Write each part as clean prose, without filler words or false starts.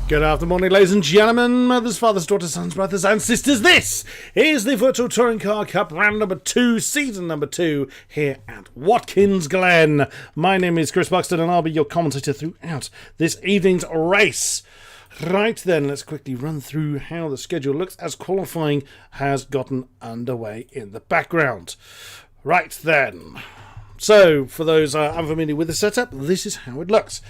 Good afternoon, ladies and gentlemen, mothers, fathers, daughters, sons, brothers and sisters. This is the Virtual Touring Car Cup round number 2, season number 2, here at Watkins Glen. My name is Chris Buxton and I'll be your commentator throughout this evening's race. Right then, let's quickly run through how the schedule looks as qualifying has gotten underway in the background. Right then. So, for those unfamiliar with the setup, this is how it looks.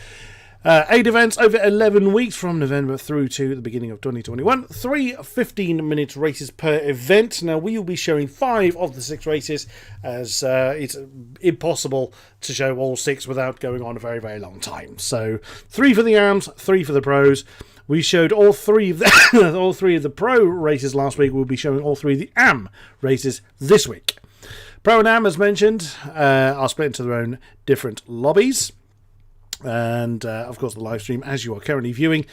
8 events over 11 weeks from November through to the beginning of 2021. 3 15-minute races per event. Now, we will be showing 5 of the 6 races as it's impossible to show all 6 without going on a very, very long time. So, 3 for the AMs, 3 for the pros. We showed all 3 of the, all 3 of the pro races last week. We'll be showing all 3 of the AM races this week. Pro and AM, as mentioned, are split into their own different lobbies. And of course the live stream as you are currently viewing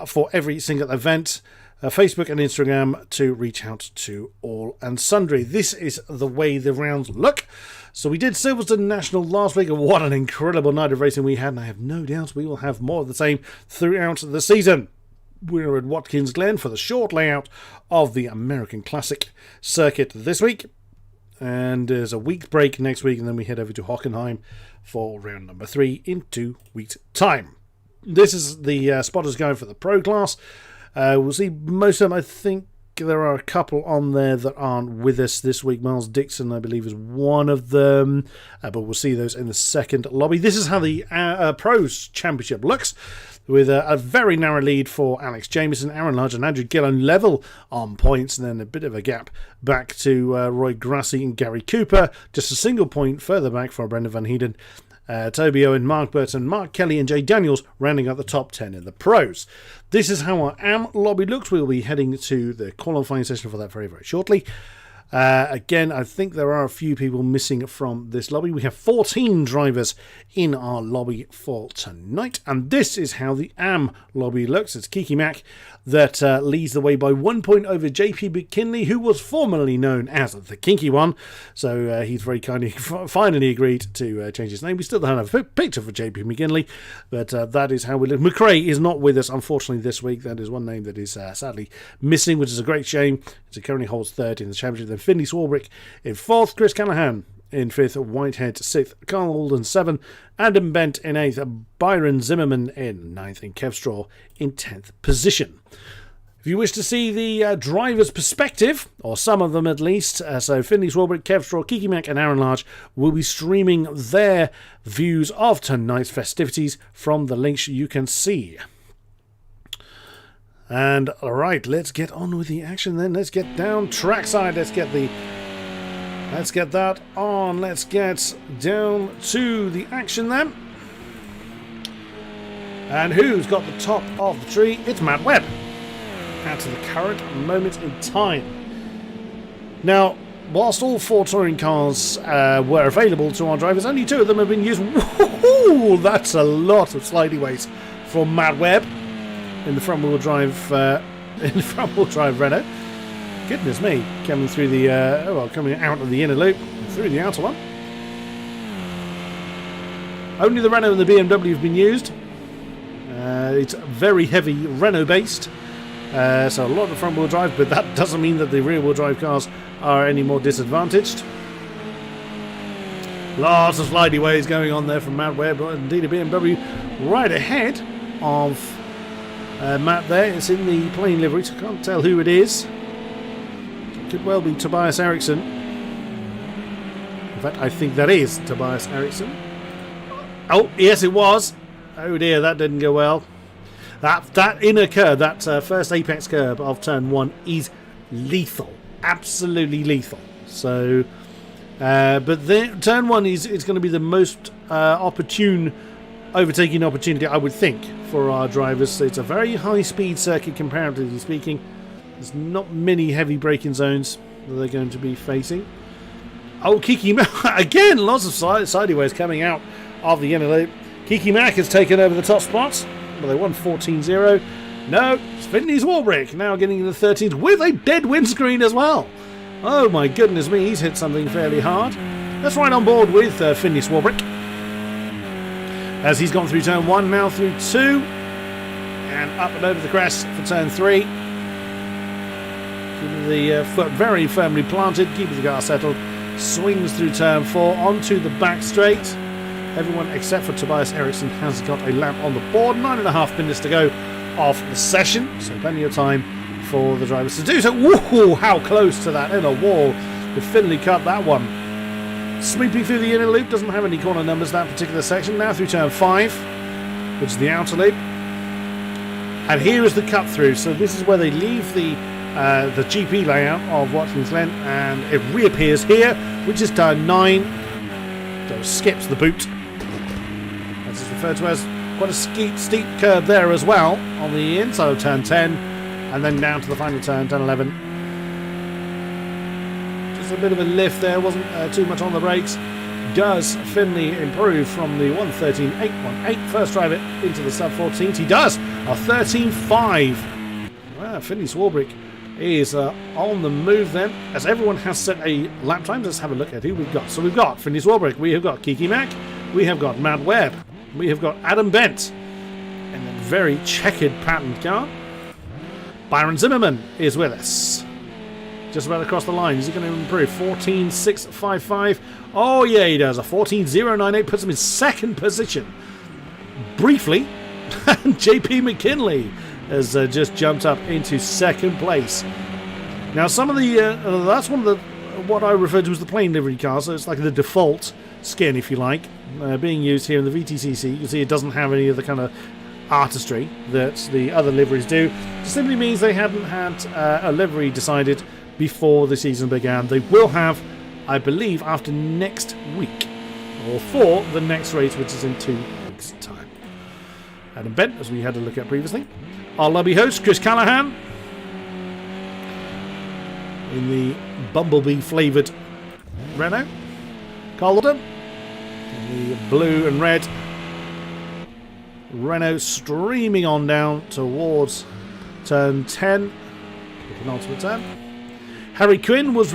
for every single event, Facebook and Instagram to reach out to all and sundry. This is the way the rounds look. So we did Silverstone National last week, and what an incredible night of racing we had, and I have no doubt we will have more of the same throughout the season. We're at Watkins Glen for the short layout of the American Classic circuit this week. And there's a week break next week, and then we head over to Hockenheim for round number 3 in 2 weeks' time. This is the spotters going for the pro class. We'll see most of them. I think there are a couple on there that aren't with us this week. Miles Dixon, I believe, is one of them, but we'll see those in the second lobby. This is how the Pros Championship looks, with a very narrow lead for Alex Jamieson, Aaron Lodge and Andrew Gillen level on points, and then a bit of a gap back to Roy Grassi and Gary Cooper. Just a single point further back for Brendan Van Heeden, Toby Owen, Mark Burton, Mark Kelly and Jay Daniels rounding out the top 10 in the pros. This is how our AM lobby looks. We'll be heading to the qualifying session for that very, very shortly. Again, I think there are a few people missing from this lobby. We have 14 drivers in our lobby for tonight, and this is how the AM lobby looks. It's King-Kodiak that leads the way by 1 point over JP McKinley, who was formerly known as the Kinky One. So he's very kindly finally agreed to change his name. We still don't have a picture for JP McKinley, but that is how we live. McRae is not with us, unfortunately, this week. That is one name that is sadly missing, which is a great shame, as he currently holds 3rd in the championship. Then Finley Swarbrick in 4th, Chris Callahan in 5th, Whitehead 6th, Carl Alden 7th, Adam Bent in 8th, Byron Zimmerman in 9th, and Kev Straw in 10th position. If you wish to see the driver's perspective, or some of them at least, so Finley Swarbrick, Kev Straw, King-Kodiak and Aaron Large will be streaming their views of tonight's festivities from the links you can see. And alright, let's get on with the action then. Let's get down trackside. Let's get that on. Let's get down to the action then. And who's got the top of the tree? It's Matt Webb at the current moment in time. Now, whilst all 4 touring cars were available to our drivers, only 2 of them have been used. Woohoo! That's a lot of slidey-ways from Matt Webb in the front-wheel drive Renault. Goodness me, coming through the coming out of the inner loop through the outer one. Only the Renault and the BMW have been used. It's very heavy Renault based, so a lot of front-wheel drive, but that doesn't mean that the rear-wheel drive cars are any more disadvantaged. Lots of slidey ways going on there from Matt Webb, but indeed a BMW right ahead of Matt there. It's in the plain livery, so I can't tell who it is. It could well be Tobias Eriksson. In fact, I think that is Tobias Eriksson. Oh, yes it was. Oh dear, that didn't go well. That inner curb, that first apex curb of turn 1 is lethal. Absolutely lethal. So, but turn 1 is going to be the most opportune overtaking opportunity, I would think, for our drivers. It's a very high-speed circuit, comparatively speaking. There's not many heavy braking zones that they're going to be facing. Oh, King-Kodiak, again, lots of sideways coming out of the inner loop. King-Kodiak has taken over the top spot. Well, they won 14-0. No, it's Finley Swarbrick now getting in the 13th with a dead windscreen as well. Oh my goodness me, he's hit something fairly hard. That's right on board with Finley Swarbrick, as he's gone through turn 1, now through 2. And up and over the crest for turn 3. Keeping the foot very firmly planted, keeping the car settled. Swings through turn 4 onto the back straight. Everyone except for Tobias Eriksson has got a lap on the board. 9.5 minutes to go of the session, so plenty of time for the drivers to do so. Woohoo! How close to that inner wall. With Finley cut that one. Sweeping through the inner loop, doesn't have any corner numbers that particular section. Now through turn 5, which is the outer loop. And here is the cut through. So this is where they leave the GP layout of Watkins Glen, and it reappears here, which is turn 9. So skips the boot. As it's referred to as quite a steep curve there as well on the inside of turn 10, and then down to the final turn, turn 11. Just a bit of a lift there, wasn't too much on the brakes. Does Finley improve from the 1:13.818 first drive it into the sub-14s? He does! A 13.5. Wow, Finley Swarbrick is on the move then, as everyone has set a lap time. Let's have a look at who we've got. So we've got Finley Swarbrick, we have got King-Kodiak, we have got Matt Webb, we have got Adam Bent, and a very checkered patterned car. Byron Zimmerman is with us. Just about across the line. Is he going to improve? 14.655. Oh yeah, he does. A 14.098 puts him in second position. Briefly, JP McKinley has just jumped up into second place. Now, some of the that's one of the what I refer to as the plain livery car. So it's like the default skin, if you like, being used here in the VTCC. You can see it doesn't have any of the kind of artistry that the other liveries do. It simply means they hadn't had a livery decided before the season began. They will have, I believe, after next week, or for the next race, which is in 2 weeks' time. Adam Bent, as we had a look at previously. Our lobby host, Chris Callahan, in the Bumblebee flavoured Renault. Calder, in the blue and red Renault, streaming on down towards turn 10, the penultimate turn. Harry Quinn was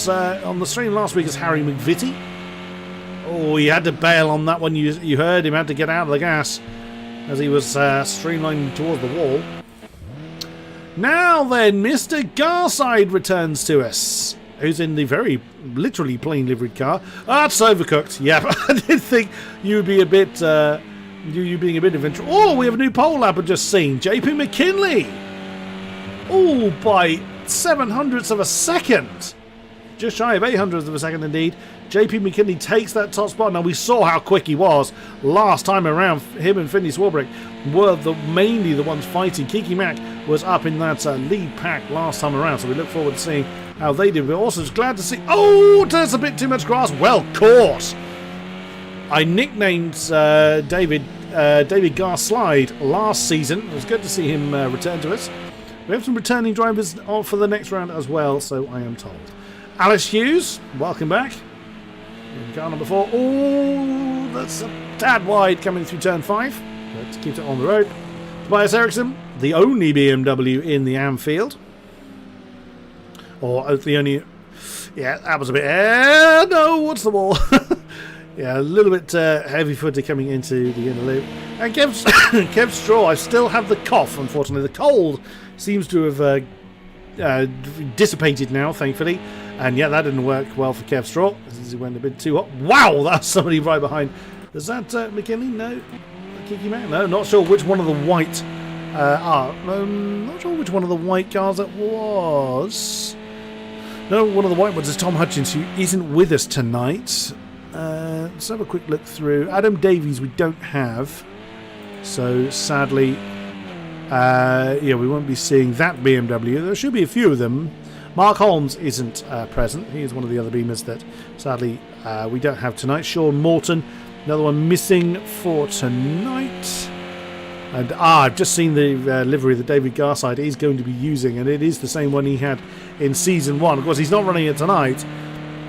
on the stream last week as Harry McVitie. Oh, he had to bail on that one. You heard him, had to get out of the gas as he was streamlining towards the wall. Now then, Mr. Garside returns to us, who's in the very literally plain liveried car. That's overcooked. Yeah, I did think you'd be a bit, you being a bit of interest. Oh, we have a new pole lap I've just seen. JP McKinley. Oh, by 0.07 of a second. Just shy of 0.08 of a second indeed. JP McKinley takes that top spot. Now, we saw how quick he was last time around. Him and Finley Swarbrick were mainly the ones fighting. King-Kodiak was up in that lead pack last time around, so we look forward to seeing how they did. We're also just glad to see... Oh, there's a bit too much grass. Well caught. I nicknamed David Garslide last season. It was good to see him return to us. We have some returning drivers on for the next round as well, so I am told. Alice Hughes, welcome back. Car number 4. Oh, that's a tad wide coming through turn 5. But keeps it on the road. Tobias Eriksson, the only BMW in the Anfield. Or the only... Yeah, that was a bit... no, what's the wall? Yeah, a little bit heavy-footed coming into the inner loop. And Kev Straw, I still have the cough, unfortunately. The cold seems to have dissipated now, thankfully. And yeah, that didn't work well for Kev Straw. He went a bit too hot. Wow, that's somebody right behind. Is that McKinley? No. King-Kodiak? No, not sure which one of the white not sure which one of the white cars it was. No, one of the white ones is Tom Hutchins, who isn't with us tonight. Let's have a quick look through. Adam Davies we don't have. So sadly, yeah, we won't be seeing that BMW. There should be a few of them. Mark Holmes isn't present. He is one of the other Beamers that sadly we don't have tonight. Sean Morton, another one missing for tonight. And I've just seen the livery that David Garside is going to be using, and it is the same one he had in Season 1. Of course, he's not running it tonight,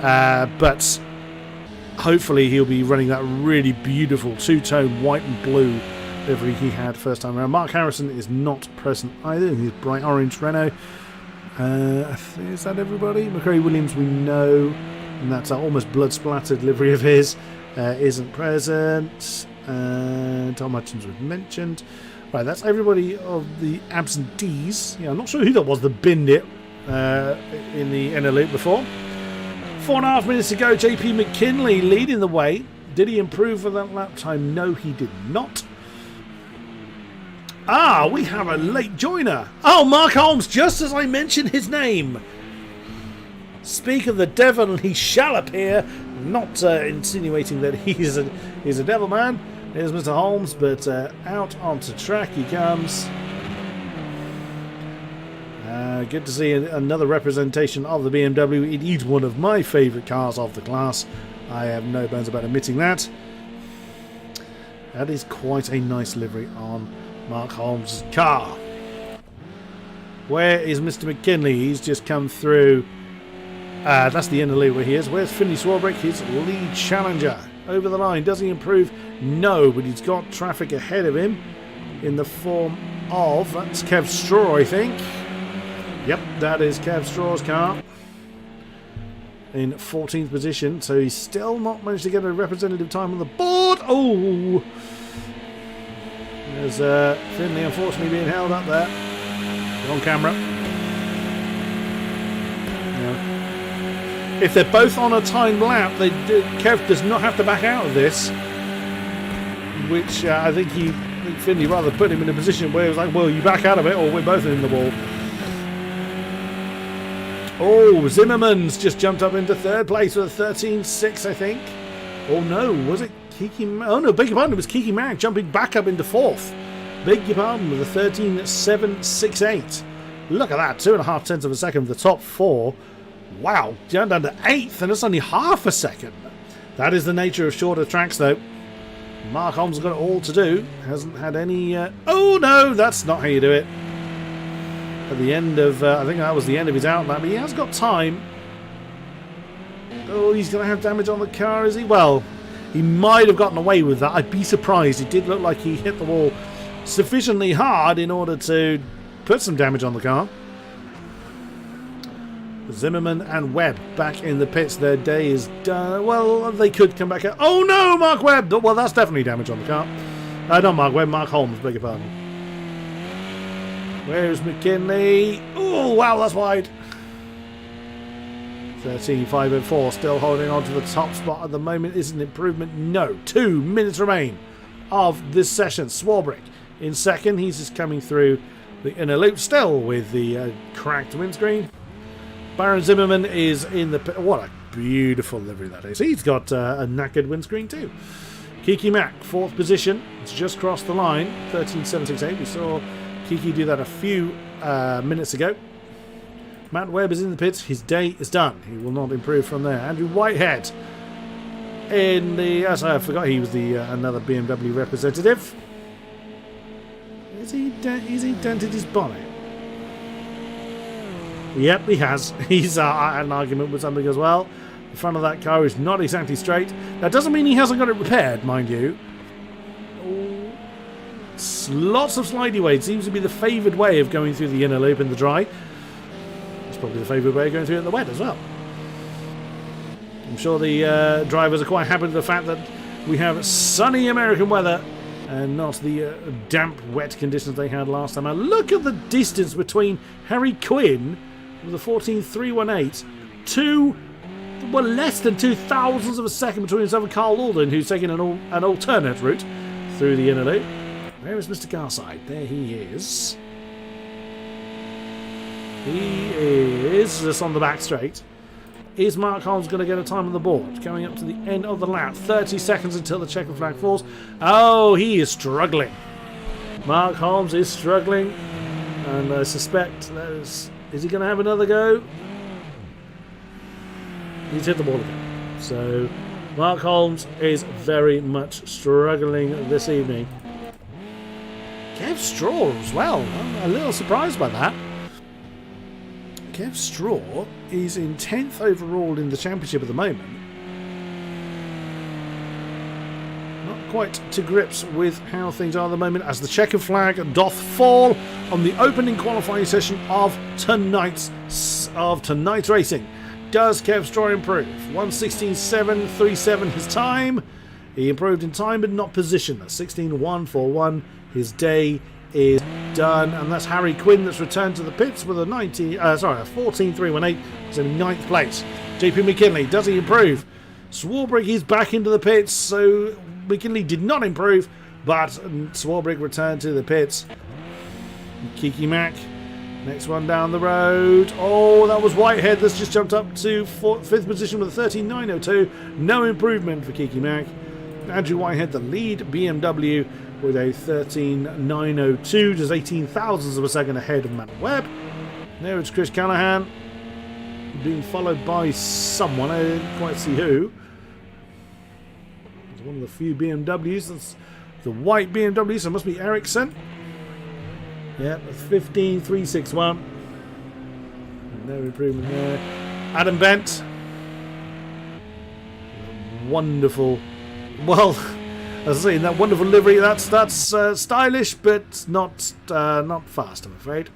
but hopefully he'll be running that really beautiful two-tone white and blue livery he had first time around. Mark Harrison is not present either in his bright orange Renault. Is that everybody? McCrary Williams we know, and that's that almost blood-splattered livery of his, isn't present. Tom Hutchins was mentioned. Right, that's everybody of the absentees. Yeah, I'm not sure who that was that binned it in the inner loop before. 4.5 minutes to go. JP McKinley leading the way. Did he improve for that lap time? No, he did not. Ah, we have a late joiner. Oh, Mark Holmes, just as I mentioned his name. Speak of the devil and he shall appear. Not insinuating that he's a devil man. Here's Mr. Holmes, but out onto track he comes. Good to see another representation of the BMW. It is one of my favourite cars of the class. I have no bones about admitting that. That is quite a nice livery on Mark Holmes' car. Where is Mr. McKinley? He's just come through. That's the inner loop where he is. Where's Finley Swarbrick, his lead challenger? Over the line. Does he improve? No, but he's got traffic ahead of him in the form of... That's Kev Straw, I think. Yep, that is Kev Straw's car. In 14th position, so he's still not managed to get a representative time on the board. Oh! There's Finley unfortunately being held up there. On camera. Yeah. If they're both on a timed lap, Kev does not have to back out of this. Which I think Finley rather put him in a position where it was like, well, you back out of it or we're both in the wall. Oh, Zimmerman's just jumped up into third place with a 13.6, I think. Oh no, was it Kiki? Oh no, beg your pardon, it was Kiki Mack jumping back up into fourth. Beg your pardon, with a 13.768. Look at that, 2.5 tenths of a second for the top four. Wow, down to 8th, and it's only half a second. That is the nature of shorter tracks, though. Mark Holmes has got it all to do. Hasn't had any... Oh no, that's not how you do it. At the end of, I think that was the end of his outlap, but he has got time. Oh, he's going to have damage on the car, is he? Well, he might have gotten away with that. I'd be surprised. It did look like he hit the wall sufficiently hard in order to put some damage on the car. Zimmerman and Webb back in the pits. Their day is done. Well, they could come back out. Oh no, Mark Webb! Well, that's definitely damage on the car. Not Mark Webb, Mark Holmes, beg your pardon. Where's McKinley? Oh, wow, that's wide. 13.504, still holding on to the top spot at the moment. Is an improvement? No. 2 minutes remain of this session. Swarbrick in second. He's just coming through the inner loop still with the cracked windscreen. Baron Zimmerman is in the... What a beautiful livery that is. He's got a knackered windscreen too. Kiki Mack, 4th position. It's just crossed the line. 13.768. We saw Kiki do that a few minutes ago. Matt Webb is in the pits. His day is done. He will not improve from there. Andrew Whitehead in the... Yes, I forgot he was the another BMW representative. Is he dented his bonnet? Yep, he has. He's had an argument with something as well. The front of that car is not exactly straight. That doesn't mean he hasn't got it repaired, mind you. Lots of slidey way. It seems to be the favoured way of going through the inner loop in the dry. It's probably the favoured way of going through it in the wet as well. I'm sure the drivers are quite happy with the fact that we have sunny American weather and not the damp, wet conditions they had last time. Now look at the distance between Harry Quinn with a 14.318 well, less than 2 thousandths of a second between himself and Carl Alden, who's taking an alternate route through the inner loop. Where is Mr. Garside? There he is. He is just on the back straight. Is Mark Holmes going to get a time on the board? Coming up to the end of the lap. 30 seconds until the checkered flag falls. Oh, he is struggling. Mark Holmes is struggling. And I suspect is he going to have another go? He's hit the ball again. So Mark Holmes is very much struggling this evening. Kev Straw as well. I'm a little surprised by that. Kev Straw is in 10th overall in the championship at the moment. Not quite to grips with how things are at the moment as the checkered flag doth fall on the opening qualifying session of tonight's racing. Does Kev Straw improve? 1:16.737 his time. He improved in time but not position. 16.141. His day is done, and that's Harry Quinn that's returned to the pits with a 14.318. He's in 9th place. JP McKinley, does he improve? Swarbrick is back into the pits, so McKinley did not improve, but Swarbrick returned to the pits. King-Kodiak, next one down the road. Oh, that was Whitehead that's just jumped up to 5th position with a 13.902. No improvement for King-Kodiak. Andrew Whitehead, the lead BMW, with a 13.902, just 18 thousandths of a second ahead of Matt Webb. There it's Chris Callahan, being followed by someone, I didn't quite see who. It's one of the few BMWs, that's the white BMW, so it must be Ericsson. Yeah, 15.361. No improvement there. Adam Bent. Wonderful. Well, as I say, in that wonderful livery, that's stylish, but not fast, I'm afraid.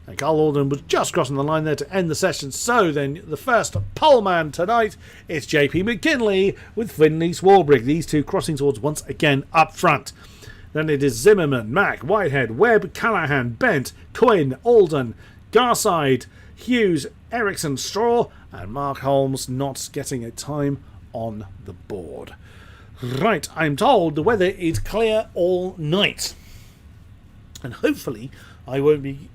And Carl Alden was just crossing the line there to end the session. So then, the first pole man tonight is JP McKinley with Finley Swarbrick. These two crossing towards once again up front. Then it is Zimmerman, Mack, Whitehead, Webb, Callahan, Bent, Quinn, Alden, Garside, Hughes, Ericsson, Straw, and Mark Holmes not getting a time on the board. Right, I'm told the weather is clear all night. And hopefully I won't be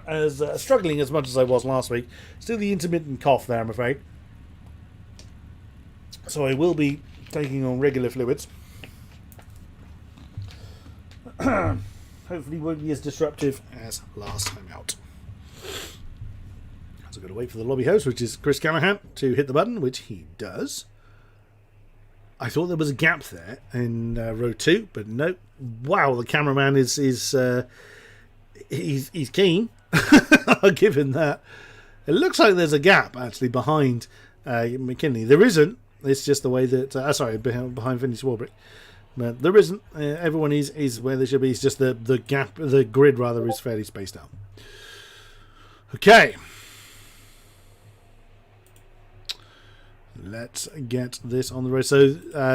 as struggling as much as I was last week. Still the intermittent cough there, I'm afraid. So I will be taking on regular fluids. Hopefully won't be as disruptive as last time out. So I've got to wait for the lobby host, which is Chris Callahan, to hit the button, which he does. I thought there was a gap there in row 2, but no. Wow, the cameraman is he's keen. I'll give him that. It looks like there's a gap actually behind McKinley. There isn't. It's just the way that behind Finley Swarbrick. But there isn't. Everyone is where they should be. It's just the gap, the grid rather, is fairly spaced out. Okay. Let's get this on the road. So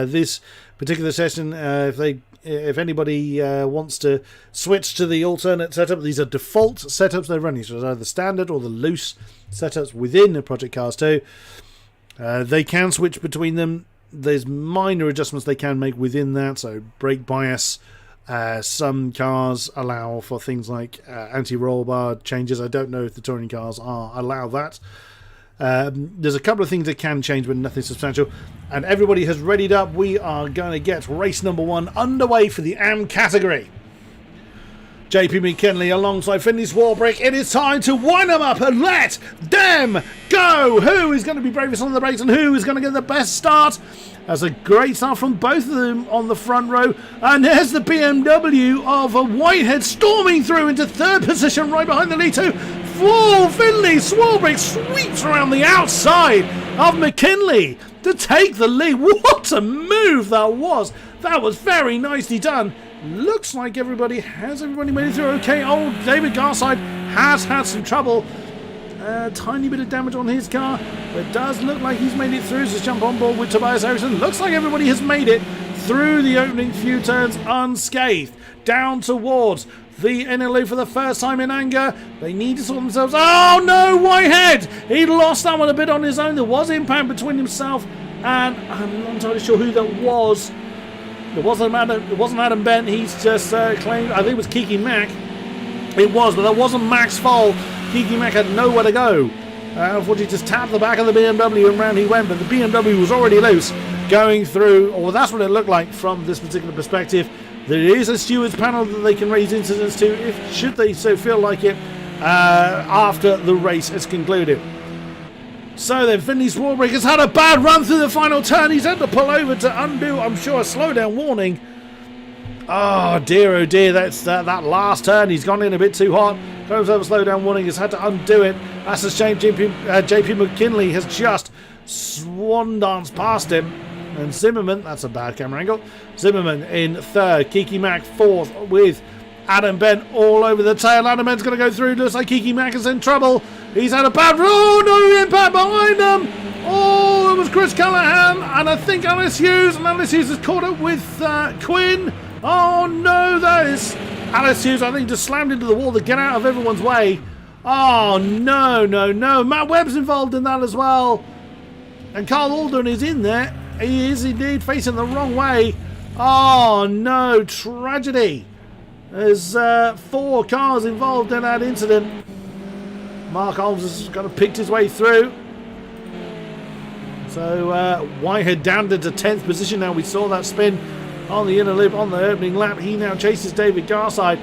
this particular session, if anybody wants to switch to the alternate setup, these are default setups they're running. So it's either the standard or the loose setups within the Project Cars 2. They can switch between them. There's minor adjustments they can make within that. So brake bias. Some cars allow for things like anti-roll bar changes. I don't know if the touring cars allow that. There's a couple of things that can change, but nothing substantial. And everybody has readied up. We are going to get race number 1 underway for the AM category. JP McKinley alongside Finley Swarbrick. It is time to wind them up and let them go. Who is going to be bravest on the brakes and who is going to get the best start? That's a great start from both of them on the front row. And there's the BMW of a Whitehead storming through into 3rd position right behind the lead 2. Whoa, Finley Swarbrick sweeps around the outside of McKinley to take the lead. What a move that was. That was very nicely done. Looks like everybody made it through okay. Oh, David Garside has had some trouble. Tiny bit of damage on his car, but it does look like he's made it through. So jump on board with Tobias Eriksson. Looks like everybody has made it through the opening few turns unscathed. Down towards the NLA for the first time in anger. They need to sort themselves. Oh no, Whitehead! He lost that one a bit on his own. There was impact between himself and I'm not entirely sure who that was. It wasn't Adam Bent. He's just claimed. I think it was King-Kodiak. It was, but that wasn't Mac's fault. King-Kodiak had nowhere to go. Unfortunately, just tapped the back of the BMW and round he went. But the BMW was already loose, going through. Or that's what it looked like from this particular perspective. There is a stewards panel that they can raise incidents to, should they so feel like it, after the race has concluded. So then, Finley Swarbrick has had a bad run through the final turn. He's had to pull over to undo, I'm sure, a slowdown warning. Oh dear, that's that last turn. He's gone in a bit too hot. Goes over slowdown warning. He's had to undo it. That's a shame. JP McKinley has just swan danced past him. And Zimmerman, that's a bad camera angle. Zimmerman in 3rd. King-Kodiak 4th with Adam Bent all over the tail. Adam Bent's going to go through. Looks like King-Kodiak is in trouble. He's had a bad... Oh, no impact behind him. Oh, it was Chris Callahan. And I think Alice Hughes. And Alice Hughes has caught up with Quinn. Oh no, that is Alice Hughes, I think, just slammed into the wall to get out of everyone's way. Oh no, no, no. Matt Webb's involved in that as well. And Carl Alden is in there. He is indeed facing the wrong way. Oh no, tragedy. There's 4 cars involved in that incident. Mark Holmes has kind of picked his way through. So Whitehead down into 10th position now. We saw that spin on the inner loop on the opening lap. He now chases David Garside.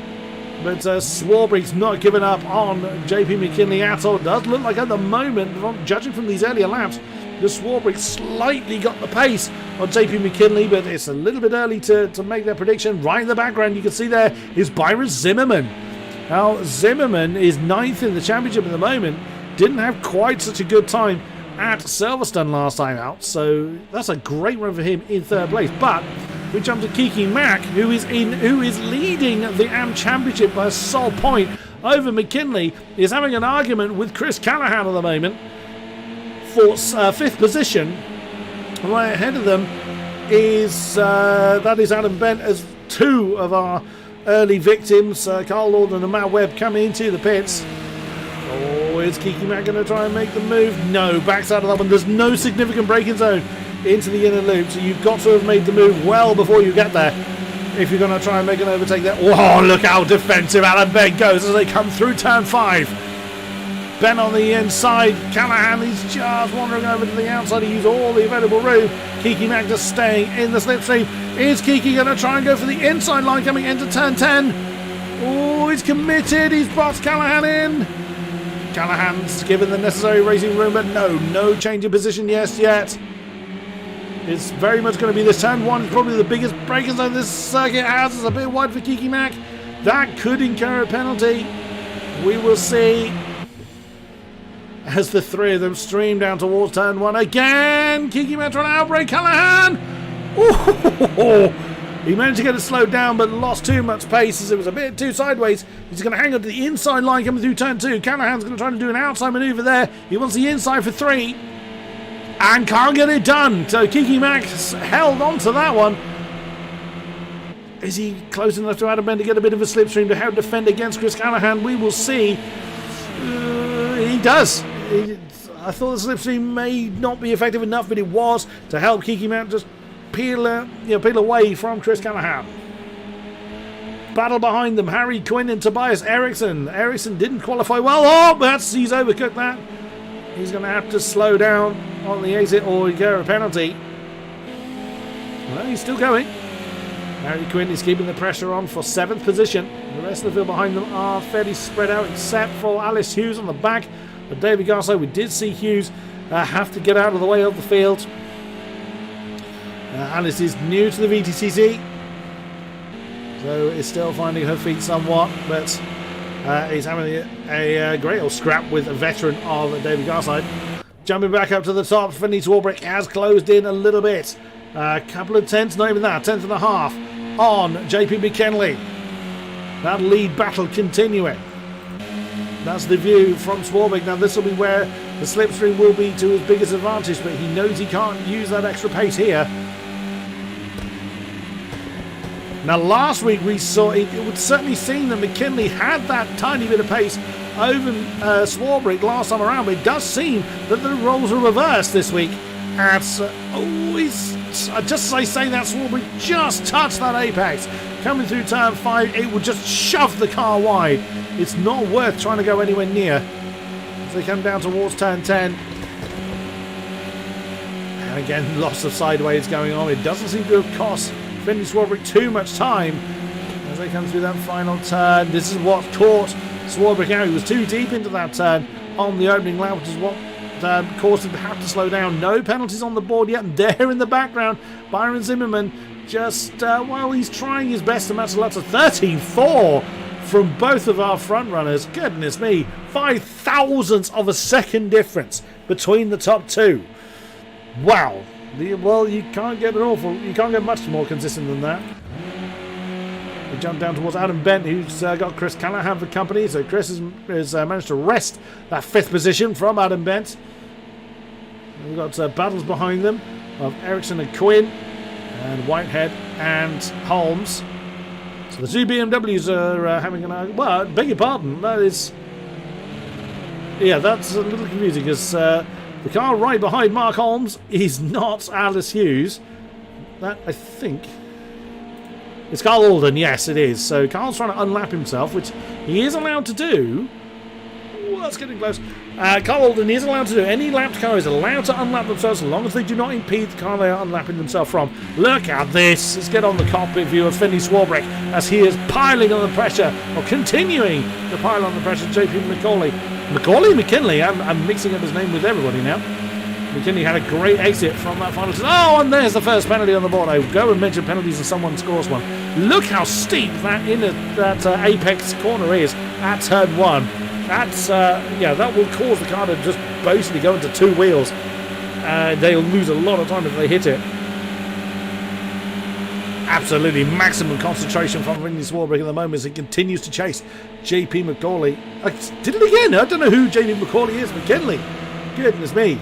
But Swarbrick's not giving up on JP McKinley at all. It does look like at the moment, judging from these earlier laps, the Swarbrick slightly got the pace on JP McKinley, but it's a little bit early to make that prediction. Right in the background, you can see there is Byron Zimmerman. Now, Zimmerman is 9th in the championship at the moment. Didn't have quite such a good time at Silverstone last time out, so that's a great run for him in 3rd place. But we jump to Kiki Mack, who is leading the AM Championship by a sole point over McKinley. Is having an argument with Chris Callahan at the moment for 5th position. Right ahead of them is that is Adam Bent, as 2 of our early victims, Carl Alden and Matt Webb, coming into the pits. Oh, is Kiki Mack going to try and make the move? No, backs out of that one. There's no significant braking zone into the inner loop, so you've got to have made the move well before you get there if you're going to try and make an overtake there. Oh, look how defensive Alan Bent goes as they come through turn 5. Ben on the inside, Callahan is just wandering over to the outside. He used all the available room. Kiki Mack just staying in the slipstream. Is Kiki going to try and go for the inside line coming into turn 10? Oh, he's committed. He's boxed Callahan in. Callahan's given the necessary racing room, but no change in position yet. It's very much going to be this turn 1. It's probably the biggest braking zone this circuit has. It's a bit wide for Kiki Mack. That could incur a penalty. We will see as the 3 of them stream down towards turn 1 again. Kiki Mack trying to outbrake Callahan. Ooh, he managed to get it slowed down, but lost too much pace as it was a bit too sideways. He's going to hang on to the inside line coming through turn 2. Callahan's going to try to do an outside manoeuvre there. He wants the inside for 3 and can't get it done. So Kiki Mack held on to that one. Is he close enough to Adam Bent to get a bit of a slipstream to help defend against Chris Callahan? We will see. He does. I thought the slipstream may not be effective enough, but it was to help Kiki Mack just peel away from Chris Callahan. Battle behind them, Harry Quinn and Tobias Eriksson. Eriksson didn't qualify well. Oh, he's overcooked that. He's going to have to slow down on the exit or get a penalty. Well, he's still going. Harry Quinn is keeping the pressure on for 7th position. The rest of the field behind them are fairly spread out, except for Alice Hughes on the back. But David Garso, we did see Hughes have to get out of the way of the field. Alice is new to the VTCC, so is still finding her feet somewhat, but is having a great old scrap with a veteran of David Garside. Jumping back up to the top, Finney Swarbrick has closed in a little bit. A couple of tenths, not even that, 10th and a half on JP McKinley. That lead battle continuing. That's the view from Swarbrick. Now this will be where the slipstream will be to his biggest advantage, but he knows he can't use that extra pace here. Now last week we saw, it would certainly seem that McKinley had that tiny bit of pace over Swarbrick last time around, but it does seem that the roles are reversed this week. Just as I say that, Swarbrick just touched that apex. Coming through turn 5, it would just shove the car wide. It's not worth trying to go anywhere near. As they come down towards turn 10. And again, lots of sideways going on. It doesn't seem to have cost Finney Swarbrick too much time as they come through that final turn. This is what caught Swarbrick out. He was too deep into that turn on the opening lap, which is what caused him to have to slow down. No penalties on the board yet, and there in the background, Byron Zimmerman just, he's trying his best to match the laps of 13.4 from both of our front runners. Goodness me, 5 thousandths of a second difference between the top 2. Wow. Well, you can't get much more consistent than that. We jump down towards Adam Bent, who's got Chris Callahan for company. So Chris has managed to wrest that 5th position from Adam Bent. We've got battles behind them of Eriksson and Quinn and Whitehead and Holmes. The two BMWs are having an argument. Well, beg your pardon, that is... Yeah, that's a little confusing because the car right behind Mark Holmes is not Alice Hughes. That, I think... It's Carl Alden, yes it is. So Carl's trying to unlap himself, which he is allowed to do. Ooh, that's getting close. Carl Alden is allowed to do. Any lapped car is allowed to unlap themselves as long as they do not impede the car they are unlapping themselves from. Look at this. Let's get on the cockpit view of Finley Swarbrick as he is piling on the pressure, or continuing to pile on the pressure. JP McKinley? I'm mixing up his name with everybody now. McKinley had a great exit from that final turn. Oh, and there's the first penalty on the board. I go and mention penalties and someone scores one. Look how steep that apex corner is at turn 1. That's that will cause the car to just basically go into two wheels. They'll lose a lot of time if they hit it. Absolutely maximum concentration from Finley Swarbrick at the moment as he continues to chase JP McCauley. I did it again. I don't know who JP McCauley is. McKinley. Goodness me.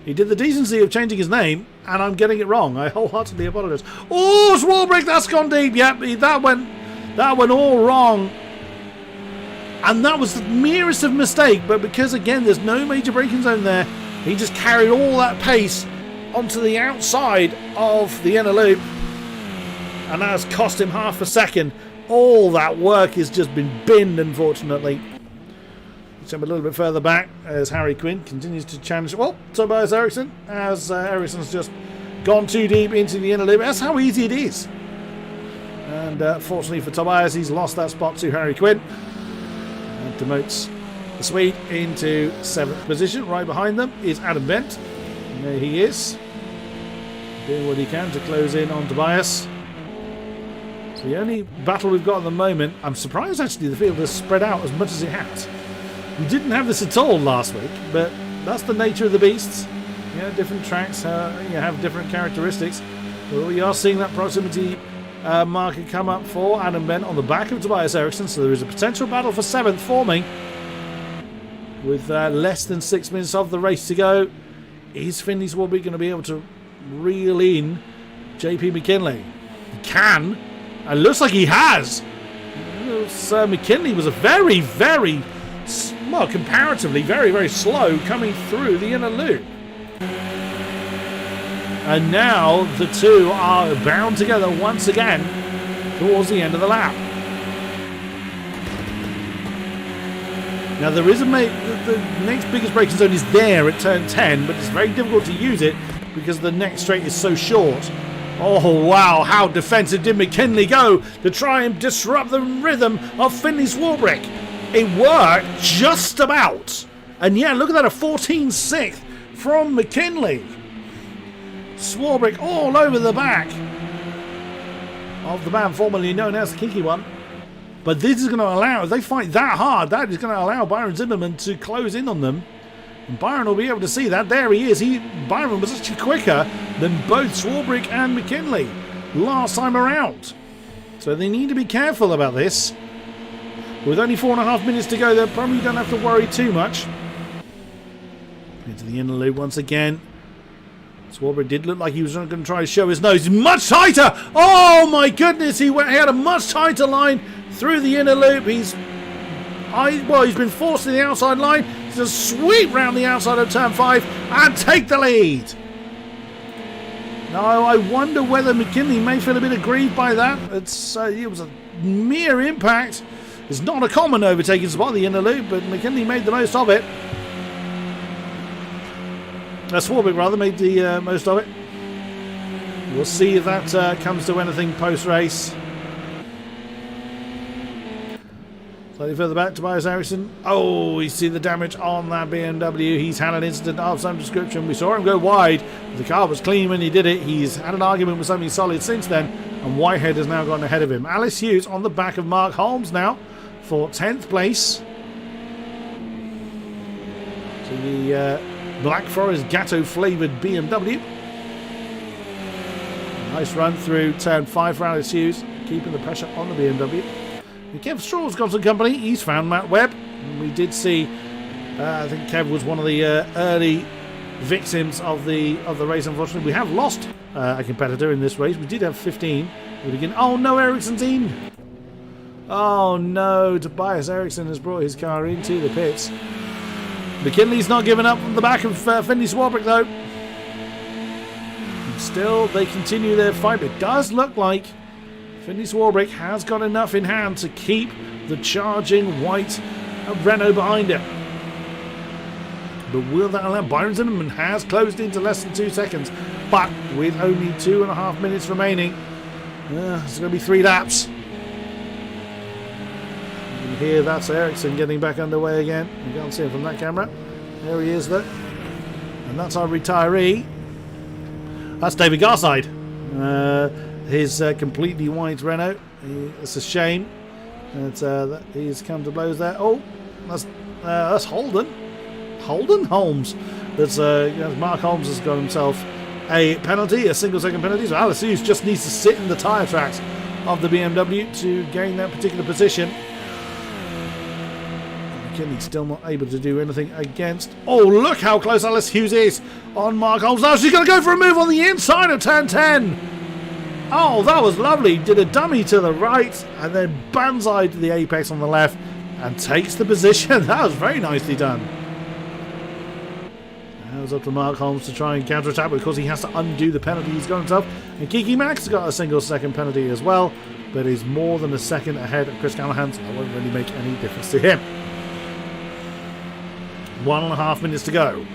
He did the decency of changing his name, and I'm getting it wrong. I wholeheartedly apologise. Oh, Swarbrick, that's gone deep. Yep, that went all wrong. And that was the merest of mistake, but because, again, there's no major braking zone there, he just carried all that pace onto the outside of the inner loop, and that has cost him half a second. All that work has just been binned, unfortunately. Jump a little bit further back as Harry Quinn continues to challenge. Well, Tobias Eriksson, as Eriksson's just gone too deep into the inner loop. That's how easy it is. And fortunately for Tobias, he's lost that spot to Harry Quinn. And demotes the Swede into 7th position. Right behind them is Adam Bent. And there he is, doing what he can to close in on Tobias. So the only battle we've got at the moment, I'm surprised actually the field has spread out as much as it has. We didn't have this at all last week, but that's the nature of the beasts. Yeah, different tracks have different characteristics. But we are seeing that proximity marker come up for Adam Bent on the back of Tobias Eriksson, so there is a potential battle for 7th forming with less than 6 minutes of the race to go. Is Finley Swarbrick going to be able to reel in JP McKinley? He can, and looks like he has. McKinley was a very, very... well, comparatively very, very slow coming through the inner loop. And now the two are bound together once again towards the end of the lap. Now there is the next biggest braking zone is there at turn 10, but it's very difficult to use it because the next straight is so short. Oh wow, how defensive did McKinley go to try and disrupt the rhythm of Finley Swarbrick? It worked just about. And yeah, look at that, a 14.6 from McKinley. Swarbrick all over the back of the man formerly known as the Kinky One. But this is going to allow, if they fight that hard, that is going to allow Byron Zimmerman to close in on them. And Byron will be able to see that. There he is. Byron was actually quicker than both Swarbrick and McKinley last time around. So they need to be careful about this. With only 4.5 minutes to go, they probably don't have to worry too much. Into the inner loop once again. Swarbrick did look like he was going to try to show his nose. Much tighter! Oh my goodness! He had a much tighter line through the inner loop. He's been forced to the outside line to sweep round the outside of turn 5 and take the lead. Now I wonder whether McKinley may feel a bit aggrieved by that. It was a mere impact. It's not a common overtaking spot, the inner loop, but McKinley made the most of it. Swarbrick rather made the most of it. We'll see if that comes to anything post-race. Slightly further back, Tobias Eriksson. Oh, we see the damage on that BMW. He's had an incident of some description. We saw him go wide. The car was clean when he did it. He's had an argument with something solid since then, and Whitehead has now gone ahead of him. Alice Hughes on the back of Mark Holmes now for 10th place. To the Black Forest Gatto flavoured BMW. Nice run through turn 5 for Alice Hughes, keeping the pressure on the BMW. And Kev Straw's got some company. He's found Matt Webb. And we did see, I think Kev was one of the early victims of the race. Unfortunately, we have lost a competitor in this race. We did have 15 at the beginning. Oh no, Ericsson's in. Oh no, Tobias Ericsson has brought his car into the pits. McKinley's not giving up on the back of Finley Swarbrick though. And still, they continue their fight. It does look like Finley Swarbrick has got enough in hand to keep the charging white Renault behind it. But will that allow? Byron Zimmerman has closed into less than 2 seconds, but with only 2.5 minutes remaining, it's going to be 3 laps. You can hear that's Ericsson getting back underway again. You can't see him from that camera. There he is, though. And that's our retiree. That's David Garside. His completely white Renault. It's a shame that he's come to blows there. Oh, that's Holden. Holden Holmes. That's Mark Holmes has got himself a penalty, a single-second penalty. So Alice Hughes just needs to sit in the tyre tracks of the BMW to gain that particular position. McKinley still not able to do anything against. Oh, look how close Alice Hughes is on Mark Holmes. Now she's going to go for a move on the inside of turn 10. Oh, that was lovely. Did a dummy to the right and then banzai to the apex on the left and takes the position. That was very nicely done. Now it's up to Mark Holmes to try and counter-attack because he has to undo the penalty he's got himself. And Kiki Max got a single-second penalty as well, but is more than a second ahead of Chris Callahan, so that won't really make any difference to him. 1.5 minutes to go.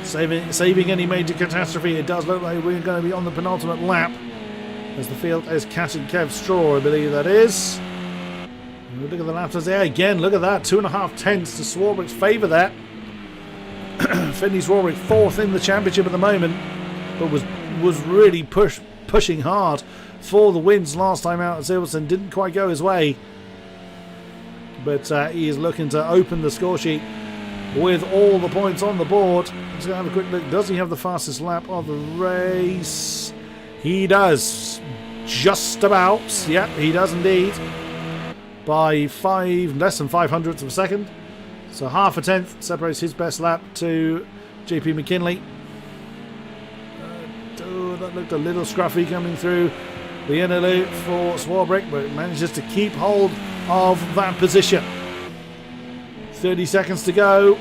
Saving any major catastrophe, it does look like we're going to be on the penultimate lap as the field is catching Kev Straw, I believe that is. Look at the laps there again. Look at that, 2.5 tenths to Swarbrick's favour there. Finley Swarbrick 4th in the championship at the moment, but was really pushing hard for the wins last time out at Silverstone. Didn't quite go his way, but he is looking to open the score sheet with all the points on the board. Let's have a quick look. Does he have the fastest lap of the race? He does. Just about. Yeah, he does indeed. By less than 500ths of a second. So half a tenth separates his best lap to JP McKinley. That looked a little scruffy coming through the inner loop for Swarbrick, but manages to keep hold of that position. 30 seconds to go.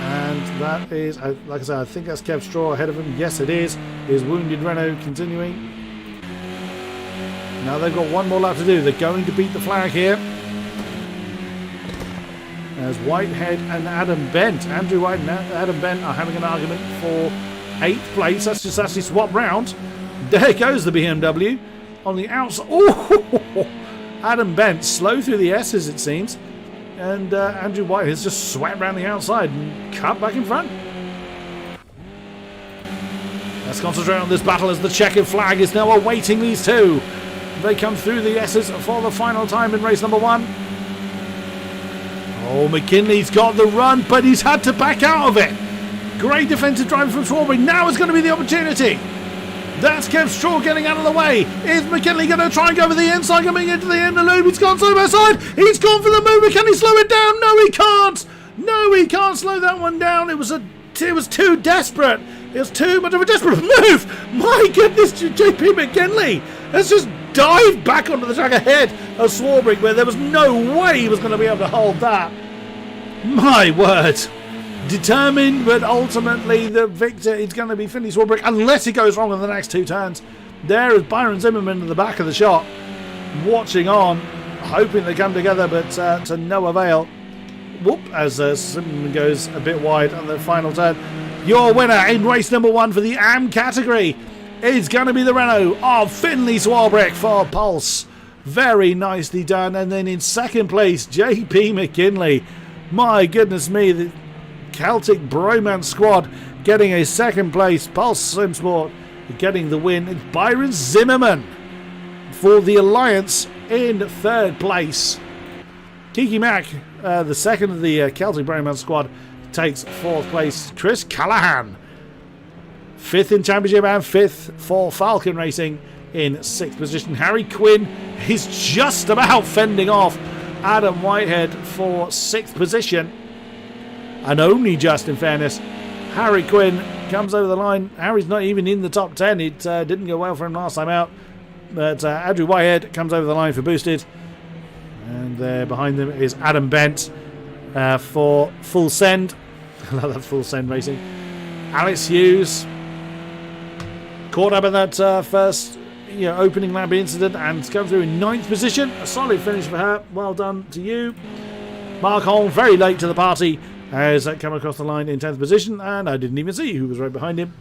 And that is, like I said, I think that's Kev Straw ahead of him. Yes, it is. His wounded Renault continuing. Now they've got one more lap to do. They're going to beat the flag here. As Whitehead and Adam Bent, Andrew White and Adam Bent are having an argument for 8th place. That's just actually swapped round. There goes the BMW on the outside. Oh, Adam Bent slow through the S's, it seems. And Andrew White has just swept around the outside and cut back in front. Let's concentrate on this battle as the checkered flag is now awaiting these two. They come through the S's for the final time in race number 1. Oh, McKinley's got the run, but he's had to back out of it. Great defensive driving from Strawberry. Now is going to be the opportunity. That's Kev Straw getting out of the way. Is McKinley going to try and go for the inside, coming into the end of the loop? He's gone side by side. He's gone for the move. Can he slow it down? No, he can't. No, he can't slow that one down. It was too desperate. It was too much of a desperate move. My goodness, JP McKinley has just dived back onto the track ahead of Swarbrick, where there was no way he was going to be able to hold that. My word. Determined, but ultimately the victor is going to be Finley Swarbrick unless he goes wrong in the next 2 turns. There is Byron Zimmerman in the back of the shot, watching on, hoping they come together, but to no avail. Whoop, as Zimmerman goes a bit wide on the final turn. Your winner in race number 1 for the AM category is going to be the Renault of Finley Swarbrick for Pulse. Very nicely done. And then in second place, JP McKinley. My goodness me, the Celtic Bromance squad getting a second place. Pulse Sim Sport getting the win. It's Byron Zimmerman for the Alliance in third place. Kiki Mack, the second of the Celtic Bromance squad, takes fourth place. Chris Callahan, 5th in championship and 5th for Falcon Racing in 6th position. Harry Quinn is just about fending off Adam Whitehead for 6th position. and only just in fairness. Harry Quinn comes over the line. Harry's not even in the top 10. It didn't go well for him last time out. But Andrew Whitehead comes over the line for boosted. And there behind them is Adam Bent for full send. I love that full send racing. Alex Hughes caught up in that first opening lap incident and come through in 9th position. A solid finish for her. Well done to you. Mark Holm very late to the party has come across the line in 10th position, and I didn't even see who was right behind him.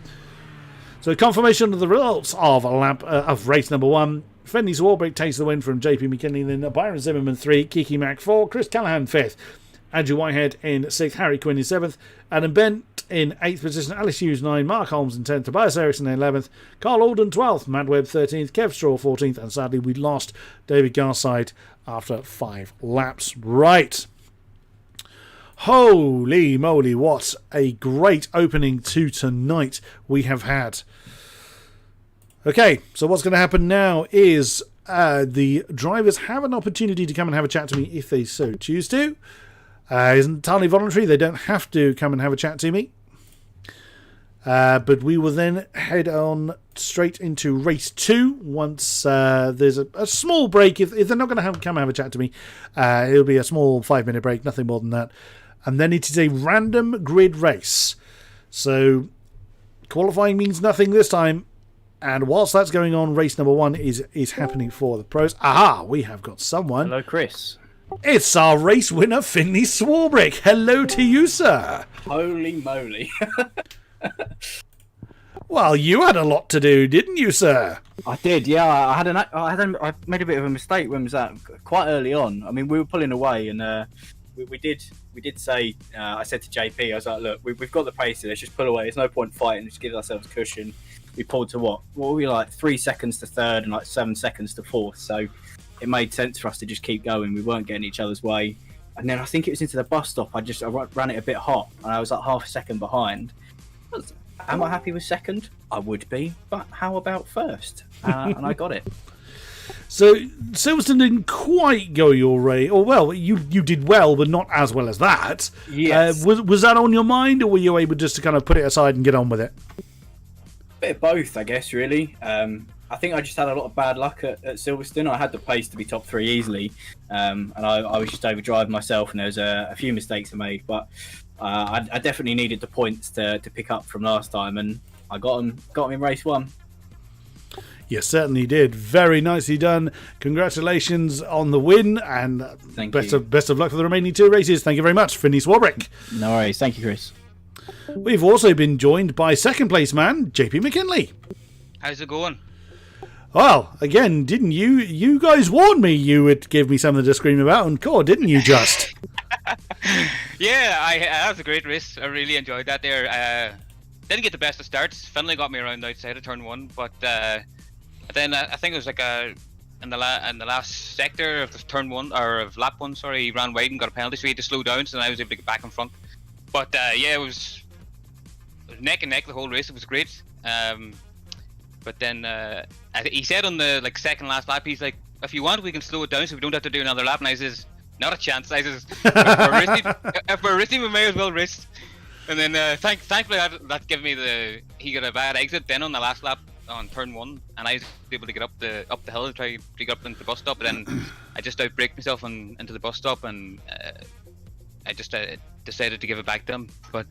So confirmation of the results of race number 1. Finley Swarbrick takes the win from JP McKinley, then Byron Zimmerman 3, Kiki Mack 4, Chris Callahan 5th, Andrew Whitehead in 6th, Harry Quinn in 7th, Adam Bent in 8th position, Alice Hughes 9, Mark Holmes in 10th, Tobias Eriksson in 11th, Carl Alden 12th, Matt Webb 13th, Kev Straw 14th, and sadly we lost David Garside after 5 laps. Right. Holy moly, what a great opening to tonight we have had. Okay, so what's going to happen now is the drivers have an opportunity to come and have a chat to me if they so choose to. It's entirely voluntary, they don't have to come and have a chat to me. But we will then head on straight into race 2 once there's a small break. If they're not going to come and have a chat to me, it'll be a small 5-minute break, nothing more than that. And then it is a random grid race. So qualifying means nothing this time. And whilst that's going on, race number 1 is happening for the pros. Aha, we have got someone. Hello, Chris. It's our race winner, Finley Swarbrick. Hello to you, sir. Holy moly. Well, you had a lot to do, didn't you, sir? I did, yeah. I made a bit of a mistake when was that quite early on. I mean, we were pulling away, and we did say. I said to JP, I was like, look, we've got the pace here. Let's just pull away. There's no point fighting. Just give ourselves cushion. We pulled to what were we like 3 seconds to third and like 7 seconds to fourth. So it made sense for us to just keep going. We weren't getting each other's way. And then I think it was into the bus stop. I ran it a bit hot, and I was like half a second behind. Am I happy with second? I would be, but how about first? And I got it. So Silverstone didn't quite go your way, or well, you did well, but not as well as that. Yes. Was that on your mind, or were you able just to kind of put it aside and get on with it? Bit of both, I guess, really. I think I just had a lot of bad luck at Silverstone. I had the pace to be top 3 easily, and I was just overdriving myself, and there was a few mistakes I made, but I definitely needed the points to pick up from last time, and I got them in race 1. You certainly did. Very nicely done. Congratulations on the win, and best of luck for the remaining 2 races. Thank you very much, Finley Swarbrick. No worries. Thank you, Chris. We've also been joined by second place man, JP McKinley. How's it going? Well, again, didn't you? You guys warned me you would give me something to scream about, and God, didn't you just? Yeah, that was a great race. I really enjoyed that there. Didn't get the best of starts. Finley got me around outside of turn 1, but then I think it was like in the last sector of the turn 1 or of lap 1. Sorry, he ran wide and got a penalty, so he had to slow down. So then I was able to get back in front. But yeah, it was neck and neck the whole race. It was great. But then he said on the second last lap, he's like, if you want, we can slow it down so we don't have to do another lap. And I says, not a chance. I says, if we're racing, we may as well race. And then thankfully that gave me he got a bad exit then on the last lap on turn 1, and I was able to get up the hill to try to get up into the bus stop. But then I just outbraked myself into the bus stop, and I just decided to give it back to him. But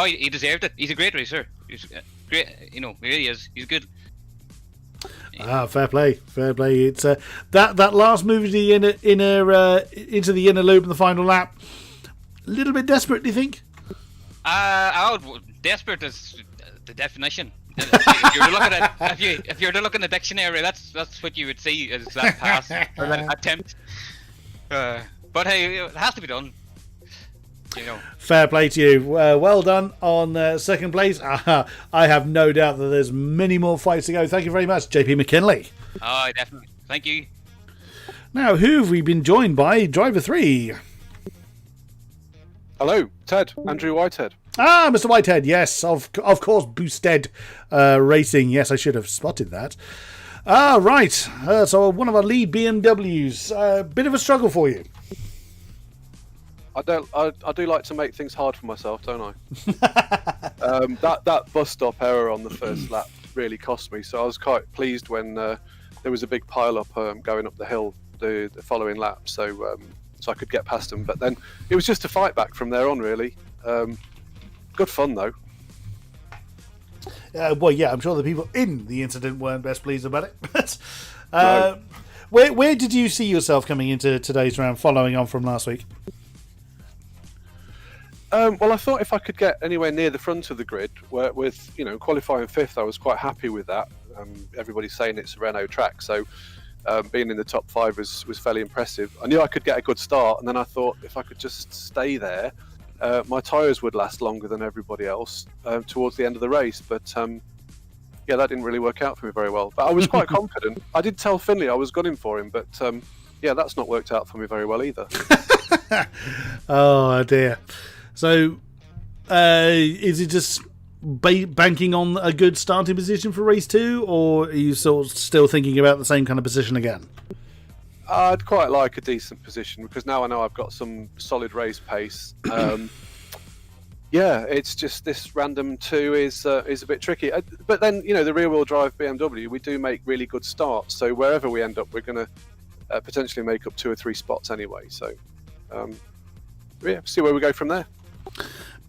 he deserved it. He's a great racer. He's great. He really is. He's good. Fair play. It's that last move to the into the inner loop in the final lap. A little bit desperate, do you think? Desperate is the definition. If you're to look in the dictionary, that's what you would see as that pass or that attempt. But hey, it has to be done. Fair play to you. Well done on second place. I have no doubt that there's many more fights to go. Thank you very much, JP McKinley. Oh, definitely. Thank you. Now, who have we been joined by? Driver 3. Hello, Ted. Andrew Whitehead. Mr. Whitehead. Yes, of course, Boosted Racing. Yes, I should have spotted that. Right. So one of our lead BMWs. Bit of a struggle for you. I do like to make things hard for myself, don't I? That bus stop error on the first lap really cost me. So I was quite pleased when there was a big pile up going up the hill the following lap. So I could get past them. But then it was just a fight back from there on, really. Good fun though. Well, yeah, I'm sure the people in the incident weren't best pleased about it. But No. where did you see yourself coming into today's round, following on from last week? Well, I thought if I could get anywhere near the front of the grid, with qualifying fifth, I was quite happy with that. Everybody's saying it's a Renault track, so being in the top 5 was fairly impressive. I knew I could get a good start, and then I thought if I could just stay there, my tyres would last longer than everybody else towards the end of the race. But yeah, that didn't really work out for me very well. But I was quite confident. I did tell Finley I was gunning for him, but yeah, that's not worked out for me very well either. Oh dear. So, is it just banking on a good starting position for race 2, or are you sort of still thinking about the same kind of position again? I'd quite like a decent position because now I know I've got some solid race pace. Yeah, it's just this random 2 is a bit tricky. But then, the rear-wheel drive BMW, we do make really good starts. So wherever we end up, we're going to potentially make up 2 or 3 spots anyway. So, yeah, see where we go from there.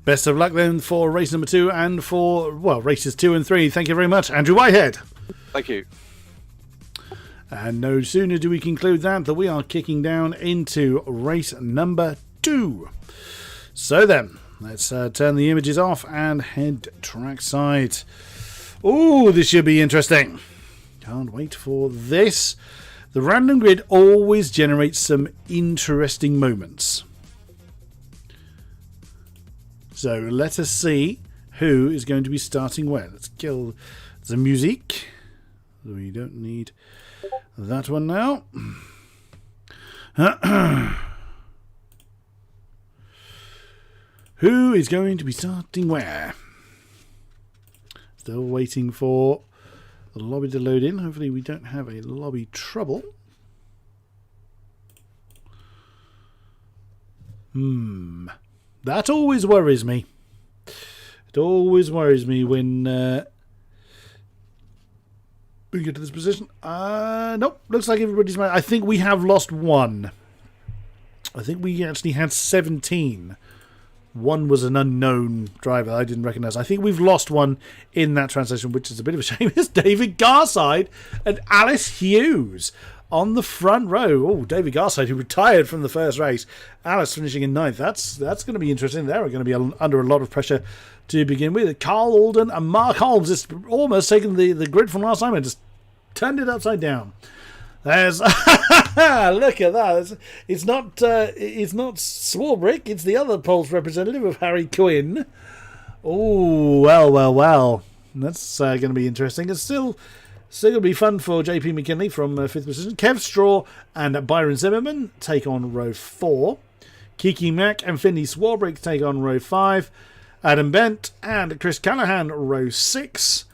Best of luck then for race number 2 and for, races 2 and 3. Thank you very much, Andrew Whitehead. Thank you. And no sooner do we conclude that we are kicking down into race number 2. So then, let's turn the images off and head trackside. Ooh, this should be interesting. Can't wait for this. The random grid always generates some interesting moments. So let us see who is going to be starting where. Let's kill the music. We don't need that one now. Who is going to be starting where? Still waiting for the lobby to load in. Hopefully we don't have a lobby trouble. That always worries me. It always worries me when we get to this position. Nope. Looks like everybody's... I think we have lost one. I think we actually had 17. One was an unknown driver I didn't recognise. I think we've lost one in that transition, which is a bit of a shame. It's David Garside and Alice Hughes on the front row. Oh, David Garside, who retired from the first race. Alice finishing in 9th. That's going to be interesting. They're going to be under a lot of pressure to begin with. Carl Alden and Mark Holmes just almost taken the grid from last time and just turned it upside down. There's look at that. It's not Swarbrick. It's the other Poles representative of Harry Quinn. Oh, well. That's going to be interesting. It's still going to be fun for JP McKinley from 5th position. Kev Straw and Byron Zimmerman take on row 4. Kiki Mack and Finley Swarbrick take on row 5. Adam Bent and Chris Callahan row 6.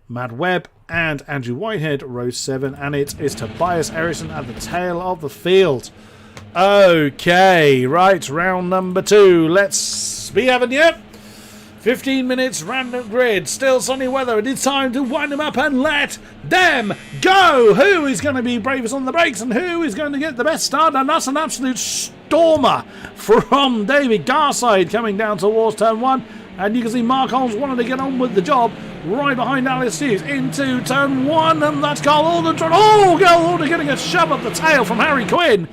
Matt Webb and Andrew Whitehead row 7, and it is Tobias Eriksson at the tail of the field. Okay, right, round number 2. Let's be having you. 15 minutes random grid, still sunny weather. It is time to wind them up and let them go. Who is going to be bravest on the brakes and who is going to get the best start? And that's an absolute stormer from David Garside coming down towards turn 1. And you can see Mark Holmes wanted to get on with the job right behind Alice Hughes into turn 1. And that's Carl Alden. Oh, Carl Alden getting a shove up the tail from Harry Quinn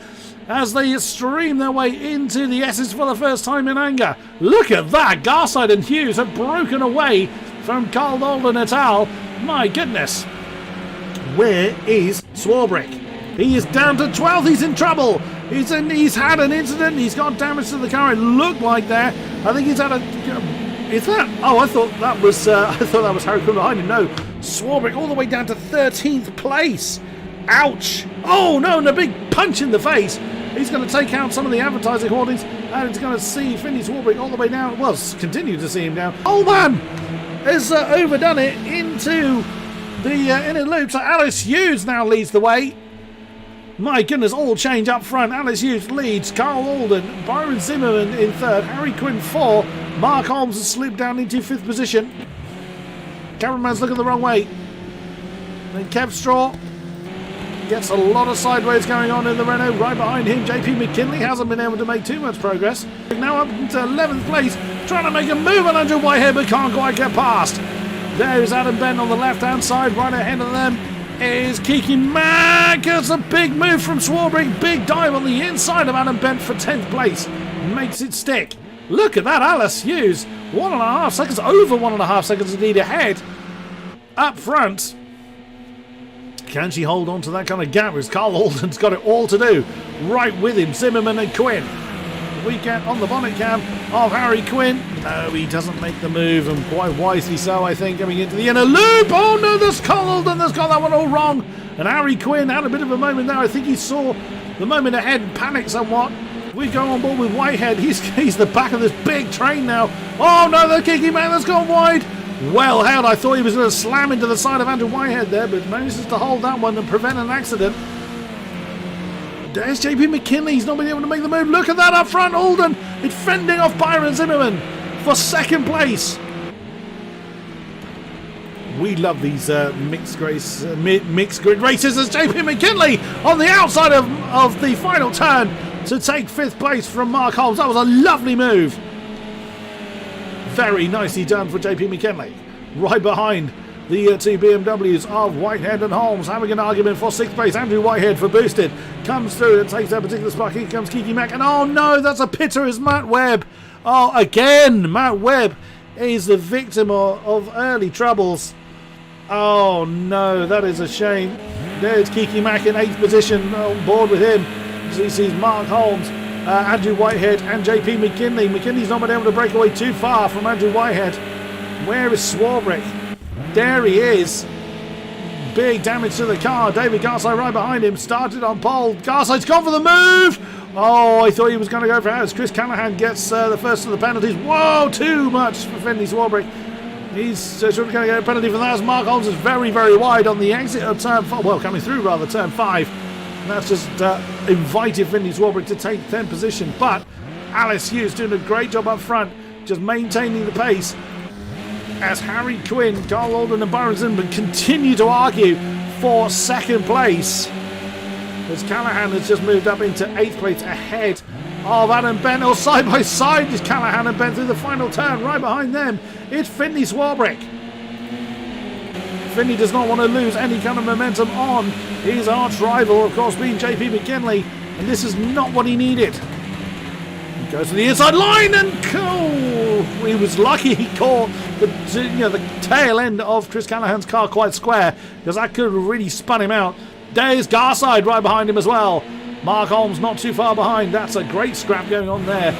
as they stream their way into the S's for the first time in anger. Look at that. Garside and Hughes have broken away from Carl Alden et al. My goodness. Where is Swarbrick? He is down to 12th. He's in trouble. He's had an incident. He's got damage to the car. It looked like there. I think he's had a... Is that? Oh, I thought that was Harry Quinn behind him. No, Swarbrick all the way down to 13th place. Ouch! Oh no, and a big punch in the face. He's going to take out some of the advertising hoardings, and it's going to see Finley Swarbrick all the way down. Well, continue to see him down. Oh man, has overdone it into the inner loop. So Alice Hughes now leads the way. My goodness, all change up front. Alice Hughes leads. Carl Alden, Byron Zimmerman in third. Harry Quinn 4. Mark Holmes has slipped down into 5th position. Cameraman's looking the wrong way. Then Kev Straw gets a lot of sideways going on in the Renault. Right behind him, JP McKinley hasn't been able to make too much progress. Now up into 11th place, trying to make a move on Andrew Whitehead, but can't quite get past. There's Adam Bent on the left-hand side. Right ahead of them is Kiki Mack. Gets a big move from Swarbrick. Big dive on the inside of Adam Bent for 10th place. Makes it stick. Look at that, Alice Hughes. 1.5 seconds, over 1.5 seconds indeed ahead. Up front. Can she hold on to that kind of gap? Because Carl Alden's got it all to do. Right with him, Zimmerman and Quinn. We get on the bonnet cam of Harry Quinn. No, he doesn't make the move, and quite wisely so, I think, coming into the inner loop. Oh no, there's Carl Alden that's got that one all wrong. And Harry Quinn had a bit of a moment there. I think he saw the moment ahead and panicked somewhat. We go on board with Whitehead. He's the back of this big train now. Oh no, the Kiki man that's gone wide. Well held. I thought he was going to slam into the side of Andrew Whitehead there, but manages to hold that one and prevent an accident. There's JP McKinley. He's not been able to make the move. Look at that up front. Alden. It's fending off Byron Zimmerman for 2nd place. We love these mixed grid races as JP McKinley on the outside of the final turn to take 5th place from Mark Holmes. That was a lovely move. Very nicely done for JP McKinley. Right behind the two BMWs of Whitehead and Holmes, having an argument for 6th place. Andrew Whitehead for boosted comes through and takes that particular spot. Here comes Kiki Mack, and oh no, that's a pitter as Matt Webb. Oh, again, Matt Webb is the victim of early troubles. Oh no, that is a shame. There's Kiki Mack in 8th position on board with him. So he sees Mark Holmes, Andrew Whitehead and JP McKinley. McKinley's not been able to break away too far from Andrew Whitehead. Where is Swarbrick? There he is. Big damage to the car. David Garside right behind him. Started on pole. Garside's gone for the move. Oh, I thought he was going to go for it. Chris Callahan gets the first of the penalties. Whoa, too much for Finley Swarbrick. He's sort of going to get a penalty for that as Mark Holmes is very, very wide on the exit of turn 5. Well, coming through rather, turn 5. And that's just invited Finley Swarbrick to take 10th position. But Alice Hughes doing a great job up front, just maintaining the pace. As Harry Quinn, Carl Alden and Byron Zimmerman continue to argue for 2nd place. As Callahan has just moved up into 8th place ahead of Adam Bent. Or side by side is Callahan and Bent through the final turn. Right behind them, it's Finley Swarbrick. Finley does not want to lose any kind of momentum on his arch rival, of course, being JP McKinley. And this is not what he needed. He goes to the inside line and he was lucky he caught the tail end of Chris Callahan's car quite square, because that could have really spun him out. There's Garside right behind him as well. Mark Holmes not too far behind. That's a great scrap going on there.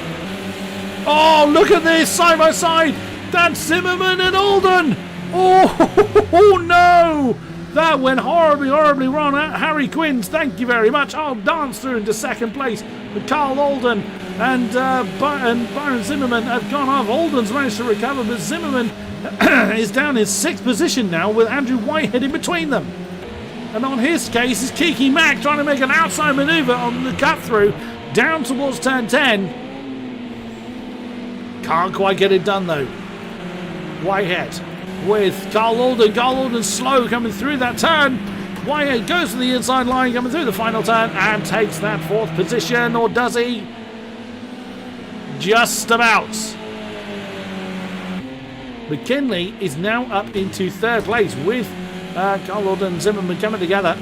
Oh, look at this, side by side. That's Zimmerman and Alden. Oh no! That went horribly, horribly wrong. Harry Quinns, thank you very much. I'll dance through into 2nd place. But Carl Alden and Byron Zimmerman have gone off. Alden's managed to recover, but Zimmerman is down in 6th position now with Andrew Whitehead in between them. And on his case is Kiki Mack trying to make an outside manoeuvre on the cut through down towards turn 10. Can't quite get it done though. Whitehead with Carl Alden. Carl Alden slow coming through that turn. Whitehead goes to the inside line coming through the final turn and takes that 4th position, or does he? Just about. McKinley is now up into 3rd place with Carl Alden and Zimmerman coming together.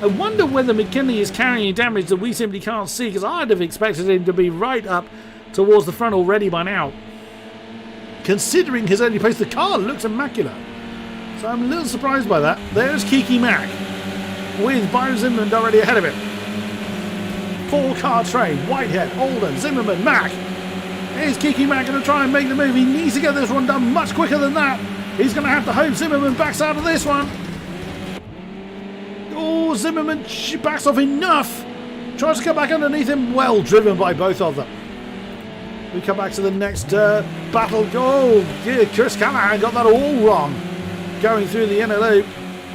I wonder whether McKinley is carrying damage that we simply can't see, because I'd have expected him to be right up towards the front already by now. Considering his early pace, the car looks immaculate. So I'm a little surprised by that. There's Kiki Mack with Byron Zimmerman already ahead of him. 4-car train, Whitehead, Alden, Zimmerman, Mack. Here's Kiki Mack going to try and make the move. He needs to get this one done much quicker than that. He's going to have to hope Zimmerman backs out of this one. Oh, Zimmerman backs off enough. Tries to come back underneath him. Well driven by both of them. We come back to the next battle. Oh, yeah, Chris Callahan got that all wrong. Going through the inner loop.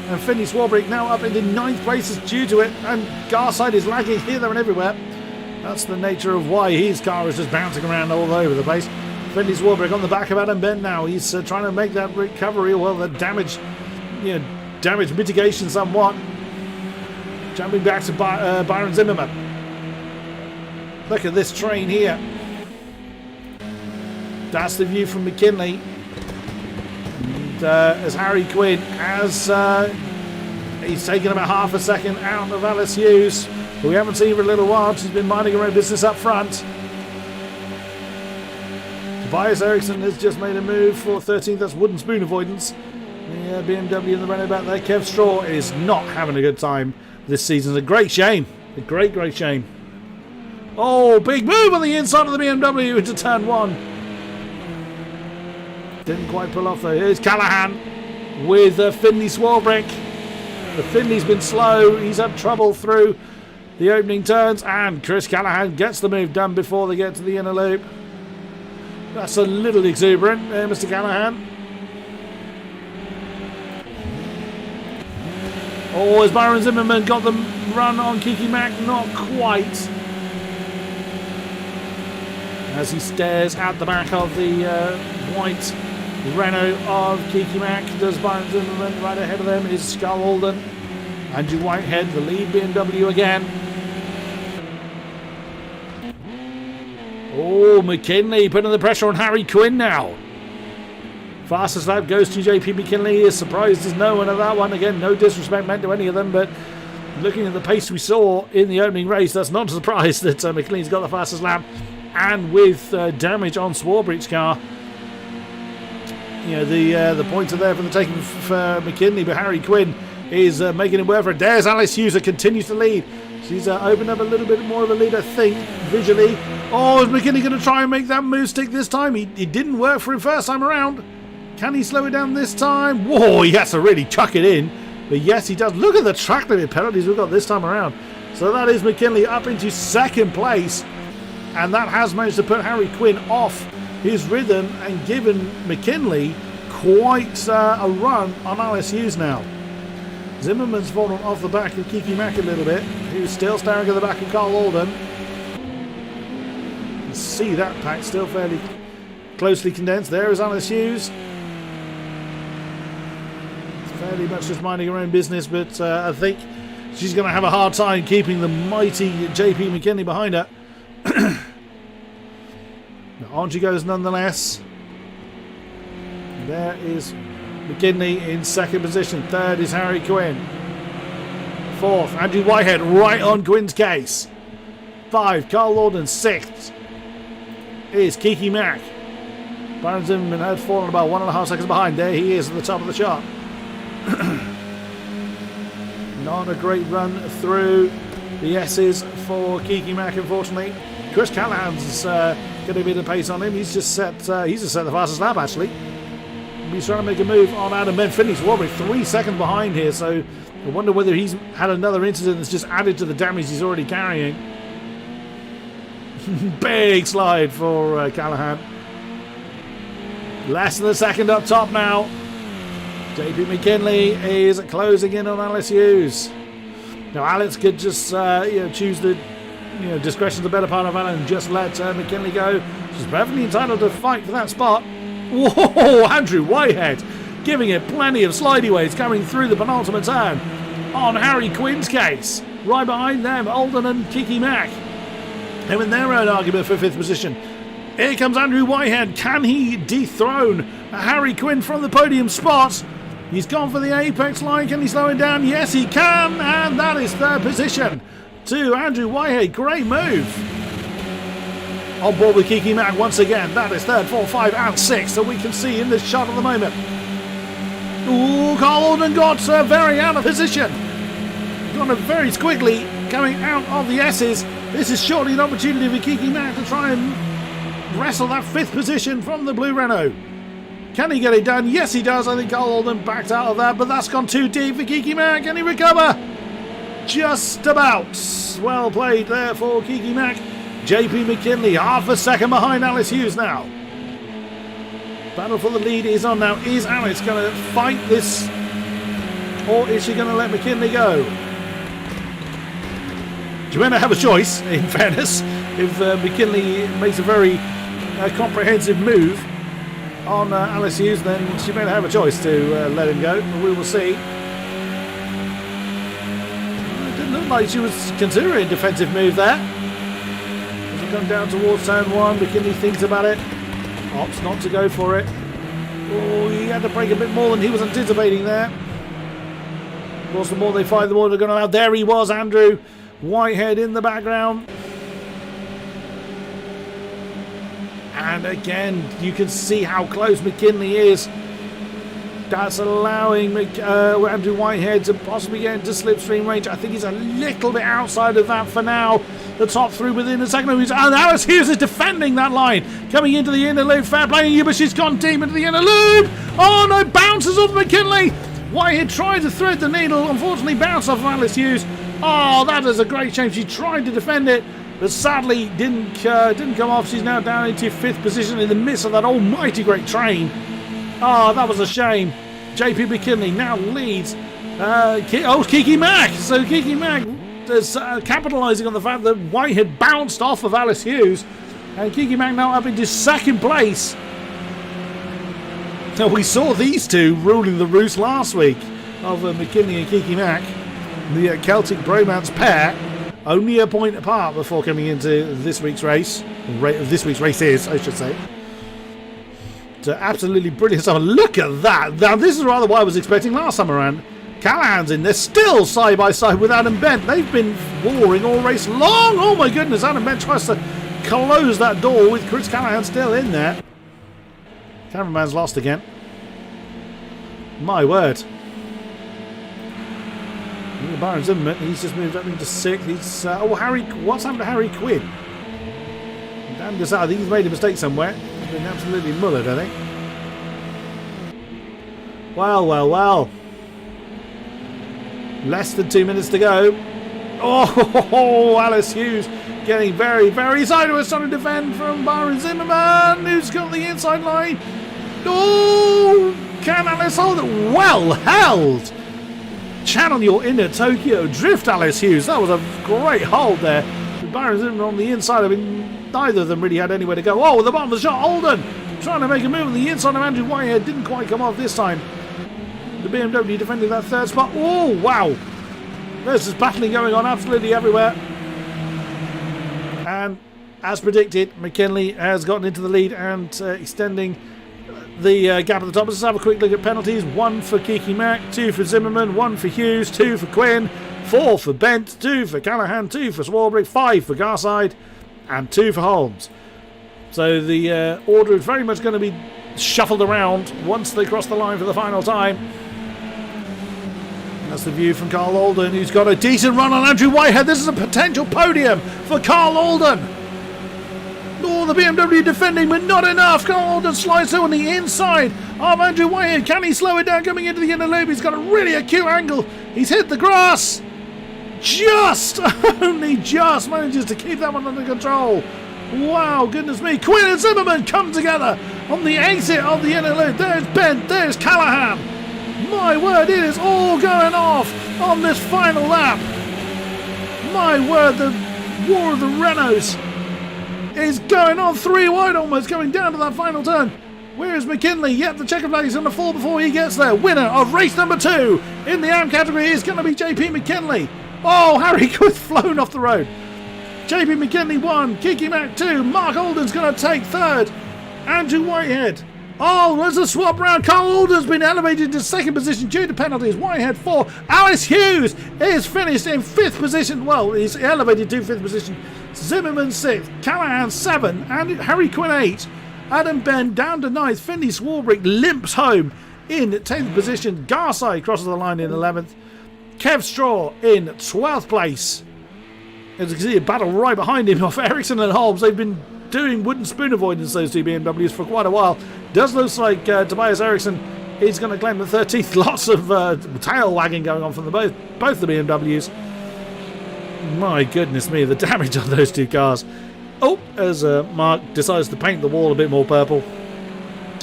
And Finney Swarbrick now up into 9th place is due to it. And Garside is lagging here, there and everywhere. That's the nature of why his car is just bouncing around all over the place. Finney Swarbrick on the back of Adam Bent now. He's trying to make that recovery. Well, the damage mitigation somewhat. Jumping back to Byron Zimmerman. Look at this train here. That's the view from McKinley. And as Harry Quinn has he's taken about half a second out of Alice Hughes, who we haven't seen for a little while. She's been minding her own business up front. Tobias Eriksson has just made a move for 13th. That's wooden spoon avoidance. The BMW and the Renault back there. Kev Straw is not having a good time this season. It's a great shame. A great, great shame. Oh, big move on the inside of the BMW into turn 1. Didn't quite pull off though. Here's Callahan with Finley Swarbrick. The Finley's been slow. He's had trouble through the opening turns, and Chris Callahan gets the move done before they get to the inner loop. That's a little exuberant, Mr. Callahan. Oh, has Byron Zimmerman got the run on Kiki Mack? Not quite. As he stares at the back of the white Renault of Kiki Mack, does Byron Zimmerman. Right ahead of them is Skull Alden. Andrew Whitehead, the lead BMW again. Oh, McKinley putting the pressure on Harry Quinn now. Fastest lap goes to JP McKinley. As surprised as no one at that one. Again, no disrespect meant to any of them, but looking at the pace we saw in the opening race, that's not a surprise that McKinley's got the fastest lap. And with damage on Swarbrick's car, you know, the points are there for the taking for McKinley, but Harry Quinn is making it work for it. There's Alice Hughes, that continues to lead. She's opened up a little bit more of a lead, I think, visually. Oh, is McKinley going to try and make that move stick this time? He didn't work for him first time around. Can he slow it down this time? Whoa, he has to really chuck it in. But yes, he does. Look at the track limit penalties we've got this time around. So that is McKinley up into 2nd place. And that has managed to put Harry Quinn off his rhythm and given McKinley quite a run on Alice Hughes now. Zimmerman's fallen off the back of Kiki Mack a little bit, who's still staring at the back of Carl Alden. You can see that pack still fairly closely condensed. There is Alice Hughes. It's fairly much just minding her own business, but I think she's going to have a hard time keeping the mighty JP McKinley behind her. On she goes nonetheless. There is McKinley in 2nd position. 3rd is Harry Quinn. 4th, Andrew Whitehead right on Quinn's case. 5, Carl Lorden. 6th is Kiki Mack. Byron Zimmerman had fallen about 1.5 seconds behind. There he is at the top of the chart. Not a great run through the S's for Kiki Mack, unfortunately. Chris Callahan's getting a bit of pace on him. He's just set the fastest lap, actually. He's trying to make a move on Adam Ben. Finney Swarbrick 3 seconds behind here, so I wonder whether he's had another incident that's just added to the damage he's already carrying. Big slide for Callahan. Less than a second up top now. JP McKinley is closing in on Alice Hughes. Now Alex could just choose the discretion's the better part of Alan and just let McKinley go. She's perfectly entitled to fight for that spot. Whoa, Andrew Whitehead giving it plenty of slidey ways coming through the penultimate turn on Harry Quinn's case. Right behind them, Alden and Kiki Mack. They're in their own argument for 5th position. Here comes Andrew Whitehead. Can he dethrone Harry Quinn from the podium spot? He's gone for the apex line. Can he slow it down? Yes, he can. And that is 3rd position to Andrew Whitehead. Great move. On board with Kiki Mack once again. That is 3rd, 4th, 5 and 6th that we can see in this shot at the moment. Ooh, Carl Alden got very out of position. Got it very squiggly coming out of the S's. This is surely an opportunity for Kiki Mack to try and wrestle that 5th position from the blue Renault. Can he get it done? Yes, he does. I think Carl Alden backed out of that, but that's gone too deep for Kiki Mack. Can he recover? Just about. Well played there for Kiki Mack. JP McKinley, half a second behind Alice Hughes now. Battle for the lead is on now. Is Alice going to fight this or is she going to let McKinley go? Joanna have a choice, in fairness. If McKinley makes a very comprehensive move on Alice Hughes, then she may have a choice to let him go. But we will see. It didn't look like she was considering a defensive move there. As we come down towards turn 1, McKinley thinks about it. Opts not to go for it. Oh, he had to break a bit more than he was anticipating there. Of course, the more they fight, the more they're going to allow. There he was, Andrew Whitehead in the background. And again, you can see how close McKinley is. That's allowing Andrew Whitehead to possibly get into slipstream range. I think he's a little bit outside of that for now. The top through within a second. And Alice Hughes is defending that line. Coming into the inner loop. Fair play, but she's gone deep into the inner loop. Oh no, bounces off McKinley. Whitehead tried to thread the needle. Unfortunately, bounced off of Alice Hughes. Oh, that is a great shame. She tried to defend it, but sadly didn't come off. She's now down into 5th position in the midst of that almighty great train. Oh, that was a shame. JP McKinley now leads. Kiki Mack. So Kiki Mack is capitalising on the fact that Whitehead bounced off of Alice Hughes, and Kiki Mack now up into 2nd place. Now we saw these two ruling the roost last week of McKinley and Kiki Mack. The Celtic bromance pair, only a point apart before coming into this week's race. This week's race is, I should say. So absolutely brilliant stuff. Look at that. Now this is rather what I was expecting last time around. Callahan's in there, still side by side with Adam Bent. They've been warring all race long. Oh my goodness, Adam Bent tries to close that door with Chris Callahan still in there. Cameraman's lost again. My word. Byron Zimmerman, he's just moved up into 6th. He's what's happened to Harry Quinn? Dan Desai, I think he's made a mistake somewhere. He's been absolutely mullered, I think. Well. Less than 2 minutes to go. Oh, Alice Hughes getting very, very sideways, trying to defend from Byron Zimmerman, who's got the inside line. Oh, can Alice hold it? Well held. Channel your inner Tokyo drift, Alice Hughes. That was a great hold there. With Byron Zimmerman on the inside. I mean, neither of them really had anywhere to go. Oh, at the bottom of the shot, Holden trying to make a move on the inside of Andrew Whitehead. Didn't quite come off this time. The BMW defending that 3rd spot. Oh, wow. There's this battling going on absolutely everywhere. And as predicted, McKinley has gotten into the lead and extending the gap at the top. Let's have a quick look at penalties. 1 for Kiki Mack, 2 for Zimmerman, 1 for Hughes, 2 for Quinn, 4 for Bent, 2 for Callahan, 2 for Swarbrick, 5 for Garside, and 2 for Holmes. So the order is very much going to be shuffled around once they cross the line for the final time. That's the view from Carl Alden, who's got a decent run on Andrew Whitehead. This is a potential podium for Carl Alden. Oh, the BMW defending, but not enough. Carl Alden slides through on the inside of Andrew Whitehead. Can he slow it down coming into the inner loop? He's got a really acute angle. He's hit the grass. Only just manages to keep that one under control. Wow, goodness me. Quinn and Zimmerman come together on the exit of the inner loop. There's Bent, there's Callahan. My word, it is all going off on this final lap. My word, the war of the Renaults is going on 3 wide almost, going down to that final turn. Where is McKinley? Yep, the checker flag is going to fall before he gets there. Winner of race number 2 in the AM category is going to be JP McKinley. Oh, Harry Quinn flown off the road. JP McKinley 1, Kiki Mack 2, Mark Alden's going to take 3rd. Andrew Whitehead. Oh, there's a swap round. Carl Alden's been elevated to 2nd position due to penalties. Whitehead 4. Alice Hughes is finished in 5th position. Well, he's elevated to 5th position. Zimmerman 6th. Callahan 7. And Harry Quinn 8. Adam Ben down to 9th. Finley Swarbrick limps home in 10th position. Garside crosses the line in 11th. Kev Straw in 12th place. As you can see, a battle right behind him off Ericsson and Holmes. They've been doing wooden spoon avoidance, those two BMWs, for quite a while. Does look like Tobias Ericsson is going to claim the 13th. Lots of tail wagging going on from both the BMWs. My goodness me, the damage on those two cars. Oh, as Mark decides to paint the wall a bit more purple.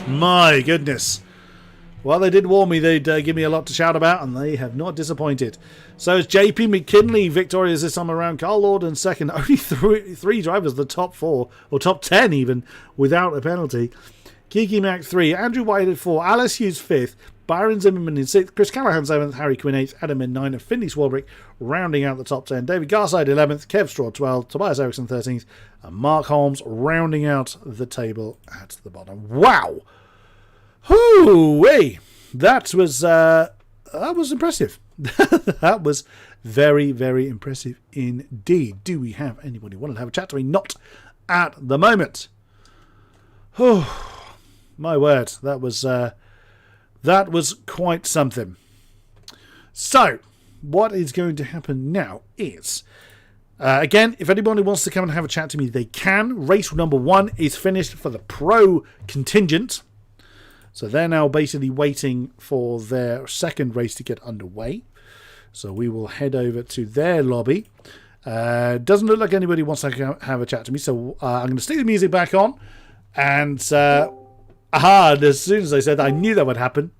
My goodness. Well, they did warn me they'd give me a lot to shout about, and they have not disappointed. So it's JP McKinley victorious this time around. Carl Lord in second. Only three drivers, the top 4, or top 10 even, without a penalty. King-Kodiak 3, Andrew Whitehead 4, Alice Hughes 5th, Byron Zimmerman in 6th, Chris Callahan 7th, Harry Quinn 8th, Adam in 9th, and Finley Swarbrick rounding out the top 10. David Garside 11th, Kev Straw 12th, Tobias Eriksson 13th, and Mark Holmes rounding out the table at the bottom. Wow! Hoo-wee! That was impressive. That was very, very impressive indeed. Do we have anybody want to have a chat to me? Not at the moment. Oh, my word, that was quite something. So, what is going to happen now is, again, if anybody wants to come and have a chat to me, they can. Race number 1 is finished for the pro contingent. So they're now basically waiting for their second race to get underway. So we will head over to their lobby. Doesn't look like anybody wants to have a chat to me. So I'm going to stick the music back on. And as soon as I said that, I knew that would happen.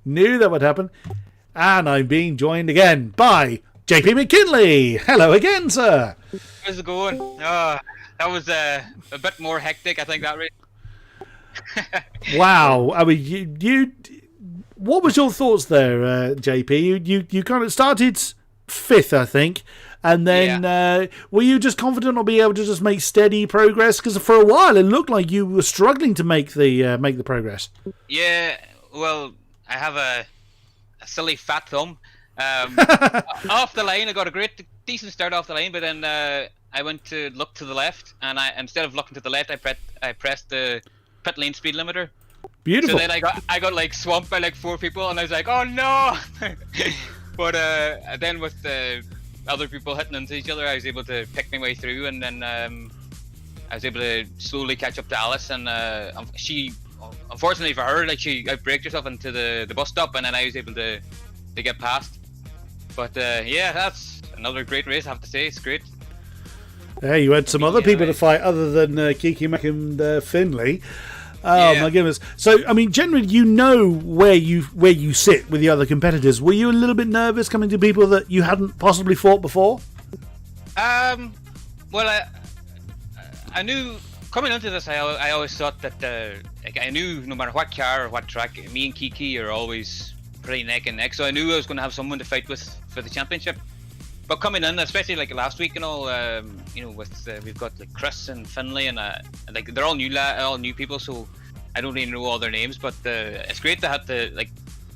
And I'm being joined again by JP McKinley. Hello again, sir. How's it going? That was a bit more hectic, I think, that race. Wow. I mean, you what was your thoughts there, JP? You kind of started 5th, I think. And then were you just confident of being able to just make steady progress? Because for a while it looked like you were struggling to make the progress. Yeah, well, I have a silly fat thumb. Off the line, I got a decent start off the line, but then I went to look to the left, and instead of looking to the left, I pressed the pit lane speed limiter. Beautiful. So then I got like swamped by like 4 people, and I was like, oh no! But then with the other people hitting into each other, I was able to pick my way through, and then I was able to slowly catch up to Alice, and she, unfortunately for her, like she outbraked herself into the bus stop, and then I was able to get past. But yeah, that's another great race, I have to say. It's great. Yeah, you had some other people to fight other than King-Kodiak and Finley. Oh yeah. My goodness! So, I mean, generally, you know where you sit with the other competitors. Were you a little bit nervous coming to people that you hadn't possibly fought before? Well, I knew coming into this, I always thought that like I knew no matter what car or what track, me and Kiki are always pretty neck and neck. So I knew I was going to have someone to fight with for the championship. But coming in, especially like last week and all, you know, with we've got like Chris and Finley and like they're all new people, so I don't really know all their names. But it's great to have the like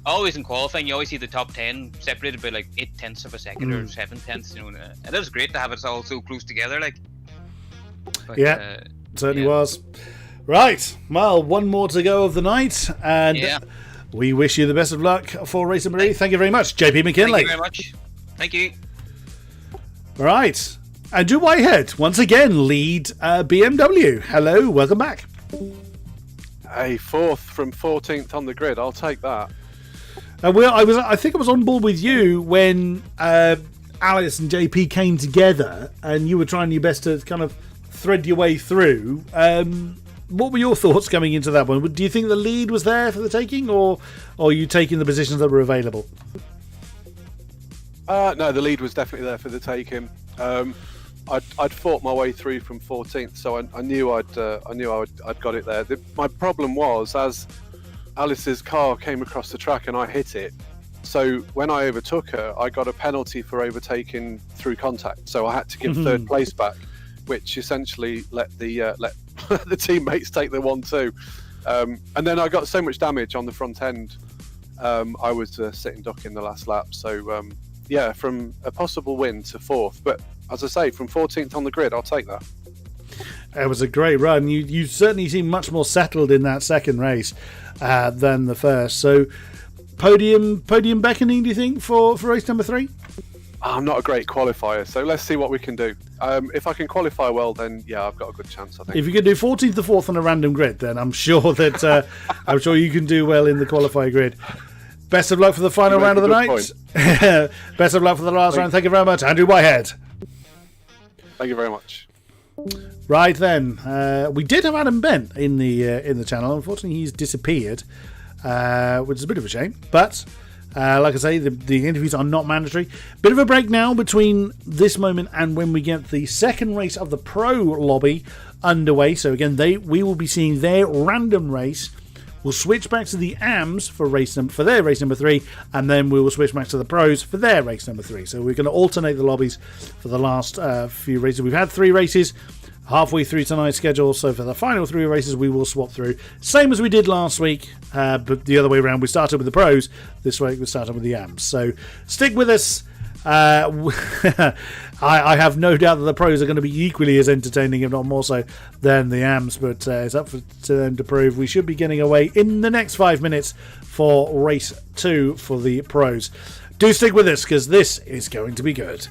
always in qualifying, you always see the top 10 separated by like 0.8 of a second or 0.7. You know, and it was great to have it all so close together. Like, but, yeah, certainly was. Right, well, one more to go of the night, and we wish you the best of luck for Race Number 3. Thank you very much, JP McKinley. Thank you very much. Thank you. Right, Andrew Whitehead once again lead BMW. Hello, welcome back. A 4th from 14th on the grid. I'll take that. I think I was on board with you when Alice and JP came together, and you were trying your best to kind of thread your way through. What were your thoughts coming into that one? Do you think the lead was there for the taking, or are you taking the positions that were available? No, the lead was definitely there for the taking. I'd fought my way through from 14th, so I knew I'd got it there. My problem was, as Alice's car came across the track and I hit it, so when I overtook her, I got a penalty for overtaking through contact. So I had to give third place back, which essentially let the the teammates take the 1-2. And then I got so much damage on the front end. I was sitting duck in the last lap. So yeah, from a possible win to 4th, but as I say, from 14th on the grid, I'll take that. It was a great run. You certainly seem much more settled in that second race than the first. So podium beckoning, do you think, for race number 3? I'm not a great qualifier, so let's see what we can do. If I can qualify well, then yeah, I've got a good chance, I think. If you can do 14th to 4th on a random grid, then I'm sure that I'm sure you can do well in the qualifier grid. Best of luck for the final round of the night. Best of luck for the last round. Thank you very much, Andrew Whitehead. Thank you very much. Right then, we did have Adam Bent in the channel. Unfortunately, he's disappeared. which is a bit of a shame. But like I say, the interviews are not mandatory. Bit of a break now between this moment and when we get the second race of the Pro lobby underway. So again, we will be seeing their random race. We'll switch back to the AMs for their race number 3, and then we will switch back to the Pros for their race number 3. So we're going to alternate the lobbies for the last few races. We've had 3 races halfway through tonight's schedule, so for the final 3 races we will swap through. Same as we did last week, but the other way around. We started with the Pros. This week we started with the AMs. So stick with us. I have no doubt that the Pros are going to be equally as entertaining, if not more so, than the AMs, but it's up to them to prove. We should be getting away in the next 5 minutes for race 2 for the Pros. Do stick with us, because this is going to be good.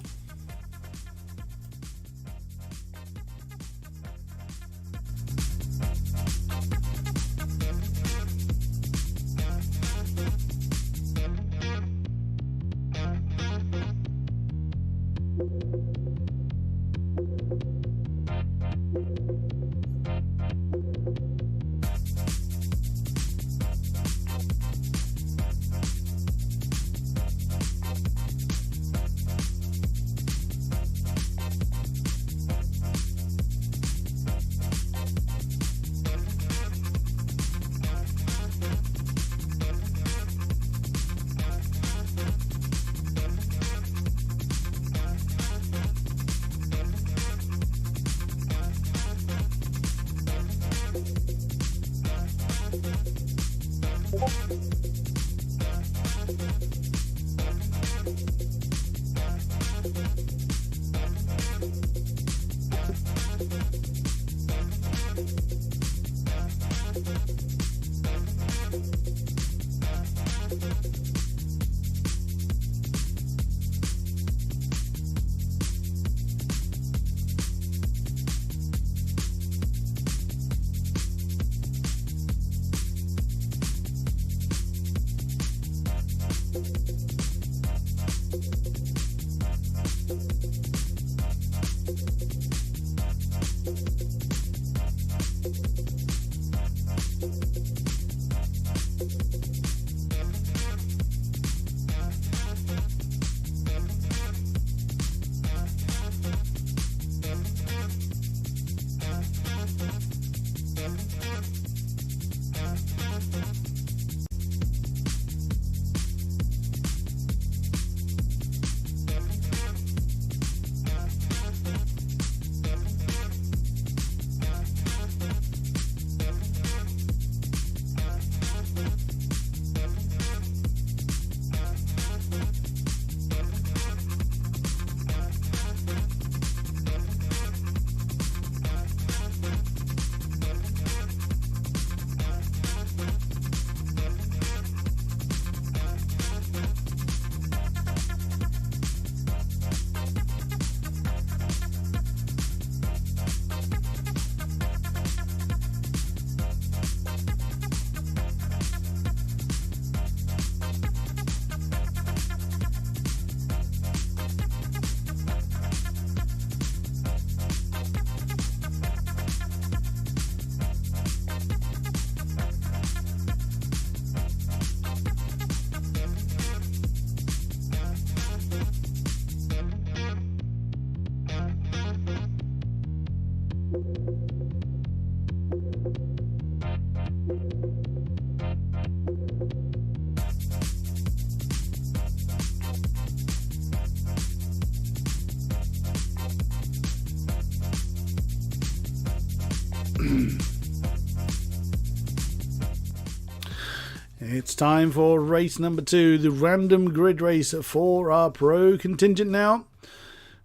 It's time for race number 2, the random grid race for our Pro contingent now.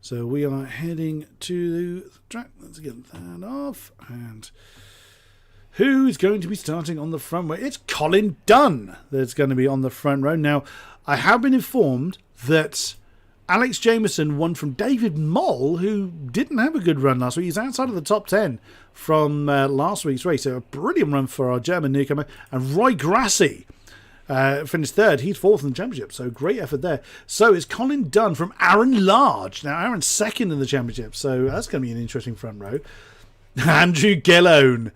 So we are heading to the track. Let's get that off. And who's going to be starting on the front row? It's Colin Dunn that's going to be on the front row. Now, I have been informed that Alex Jameson won from David Moll, who didn't have a good run last week. He's outside of the top 10 from last week's race. So a brilliant run for our German newcomer. And Roy Grassi finished third. He's fourth in the championship. So great effort there. So it's Colin Dunn from Aaron Large. Now, Aaron's second in the championship. So that's going to be an interesting front row. Andrew Gellone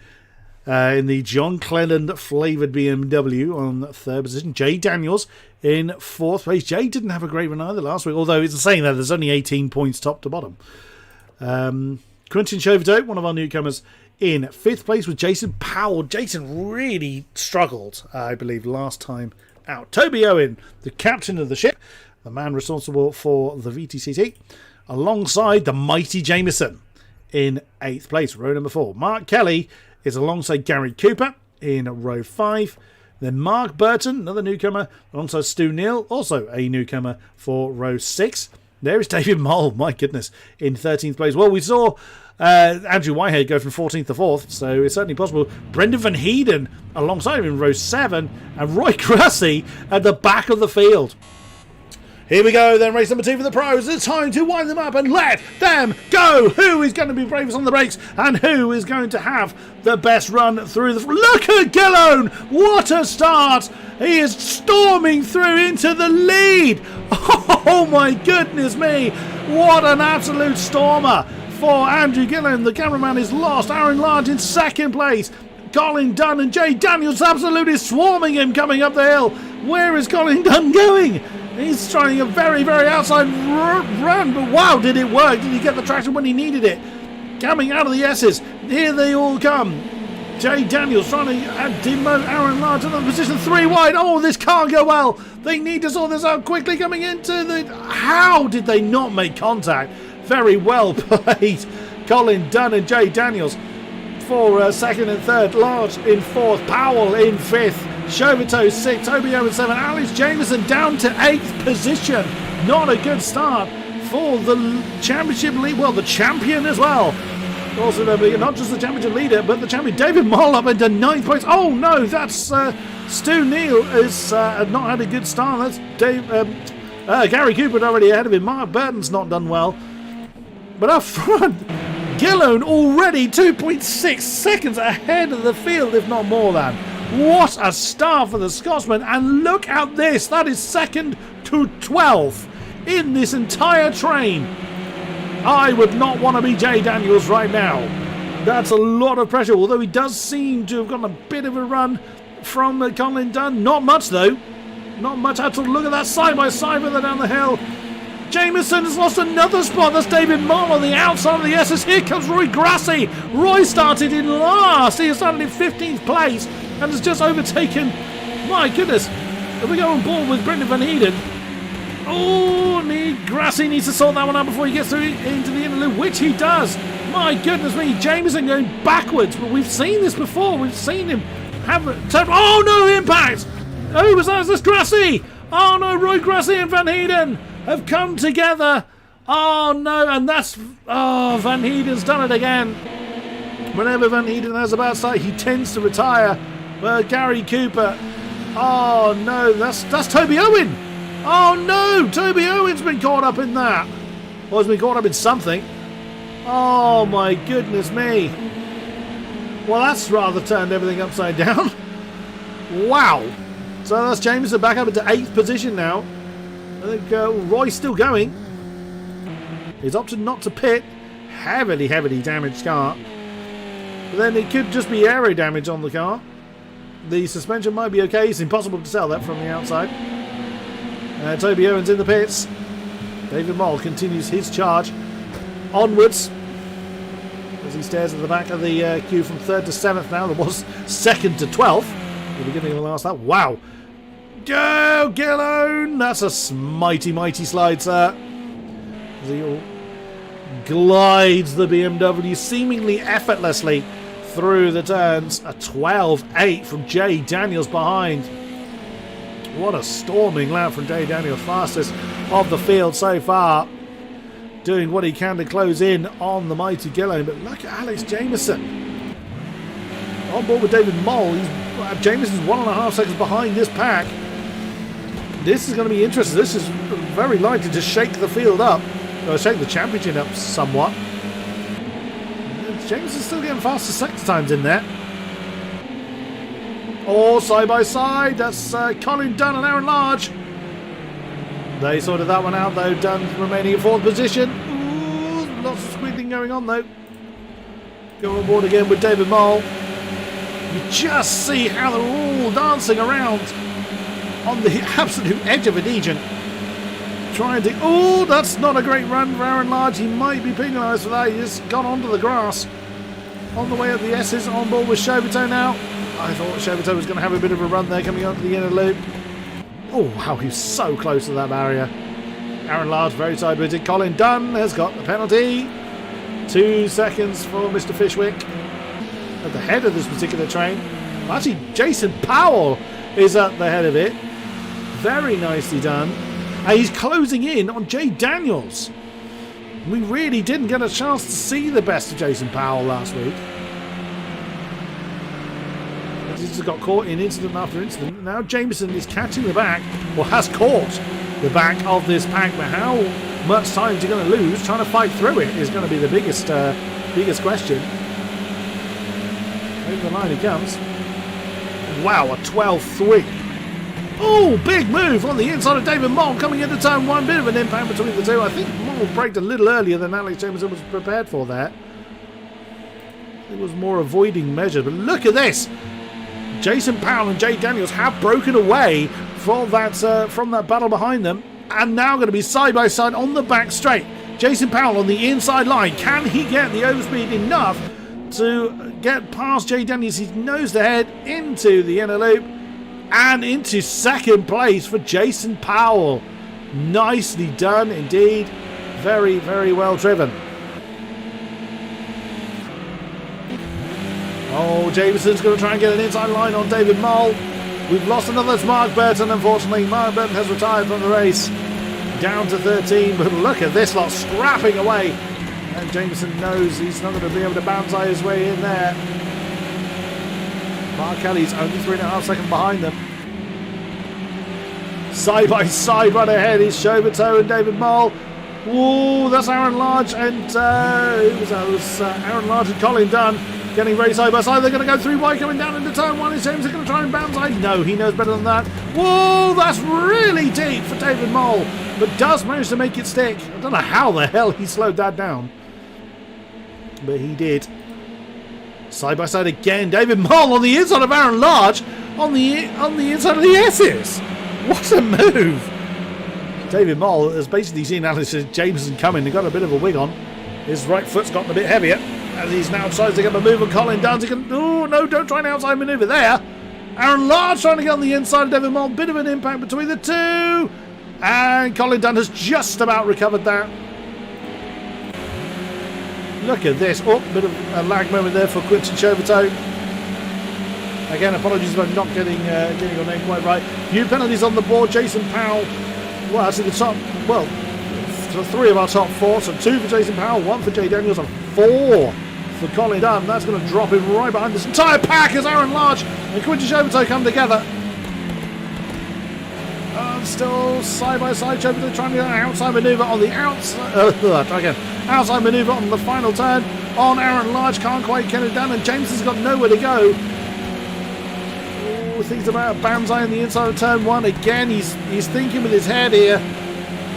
in the John Cleland flavoured BMW on 3rd position. Jay Daniels in 4th place. Jay didn't have a great run either last week, although it's saying that there's only 18 points top to bottom. Quentin Chauvetot, one of our newcomers, in 5th place with Jason Powell. Jason really struggled, I believe, last time out. Toby Owen, the captain of the ship, the man responsible for the VTCC, alongside the mighty Jameson in 8th place, row number 4. Mark Kelly is alongside Gary Cooper in row 5. Then Mark Burton, another newcomer, alongside Stu Neal, also a newcomer for row 6. There is David Moll, my goodness, in 13th place. Well, we saw Andrew Whitehead go from 14th to 4th, so it's certainly possible. Brendan Van Heeden alongside him in row 7, and Roy Grassy at the back of the field. Here we go, then, race number 2 for the pros. It's time to wind them up and let them go. Who is going to be bravest on the brakes, and who is going to have the best run through the... Look at Gillone! What a start! He is storming through into the lead. Oh my goodness me! What an absolute stormer for Andrew Gillone. The cameraman is lost. Aaron Large in 2nd place. Colin Dunn and Jay Daniels absolutely swarming him coming up the hill. Where is Colin Dunn going? He's trying a very, very outside run, but wow, did it work? Did he get the traction when he needed it? Coming out of the S's, here they all come. Jay Daniels trying to demote Aaron Large another position, 3 wide. Oh, this can't go well. They need to sort this out quickly coming into the... How did they not make contact? Very well played. Colin Dunn and Jay Daniels for 2nd and 3rd. Large in 4th. Powell in 5th. Chauvetot 6th. Toby Owen 7th. Alex Jameson down to 8th position. Not a good start for the championship lead. Well, the champion as well. Also, not just the championship leader, but the champion. David Moll up into 9th place. Oh no, that's Stu Neal has not had a good start. That's Gary Cooper already ahead of him. Mark Burton's not done well. But up front, Gillone already 2.6 seconds ahead of the field, if not more than. What a start for the Scotsman. And look at this. That is 2nd to 12th in this entire train. I would not want to be Jay Daniels right now. That's a lot of pressure, although he does seem to have gotten a bit of a run from Colin Dunn. Not much, though. Not much at all. Look at that side-by-side with her down the hill. Jameson has lost another spot. That's David Moll on the outside of the SS. Here comes Roy Grassy. Roy started in last. He started in 15th place and has just overtaken... My goodness. If we go on board with Brendan Van Heeden... Oh, Grassy needs to sort that one out before he gets through into the inner loop, which he does. My goodness me, Jameson going backwards, but we've seen this before. We've seen him have a... Oh, no, impact! Oh, was that this Grassy? Oh, no, Roy Grassy and Van Heeden have come together. Oh, no, and that's... Oh, Van Heeden's done it again. Whenever Van Heeden has a bad start, he tends to retire. But Gary Cooper... Oh, no, that's Toby Owen. Oh no, Toby Owen's been caught up in that. Or has been caught up in something. Oh my goodness me. Well, that's rather turned everything upside down. Wow. So that's Jameson back up into 8th position now. I think Roy's still going. He's opted not to pit. Heavily damaged car. But then it could just be aero damage on the car. The suspension might be okay. It's impossible to tell that from the outside. Toby Owen's in the pits. David Moll continues his charge onwards as he stares at the back of the queue from 3rd to 7th now. There was 2nd to 12th at the beginning of the last lap. Wow. Go, Gillone! That's a mighty slide, sir. As he glides the BMW seemingly effortlessly through the turns. A 12.8 from Jay Daniels behind. What a storming lap from Jay Daniels, fastest of the field so far. Doing what he can to close in on the mighty Gillone. But look at Alex Jameson. On board with David Moll. Jameson's 1.5 seconds behind this pack. This is going to be interesting. This is very likely to shake the field up. Or shake the championship up somewhat. Jameson's still getting faster sector times in there. All side by side. That's Colin Dunn and Aaron Large. They sorted that one out though. Dunn remaining in 4th position. Ooh, lots of squealing going on though. Go on board again with David Moll. You just see how they're all dancing around on the absolute edge of a region. Trying to... Oh, that's not a great run for Aaron Large. He might be penalised for that. He just got onto the grass. On the way up the S's, on board with Chauvetot now. I thought Chauvetot was going to have a bit of a run there coming up to the inner loop. Oh, wow, he's so close to that barrier. Aaron Large very side-witted. Colin Dunn has got the penalty. 2 seconds for Mr. Fishwick at the head of this particular train. Actually, Jason Powell is at the head of it. Very nicely done. And he's closing in on Jay Daniels. We really didn't get a chance to see the best of Jason Powell last week. He just got caught in incident after incident. Now Jameson is catching the back, or has caught the back of this pack. But how much time is he going to lose trying to fight through it is going to be the biggest question. Over the line he comes. Wow, a 12-3. Oh, big move on the inside of David Moll coming into turn 1. Bit of an impact between the two. I think Moll braked a little earlier than Alex Jameson was prepared for that. It was more avoiding measures. But look at this. Jason Powell and Jay Daniels have broken away from that battle behind them, and now going to be side by side on the back straight. Jason Powell on the inside line. Can he get the overspeed enough to get past Jay Daniels? He knows the head into the inner loop and into second place for Jason Powell. Nicely done indeed. Very, very well driven. Oh, Jameson's going to try and get an inside line on David Moll. We've lost another to Mark Burton, unfortunately. Mark Burton has retired from the race. Down to 13, but look at this lot scrapping away. And Jameson knows he's not going to be able to bounce his way in there. Mark Kelly's only 3.5 seconds behind them. Side by side right ahead is Chauvetot and David Moll. Whoa, that's Aaron Large and who was that? It was Aaron Large and Colin Dunn. Getting very side by side. They're going to go through wide coming down into turn 1. Is James going to try and bounce? No, he knows better than that. Whoa, that's really deep for David Moll, but does manage to make it stick. I don't know how the hell he slowed that down, but he did. Side by side again. David Moll on the inside of Aaron Large on the inside of the S's. What a move. David Moll has basically seen Alex Jameson coming and got a bit of a wig on. His right foot's gotten a bit heavier. As he's now trying to get a move on Colin Dunn. Oh, no, don't try an outside manoeuvre there. Aaron Large trying to get on the inside of David Moll. Bit of an impact between the two. And Colin Dunn has just about recovered that. Look at this. Oh, bit of a lag moment there for Quinton Chauvetot. Again, apologies about not getting your name quite right. Few penalties on the board. Jason Powell. Well, actually the top... Well, 3 of our top 4. So 2 for Jason Powell, 1 for Jay Daniels, and 4 for Colin Dunn. That's going to drop him right behind this entire pack as Aaron Large and Quinton Chauvetot come together. Still side by side, Chauvetot trying to get an outside manoeuvre on the outside manoeuvre on the final turn on Aaron Large. Can't quite get it done, and Jameson's got nowhere to go. Oh, thinks about Banzai on the inside of turn 1 again. He's thinking with his head here.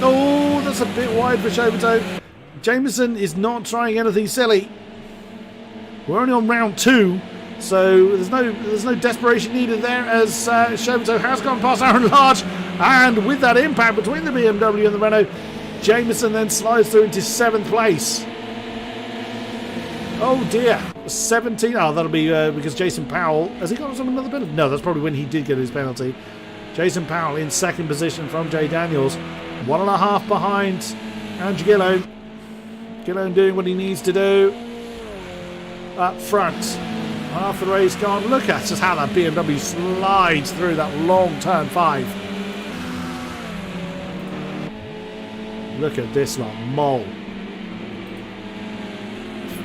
Oh, that's a bit wide for Chauvetot. Jameson is not trying anything silly. We're only on round 2, so there's no desperation needed there as Chauvetot has gone past Aaron Large, and with that impact between the BMW and the Renault, Jameson then slides through into 7th place. Oh dear, 17. Oh, that'll be because Jason Powell has he got another penalty? No, that's probably when he did get his penalty. Jason Powell in 2nd position from Jay Daniels, 1.5 behind Andrew Gillone. Gillone doing what he needs to do. Up front, half the race gone. Look at just how that BMW slides through that long turn 5. Look at this lot. Moll,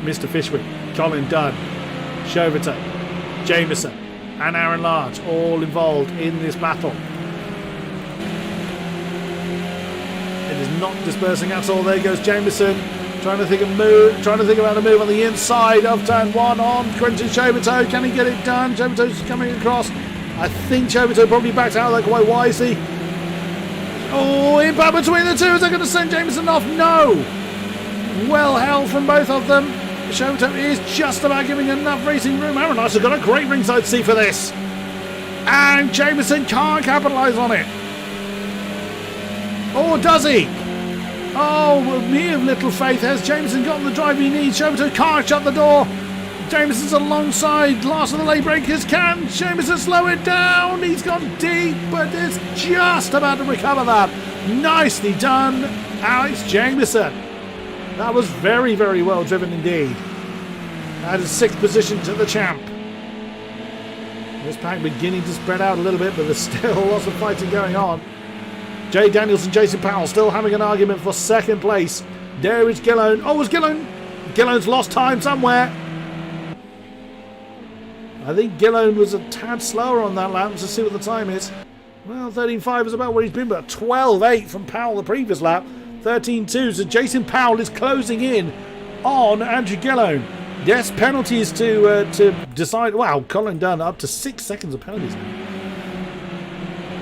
Mr. Fishwick, Colin Dunn, Chauvetot, Jameson and Aaron Large all involved in this battle. It is not dispersing at all. There goes Jameson. Trying to think about a move on the inside of turn 1 on Quinton Chauvetot. Can he get it done? Chauvetot's coming across. I think Chauvetot probably backed out of that quite wisely. Oh, impact between the two. Is that going to send Jameson off? No. Well held from both of them. Showtime is just about giving enough racing room. Aaron Larson got a great ringside seat for this. And Jameson can't capitalise on it. Or does he? Oh, well, me of little faith. Has Jameson gotten the drive he needs? Showtime can't shut the door. Jameson's alongside. Last of the late breakers. Can Jameson slow it down? He's gone deep, but it's just about to recover that. Nicely done, Alex Jameson. That was very, very well driven indeed. That is 6th position to the champ. This pack beginning to spread out a little bit, but there's still lots of fighting going on. Jay Daniels and Jason Powell still having an argument for 2nd place. There is Gillone. Oh, was Gillone? Gillone's lost time somewhere. I think Gillone was a tad slower on that lap. Let's see what the time is. Well, 13.5 is about where he's been, but 12.8 from Powell the previous lap. 13.2, so Jason Powell is closing in on Andrew Gillone. Yes, penalties to decide. Wow, Colin Dunn up to 6 seconds of penalties now.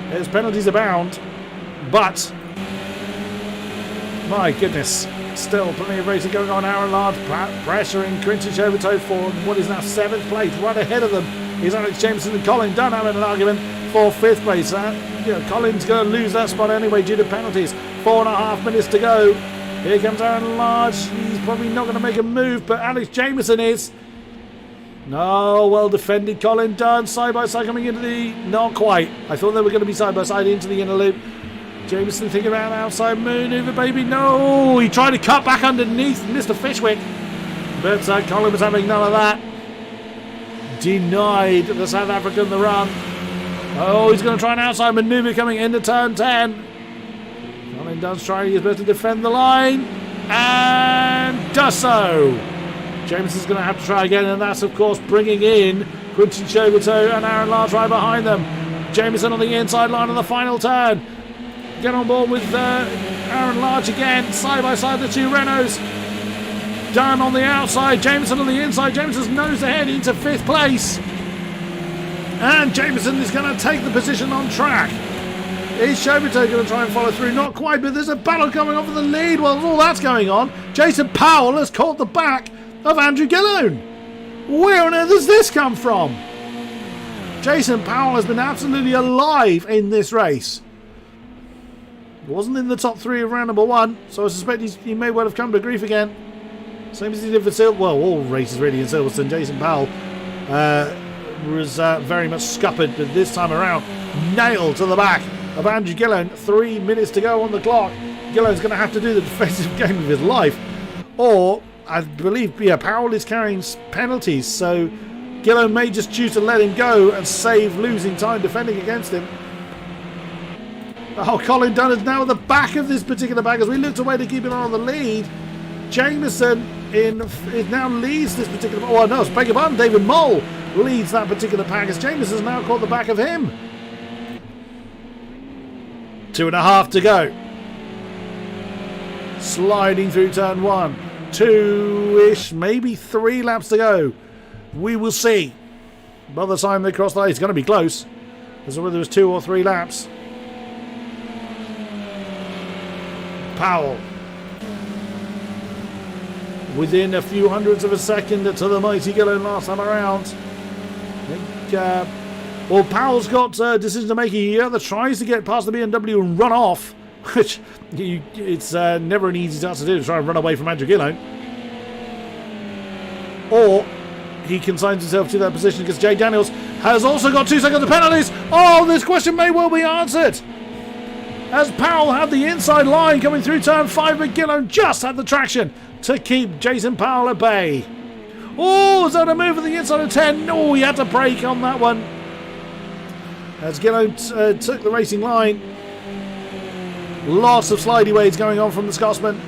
There's penalties abound, but my goodness, still plenty of racing going on. Aaron Large pressuring Quinton Chauvetot for what is now 7th place. Right ahead of them is Alex Jameson and Colin Dunn having an argument for 5th place. Colin's going to lose that spot anyway due to penalties. 4.5 minutes to go. Here comes Aaron Large. He's probably not going to make a move, but Alex Jameson is. No, well defended. Colin Dunn side by side coming into the. Not quite. I thought they were going to be side by side into the inner loop. Jameson thinking about an outside maneuver, baby. No, he tried to cut back underneath Mr. Fishwick, but Colin was having none of that. Denied the South African the run. Oh, he's going to try an outside maneuver coming into turn 10. Colin Dunn's trying his best to defend the line, and does so. Jameson's going to have to try again, and that's, of course, bringing in Quinton Chauvetot and Aaron Large right behind them. Jameson on the inside line on the final turn. Get on board with Aaron Large again, side by side the two Renaults. Dunn on the outside, Jameson on the inside. Jameson's nose ahead into 5th place. And Jameson is going to take the position on track. Is Chauvetot going to try and follow through? Not quite, but there's a battle coming off of the lead. Well, all that's going on. Jason Powell has caught the back of Andrew Gillone. Where on earth has this come from? Jason Powell has been absolutely alive in this race. He wasn't in the top 3 of round number 1, so I suspect he may well have come to grief again. Same as he did for Silverstone. Well, all races really in Silverstone. Jason Powell was very much scuppered, but this time around, nailed to the back of Andrew Gillone. 3 minutes to go on the clock. Gillone's going to have to do the defensive game of his life. Or, I believe, Powell is carrying penalties, so Gillone may just choose to let him go and save losing time defending against him. Oh, Colin Dunn is now at the back of this particular pack as we looked away to keep an eye on the lead. Jameson now leads this particular. Oh no, beg your pardon. David Mole leads that particular pack as Jameson's now caught the back of him. 2.5 to go. Sliding through turn 1, 2-ish, maybe 3 laps to go. We will see. By the time they cross the line, it's going to be close. As to whether it was 2 or 3 laps. Powell within a few hundredths of a second to the mighty Gillone last time around. Well, Powell's got a decision to make. He either tries to get past the BMW and run off, which it's never an easy task to do, to try and run away from Andrew Gillone, or he consigns himself to that position because Jay Daniels has also got 2 seconds of penalties. Oh, this question may well be answered, as Powell had the inside line coming through turn 5, but Gillone just had the traction to keep Jason Powell at bay. Oh, is that a move at the inside of 10? No, he had to brake on that one. As Gillone took the racing line. Lots of slidey ways going on from the Scotsman.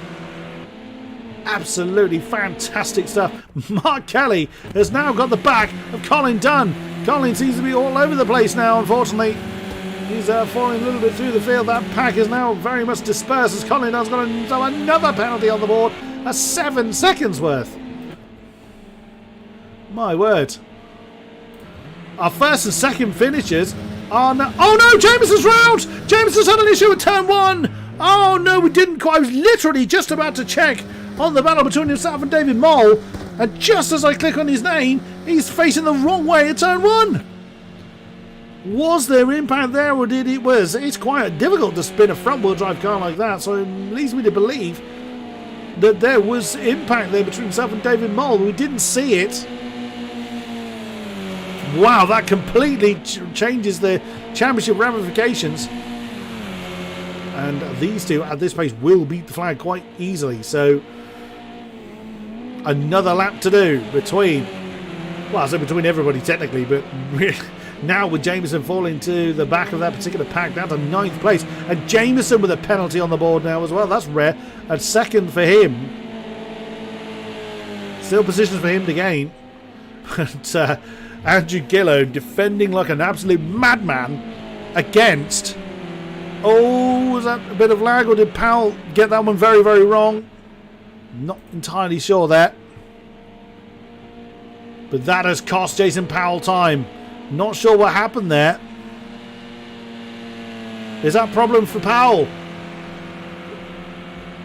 Absolutely fantastic stuff. Mark Kelly has now got the back of Colin Dunn. Colin seems to be all over the place now, unfortunately. He's falling a little bit through the field. That pack is now very much dispersed as Colin Dunn's got another penalty on the board. That's 7 seconds worth. My word. Our first and second finishes are now... Oh no, Jameson's round! Jameson's had an issue at turn 1! Oh no, we didn't quite... I was literally just about to check on the battle between himself and David Mole. And just as I click on his name, he's facing the wrong way at turn 1. Was there impact there, or did it was? It's quite difficult to spin a front-wheel drive car like that, so it leads me to believe that there was impact there between himself and David Mole. We didn't see it. Wow, that completely changes the championship ramifications. And these two at this pace will beat the flag quite easily. So another lap to do between, well, I say between everybody technically, but now with Jameson falling to the back of that particular pack down to 9th place, and Jameson with a penalty on the board now as well. That's rare. And second for him. Still positions for him to gain. But Andrew Gillow defending like an absolute madman against. Oh, was that a bit of lag, or did Powell get that one very, very wrong? Not entirely sure there. But that has cost Jason Powell time. Not sure what happened there. Is that a problem for Powell?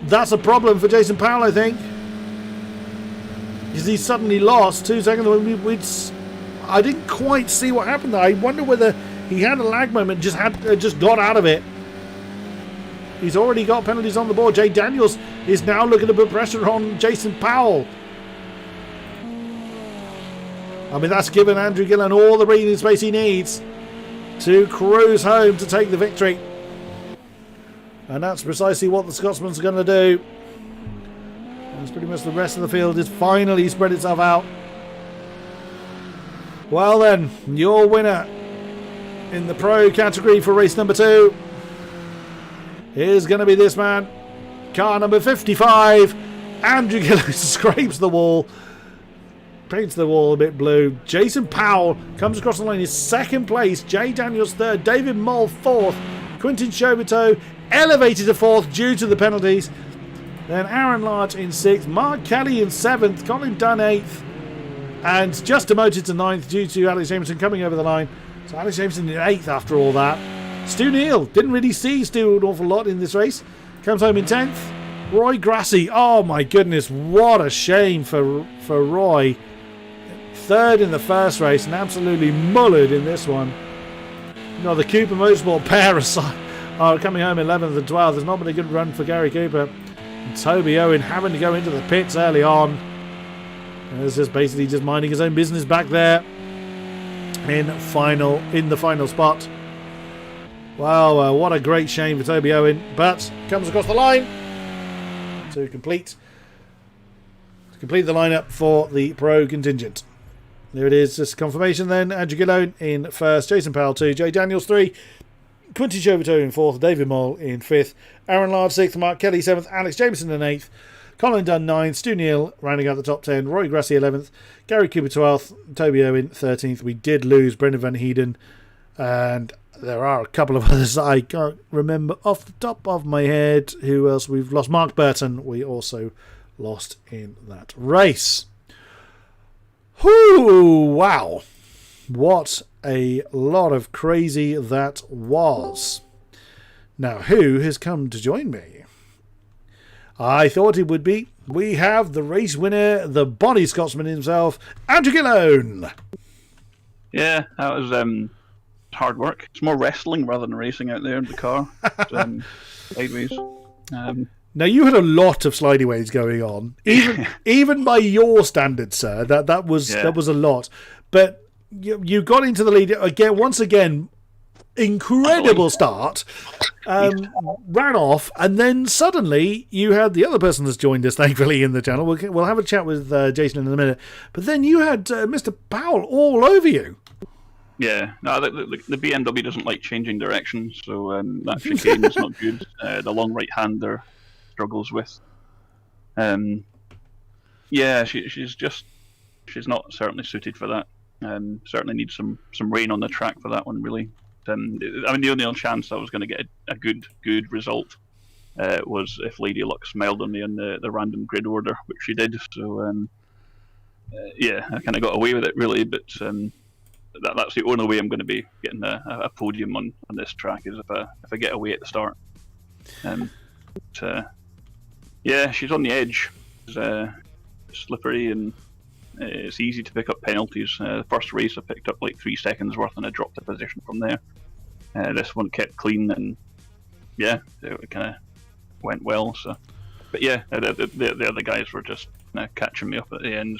That's a problem for Jason Powell, I think. Because he suddenly lost 2 seconds. I didn't quite see what happened there. I wonder whether he had a lag moment, just got out of it. He's already got penalties on the board. Jay Daniels is now looking to put pressure on Jason Powell. I mean, that's given Andrew Gillen all the breathing space he needs to cruise home to take the victory. And that's precisely what the Scotsman's going to do. As pretty much the rest of the field has finally spread itself out. Well then, your winner in the pro category for race number 2 is going to be this man. Car number 55. Andrew Gillen scrapes the wall. Paints the wall a bit blue. Jason Powell comes across the line in 2nd place. Jay Daniels 3rd. David Moll 4th. Quintin Chauvetot elevated to 4th due to the penalties. Then Aaron Large in 6th. Mark Kelly in 7th. Colin Dunn 8th. And just demoted to 9th due to Alex Jameson coming over the line. So Alex Jameson in 8th after all that. Stu Neal, didn't really see Stu an awful lot in this race. Comes home in 10th. Roy Grassi, oh my goodness, what a shame for Roy. 3rd in the first race and absolutely mullered in this one. No, the Cooper Motorsport pair are coming home 11th and 12th. There's not been a good run for Gary Cooper. And Toby Owen having to go into the pits early on. And it's just basically just minding his own business back there in the final spot. Wow, what a great shame for Toby Owen, but comes across the line to complete the lineup for the pro contingent. There it is, just confirmation then. Andrew Gillone in 1st, Jason Powell 2, Jay Daniels 3, Quintin Chauvetot in 4th, David Moll in 5th, Aaron Large 6th, Mark Kelly 7th, Alex Jameson in 8th, Colin Dunn 9th, Stu Neal rounding out the top 10, Roy Grassi 11th, Gary Cooper 12th, Toby Owen 13th. We did lose Brendan Van Heeden, and there are a couple of others that I can't remember off the top of my head. Who else we've lost? Mark Burton, we also lost in that race. Whoo, wow. What a lot of crazy that was. Now, who has come to join me? I thought it would be. We have the race winner, the Bonnie Scotsman himself, Andrew Gillone. Yeah, that was hard work. It's more wrestling rather than racing out there in the car. Sideways. Now, you had a lot of slideaways going on, even by your standards, sir. That was a lot. But you got into the lead again. Once again, incredible start. Ran off, and then suddenly you had the other person that's joined us, thankfully, in the channel. We'll have a chat with Jason in a minute. But then you had Mr. Powell all over you. Yeah, no, the BMW doesn't like changing direction, so that chicane is not good. The long right hander struggles with. Yeah, she's not certainly suited for that. Certainly needs some rain on the track for that one, really. I mean, the only chance I was going to get a good result was if Lady Luck smiled on me in the random grid order, which she did. So yeah, I kind of got away with it, really, but. That's the only way I'm going to be getting a podium on this track is if I get away at the start. Yeah, she's on the edge. It's slippery and it's easy to pick up penalties. The first race I picked up like 3 seconds worth, and I dropped a position from there. This one kept clean, and yeah, it kind of went well. So, but yeah, the other guys were just catching me up at the end.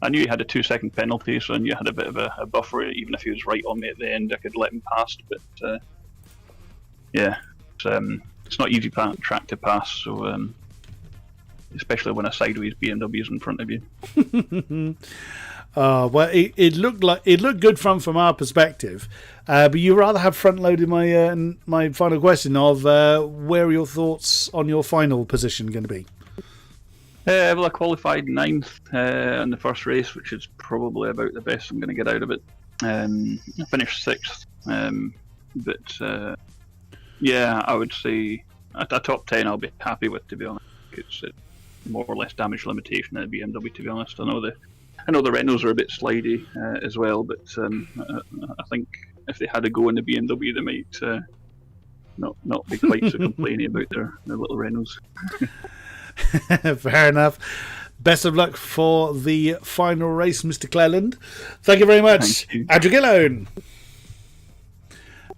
I knew he had a 2-second penalty, so I knew I had a bit of a buffer. Even if he was right on me at the end, I could let him past. But yeah, it's not easy track to pass. So especially when a sideways BMW is in front of you. Well, it looked good from our perspective, but you rather have front loaded my final question of where are your thoughts on your final position going to be? Well, I qualified 9th in the first race, which is probably about the best I'm going to get out of it. I finished 6th, but yeah, I would say a top 10 I'll be happy with, to be honest. It's more or less damage limitation in a BMW, to be honest. I know the Renaults are a bit slidey as well, but I think if they had a go in the BMW, they might not be quite so complaining about their little Renaults. Fair enough. Best of luck for the final race, Mr. Cleland. Thank you very much, Andrew Gillone.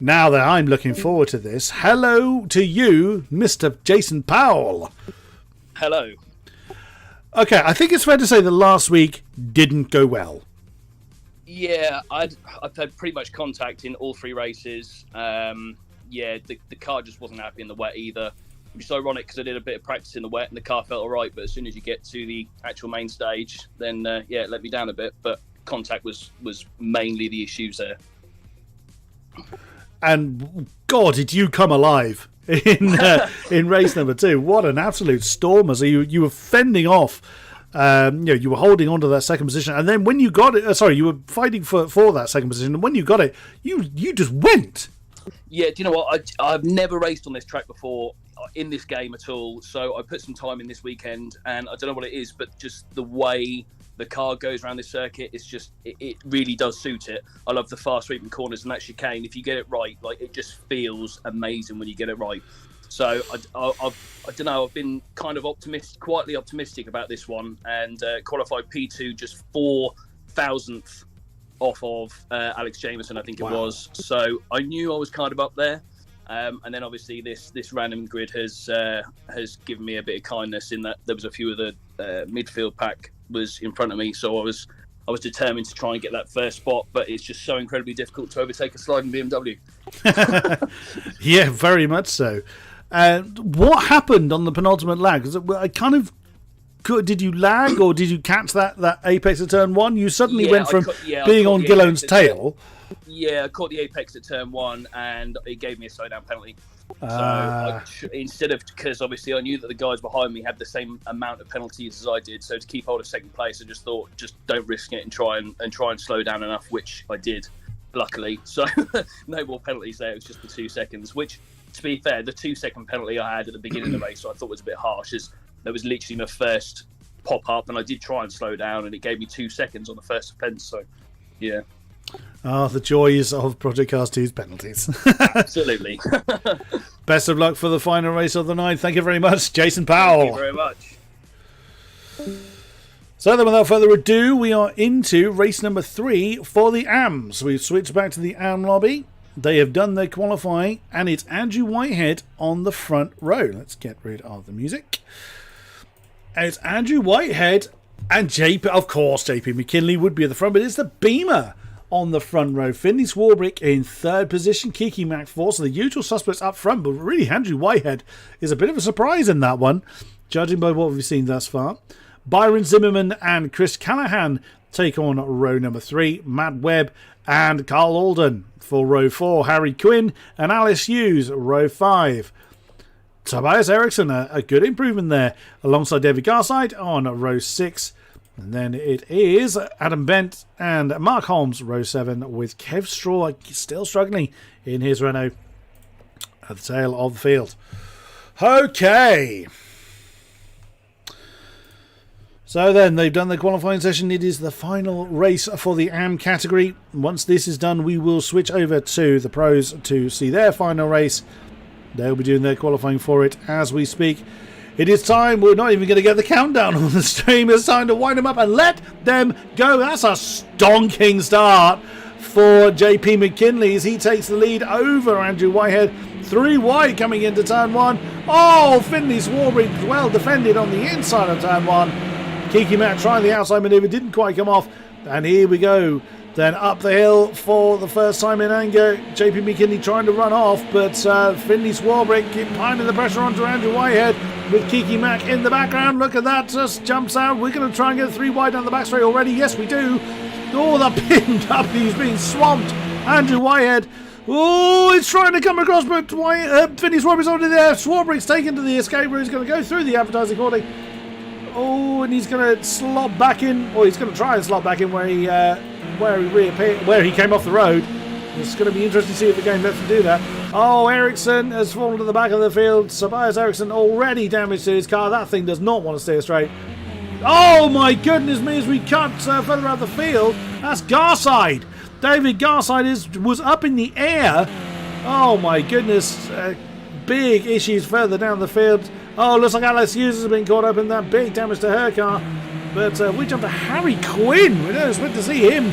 Now that I'm looking forward to this, hello to you, Mr. Jason Powell. Hello. Okay, I think it's fair to say that last week didn't go well. Yeah, I've had pretty much contact in all 3 races. Yeah, the car just wasn't happy in the wet either. Which is ironic because I did a bit of practice in the wet and the car felt all right, but as soon as you get to the actual main stage, then yeah, it let me down a bit. But contact was mainly the issues there. And God, did you come alive in race number 2? What an absolute stormer! So you were fending off. You were holding on to that second position, and then when you got it, you were fighting for that second position, and when you got it, you just went. Yeah, do you know what? I've never raced on this track before in this game at all, so I put some time in this weekend, and I don't know what it is, but just the way the car goes around this circuit, it's just it really does suit it. I love the fast sweeping corners and that chicane. If you get it right, like, it just feels amazing when you get it right. So I don't know. I've been kind of quietly optimistic about this one, and qualified P2, just 4,000th off of Alex Jameson, I think it was. So I knew I was kind of up there. And then obviously this random grid has given me a bit of kindness in that there was a few of the midfield pack was in front of me, so I was determined to try and get that first spot, but it's just so incredibly difficult to overtake a sliding BMW. Yeah, very much so. What happened on the penultimate lag? Did you lag, or did you catch that apex at turn 1? You suddenly went from being on Gillone's tail. Yeah, I caught the apex at turn 1, and it gave me a slowdown penalty. So instead of, because obviously I knew that the guys behind me had the same amount of penalties as I did, so to keep hold of second place, I just thought, just don't risk it and try and slow down enough, which I did, luckily. So no more penalties there. It was just the 2 seconds, which, to be fair, the 2-second penalty I had at the beginning of the race, I thought was a bit harsh, as that was literally my first pop up, and I did try and slow down, and it gave me 2 seconds on the first offence. So yeah. The joys of Project Cars 2's penalties. Absolutely. Best of luck for the final race of the night. Thank you very much, Jason Powell. Thank you very much. So then, without further ado, we are into race number 3 for the AMs. We've switched back to the AM lobby. They have done their qualifying, and it's Andrew Whitehead on the front row. Let's get rid of the music. And it's Andrew Whitehead and JP. Of course, JP McKinley would be at the front, but it's the Beamer on the front row. Finley Swarbrick in 3rd position. Kiki Mac 4th. So the usual suspects up front, but really Andrew Whitehead is a bit of a surprise in that one, judging by what we've seen thus far. Byron Zimmerman and Chris Callahan take on row number 3. Matt Webb and Carl Alden for row 4. Harry Quinn and Alice Hughes, row 5. Tobias Eriksson, a good improvement there, alongside David Garside on row 6. And then it is Adam Bent and Mark Holmes, row 7, with Kev Straw still struggling in his Renault at the tail of the field. Okay. So then, they've done the qualifying session. It is the final race for the AM category. Once this is done, we will switch over to the pros to see their final race. They'll be doing their qualifying for it as we speak. It is time. We're not even going to get the countdown on the stream. It's time to wind them up and let them go. That's a stonking start for JP McKinley as he takes the lead over Andrew Whitehead. 3 wide coming into turn 1. Oh, Finley Swarbrick well defended on the inside of turn 1. Kiki Mack trying the outside manoeuvre, didn't quite come off. And here we go. Then up the hill for the first time in anger. JP McKinley trying to run off, but Finley Swarbrick piling the pressure onto Andrew Whitehead with Kiki Mack in the background. Look at that, just jumps out. We're going to try and get 3 wide down the back straight already. Yes, we do. Oh, the pinned up. He's being swamped. Andrew Whitehead. Oh, he's trying to come across, but Finley Swarbrick's already there. Swarbrick's taken to the escape route. He's going to go through the advertising hoarding. Oh, and he's going to slot back in, or he's going to try and slot back in where he reappeared, where he came off the road. It's going to be interesting to see if the game lets him do that. Oh, Ericsson has fallen to the back of the field. Tobias Ericsson already damaged to his car. That thing does not want to steer straight. Oh my goodness me, as we cut further out the field, that's Garside. David Garside was up in the air. Oh my goodness, big issues further down the field. Oh, looks like Alex Hughes has been caught up in that big damage to her car. But we jump to Harry Quinn. We don't expect to see him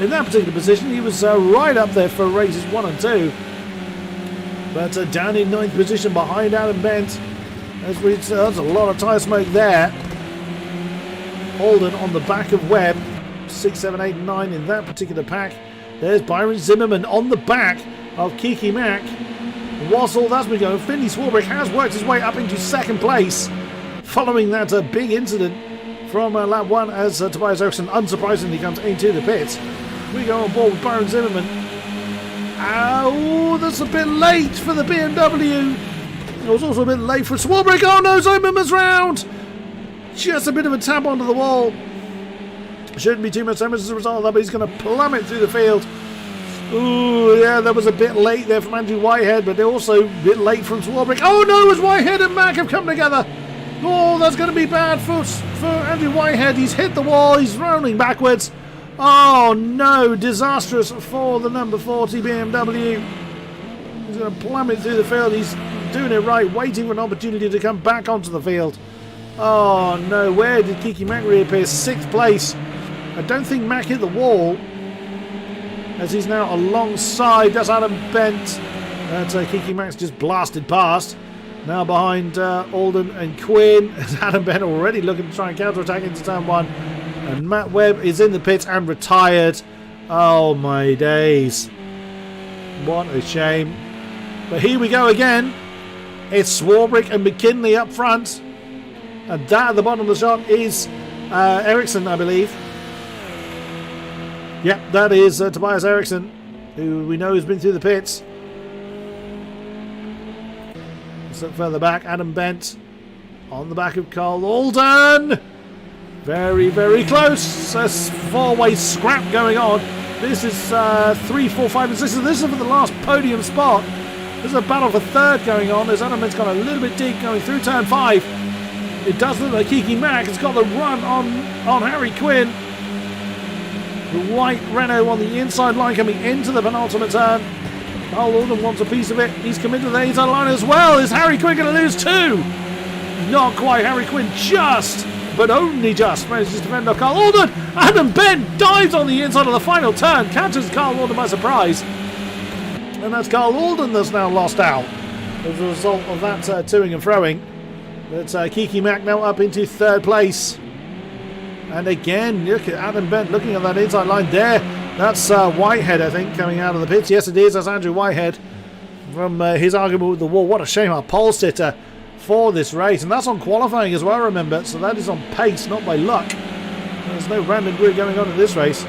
in that particular position. He was right up there for races 1 and 2. But down in 9th position behind Adam Bent. There's a lot of tyre smoke there. Holden on the back of Webb. 6, 7, 8, 9 in that particular pack. There's Byron Zimmerman on the back of Kiki Mack. Whilst all that's been going, Finley Swarbrick has worked his way up into 2nd place following that big incident from lap 1 as Tobias Ericsson unsurprisingly comes into the pits. We go on board with Byron Zimmerman. Oh, that's a bit late for the BMW. It was also a bit late for Swarbrick. Oh no, Zimmerman's round. Just a bit of a tap onto the wall. Shouldn't be too much damage as a result of that, but he's going to plummet through the field. Ooh, yeah, that was a bit late there from Andrew Whitehead, but they're also a bit late from Swarbrick. Oh no, as Whitehead and Mack have come together. Oh, that's going to be bad for Andrew Whitehead. He's hit the wall, he's rolling backwards. Oh no, disastrous for the number 40 BMW. He's going to plummet through the field. He's doing it right, waiting for an opportunity to come back onto the field. Oh no, where did Kiki Mack reappear? 6th place. I don't think Mack hit the wall, as he's now alongside. That's Adam Bent. Kiki Mack's just blasted past. Now behind Alden and Quinn. Adam Bent already looking to try and counter-attack into turn 1. And Matt Webb is in the pits and retired. Oh my days. What a shame. But here we go again. It's Swarbrick and McKinley up front. And that at the bottom of the shot is Ericsson, I believe. Yep, that is Tobias Ericsson, who we know has been through the pits. Let's look further back. Adam Bent on the back of Carl Alden. Very, very close. A 4-way scrap going on. This is 3, 4, 5 and 6. This is for the last podium spot. There's a battle for 3rd going on as Adam Bent's got a little bit deep going through turn 5. It does look like Kiki Mack has got the run on Harry Quinn. The white Renault on the inside line coming into the penultimate turn. Carl Alden wants a piece of it. He's coming to the inside line as well. Is Harry Quinn going to lose 2? Not quite. Harry Quinn just, but only just, manages to fend off Carl Alden. Adam Bent dives on the inside of the final turn. Catches Carl Alden by surprise. And that's Carl Alden that's now lost out as a result of that toing and froing. But Kiki Mack now up into 3rd place. And again, look at Adam Bent looking at that inside line there. That's Whitehead, I think, coming out of the pits. Yes, it is. That's Andrew Whitehead from his argument with the wall. What a shame, our pole sitter for this race. And that's on qualifying as well, remember. So that is on pace, not by luck. There's no random grid going on in this race.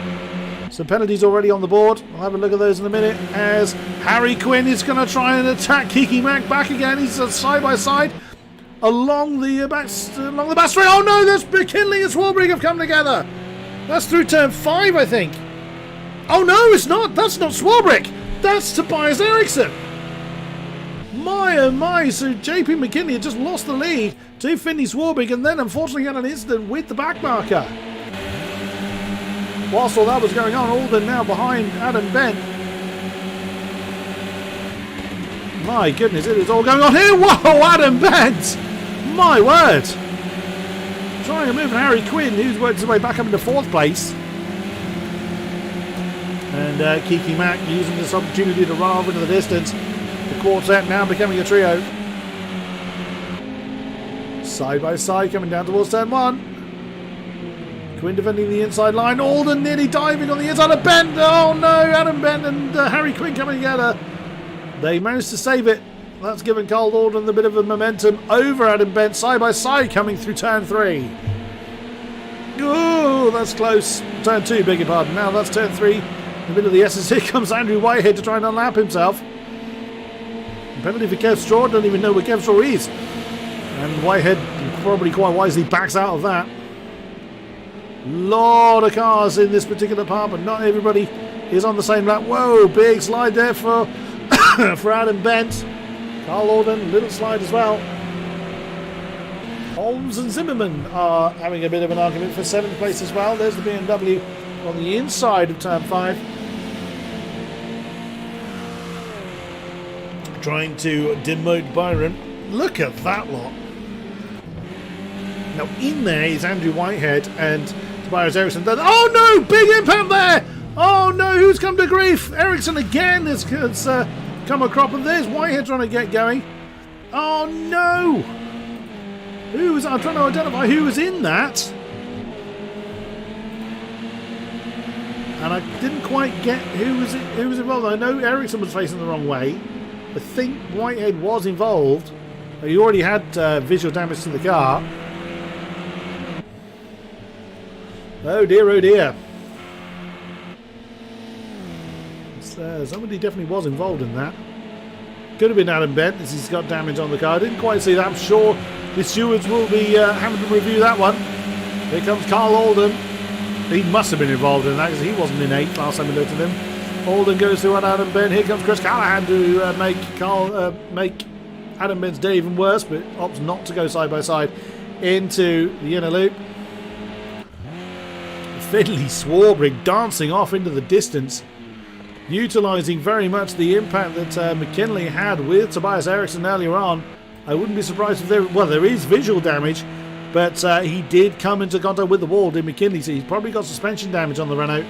So penalties already on the board. We'll have a look at those in a minute as Harry Quinn is going to try and attack Kiki Mack back again. He's side by side. Along the back straight. Oh no, there's McKinley and Swarbrick have come together. That's through turn 5, I think. Oh no, it's not. That's not Swarbrick. That's Tobias Ericsson. My oh my. So JP McKinley had just lost the lead to Finley Swarbrick and then unfortunately had an incident with the back marker. Whilst all that was going on, Alden now behind Adam Bent. My goodness, it is all going on here. Whoa, Adam Bent My word! Trying to move Harry Quinn, who's worked his way back up into 4th place. And Kiki Mack using this opportunity to run off into the distance. The quartet now becoming a trio. Side by side coming down towards turn 1. Quinn defending the inside line. Alden nearly diving on the inside of Bent. Oh no, Adam Bent and Harry Quinn coming together. They managed to save it. That's given Carl Alden a bit of a momentum over Adam Bent. Side by side coming through turn 3. Oh, that's close. Turn 2, beg your pardon. Now that's turn 3. In the middle of the S's. Here comes Andrew Whitehead to try and unlap himself. Penalty for Kev Straw. Don't even know where Kev Straw is. And Whitehead probably quite wisely backs out of that. Lot of cars in this particular part, but not everybody is on the same lap. Whoa, big slide there for for Adam Bent. Carl Alden, little slide as well. Holmes and Zimmerman are having a bit of an argument for 7th place as well. There's the BMW on the inside of turn 5. Trying to demote Byron. Look at that lot. Now in there is Andrew Whitehead and Tobias Eriksson. Oh no! Big impact there! Oh no! Who's come to grief? Eriksson again has come a crop, and there's Whitehead trying to get going. Oh no! I'm trying to identify who was in that. And I didn't quite get who was involved. I know Eriksson was facing the wrong way. I think Whitehead was involved. He already had visual damage to the car. Oh dear, oh dear. Somebody definitely was involved in that. Could have been Adam Bent, as he's got damage on the car. I didn't quite see that. I'm sure the stewards will be having to review that one. Here comes Carl Alden. He must have been involved in that because he wasn't in 8th last time we looked at him. Alden goes through on Adam Bent. Here comes Chris Callahan to make Adam Bent's day even worse, but opts not to go side by side into the inner loop. Finley Swarbrick dancing off into the distance, utilising very much the impact that McKinley had with Tobias Eriksson earlier on. I wouldn't be surprised if there is visual damage, but he did come into contact with the wall, did McKinley, so he's probably got suspension damage on the run out.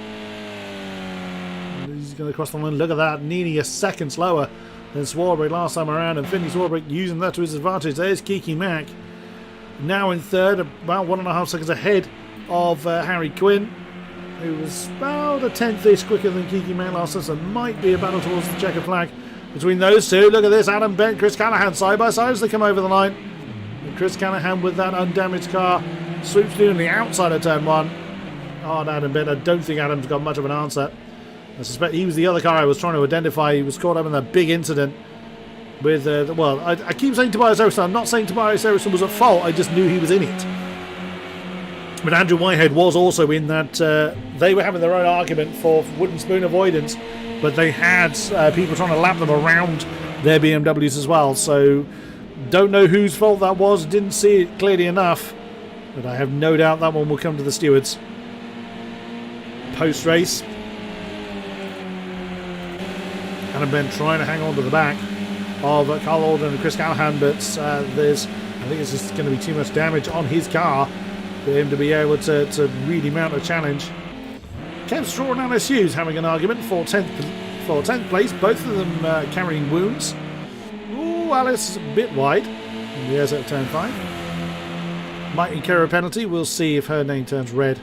He's going to cross the line. Look at that, nearly a second slower than Swarbrick last time around, and Finley Swarbrick using that to his advantage. There's Kiki Mack, now in 3rd, about 1.5 seconds ahead of Harry Quinn, who was about a 10th-ish quicker than Kiki Mack last time, so there might be a battle towards the checker flag between those two. Look at this, Adam Bent, Chris Callahan side by side as they come over the line. And Chris Callahan with that undamaged car swoops through on the outside of turn 1. Oh, and Adam Bent, I don't think Adam's got much of an answer. I suspect he was the other car I was trying to identify. He was caught up in that big incident with, I keep saying Tobias Eriksson. I'm not saying Tobias Eriksson was at fault, I just knew he was in it. But Andrew Whitehead was also in that. They were having their own argument for wooden spoon avoidance, but they had people trying to lap them around their BMWs as well. So don't know whose fault that was. Didn't see it clearly enough, but I have no doubt that one will come to the stewards. Post-race, Adam Bent trying to hang on to the back of Carl Alden and Chris Callahan, but I think it's just going to be too much damage on his car for him to be able to really mount a challenge. Kev Straw and Alice Hughes having an argument for 10th place, both of them carrying wounds. Ooh, Alice is a bit wide in the exit of turn 5. Might incur a penalty. We'll see if her name turns red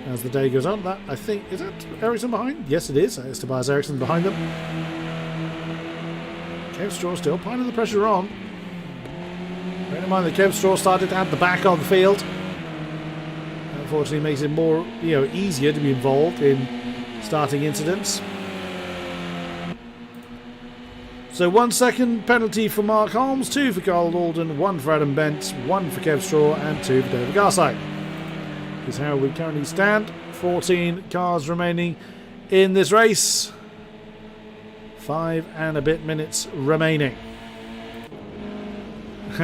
as the day goes on. That, I think, is that Eriksson behind? Yes, it is. It's Tobias Eriksson behind them. Kev Straw still piling the pressure on. Bear in mind that Kev Straw started at the back of the field. Unfortunately, makes it more easier to be involved in starting incidents. So 1 second penalty for Mark Holmes, 2 for Carl Alden, 1 for Adam Bent, 1 for Kev Straw, and 2 for David Garside. Is how we currently stand. 14 cars remaining in this race. 5 and a bit minutes remaining.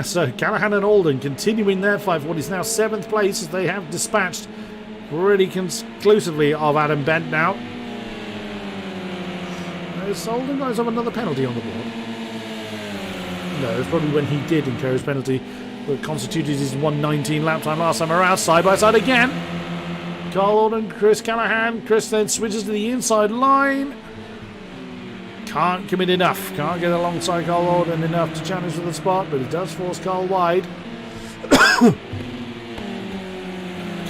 So Callahan and Alden continuing their fight for what is now 7th place, as they have dispatched pretty conclusively of Adam Bent now. Is Alden guys have another penalty on the board? No, it's probably when he did incur his penalty that constituted his 1:19 lap time last time around. Side by side again. Carl Alden, Chris Callahan. Chris then switches to the inside line. Can't commit enough. Can't get alongside Carl Alden enough to challenge for the spot, but he does force Carl wide.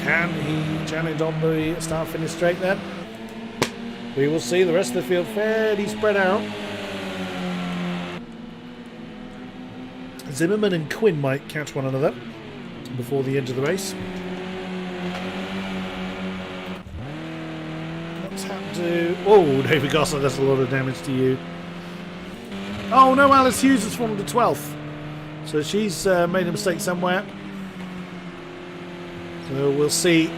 Can he challenge on the start-finish straight then? We will see. The rest of the field fairly spread out. Zimmerman and Quinn might catch one another before the end of the race. What's happened to... Oh, David Gossett, that's a lot of damage to you. Oh no, Alice Hughes has fallen to 12th. So she's made a mistake somewhere. So we'll see.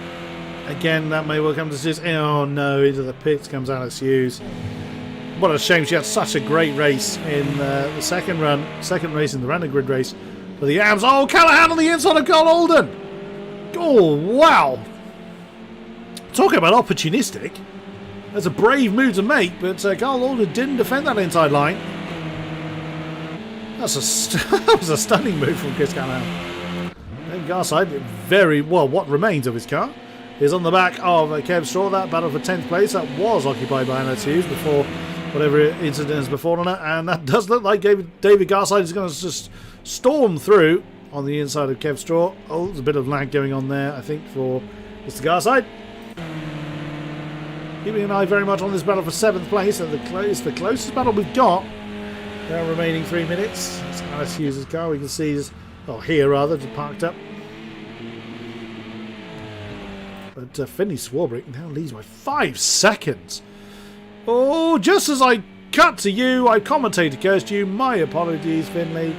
Again, that may well come to this. Oh no, into the pits comes Alice Hughes. What a shame. She had such a great race in the second race in the random grid race for the Abs. Oh, Callahan on the inside of Carl Alden. Oh, wow. Talking about opportunistic. That's a brave move to make, but Carl Alden didn't defend that inside line. That was a stunning move from Chris Callahan. Then Garside, very well, what remains of his car is on the back of Kev Straw. That battle for 10th place, that was occupied by Alice Hughes before whatever incident has befallen her, and that does look like David Garside is going to just storm through on the inside of Kev Straw. Oh, there's a bit of lag going on there, I think, for Mr. Garside. Keeping an eye very much on this battle for 7th place, and it's the closest battle we've got. Now remaining 3 minutes. It's Alice Hughes' car. We can see his, here rather, parked up. But Finley Swarbrick now leads by 5 seconds. Oh, just as I cut to you, I commentator cursed you. My apologies, Finley.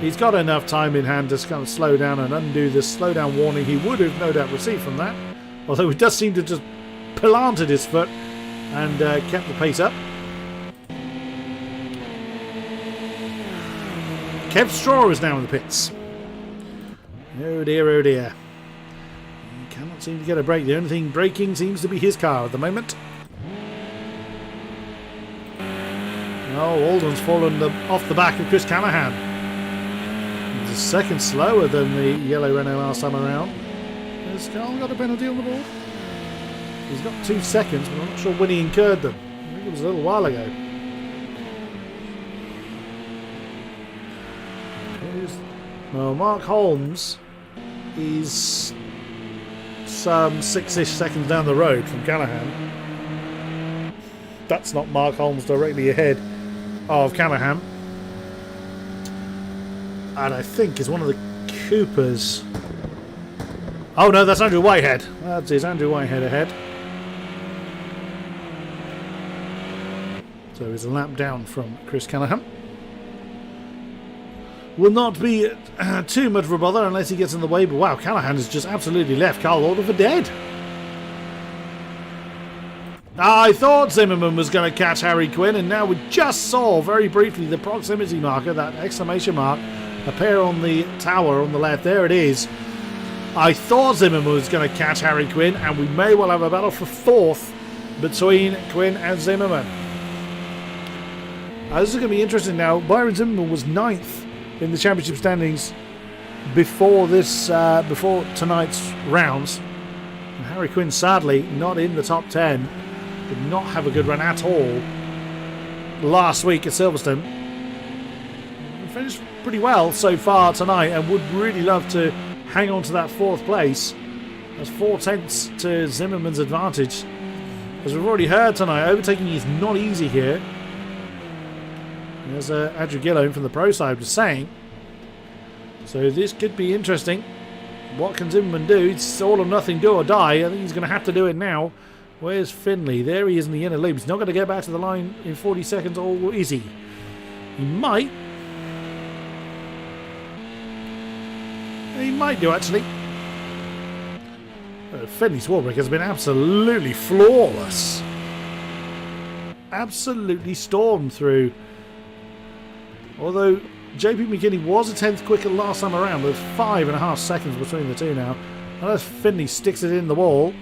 He's got enough time in hand to kind of slow down and undo the slowdown warning he would have no doubt received from that. Although he does seem to just planted his foot and kept the pace up. Kev Straw is now in the pits. Oh dear, oh dear. He cannot seem to get a break. The only thing braking seems to be his car at the moment. Oh, Alden's fallen off the back of Chris Callahan. He's a second slower than the yellow Renault last time around. Has Carl got a penalty on the board? He's got 2 seconds, but I'm not sure when he incurred them. I think it was a little while ago. Well, Mark Holmes is some 6-ish seconds down the road from Callahan. That's not Mark Holmes directly ahead of Callahan. And I think is one of the Coopers. Oh no, that's Andrew Whitehead. That is Andrew Whitehead ahead. So he's a lap down from Chris Callahan. Will not be too much of a bother unless he gets in the way. But wow, Callahan has just absolutely left Carl Alden for dead. I thought Zimmerman was going to catch Harry Quinn, and now we just saw very briefly the proximity marker, that exclamation mark, appear on the tower on the left. There it is. I thought Zimmerman was going to catch Harry Quinn, and we may well have a battle for 4th between Quinn and Zimmerman. This is going to be interesting now. Byron Zimmerman was 9th in the championship standings before tonight's rounds. And Harry Quinn, sadly, not in the top 10. Did not have a good run at all last week at Silverstone. Finished pretty well so far tonight, and would really love to hang on to that 4th place. That's 4 tenths to Zimmerman's advantage. As we've already heard tonight, overtaking is not easy here. As Andrew Gillone from the pro side was saying. So this could be interesting. What can Zimmerman do? It's all or nothing, do or die. I think he's going to have to do it now. Where's Finley? There he is in the inner loop. He's not going to get back to the line in 40 seconds, or is he? He might. He might do, actually. Finley Swarbrick has been absolutely flawless. Absolutely stormed through. Although JP McKinney was a 10th quicker last time around, with 5.5 seconds between the two now. Unless Finley sticks it in the wall.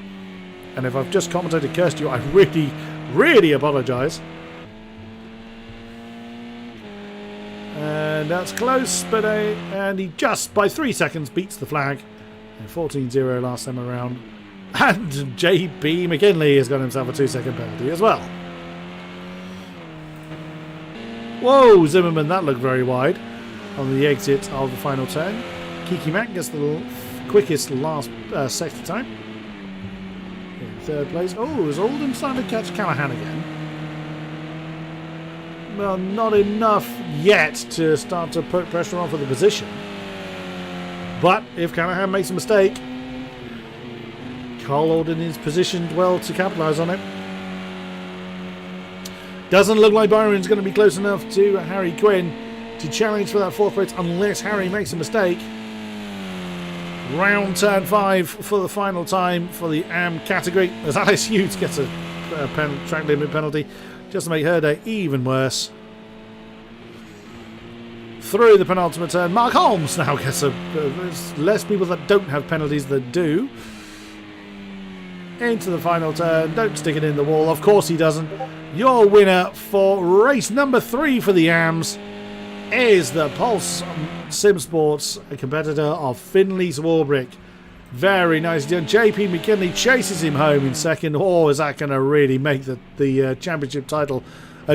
And if I've just commentated cursed you, I really, really apologise. And that's close, but and he just by 3 seconds beats the flag. 14-0 last time around. And JP McKinley has got himself a 2-second penalty as well. Whoa, Zimmerman, that looked very wide on the exit of the final turn. King-Kodiak gets the quickest last sector time. In third place. Oh, is Oldham starting to catch Callahan again? Well, not enough yet to start to put pressure on for the position. But if Callahan makes a mistake, Carl Alden is positioned well to capitalise on it. Doesn't look like Byron's going to be close enough to Harry Quinn to challenge for that fourth place unless Harry makes a mistake. Round turn 5 for the final time for the AM category as Alice Hughes gets a track limit penalty just to make her day even worse. Through the penultimate turn, Mark Holmes now gets there's less people that don't have penalties that do. Into the final turn, don't stick it in the wall, of course he doesn't. Your winner for race number 3 for the AMs is the Pulse Sim Sports, a competitor of Finley Swarbrick. Very nicely done. JP McKinley chases him home in second. Or is that going to really make the championship title,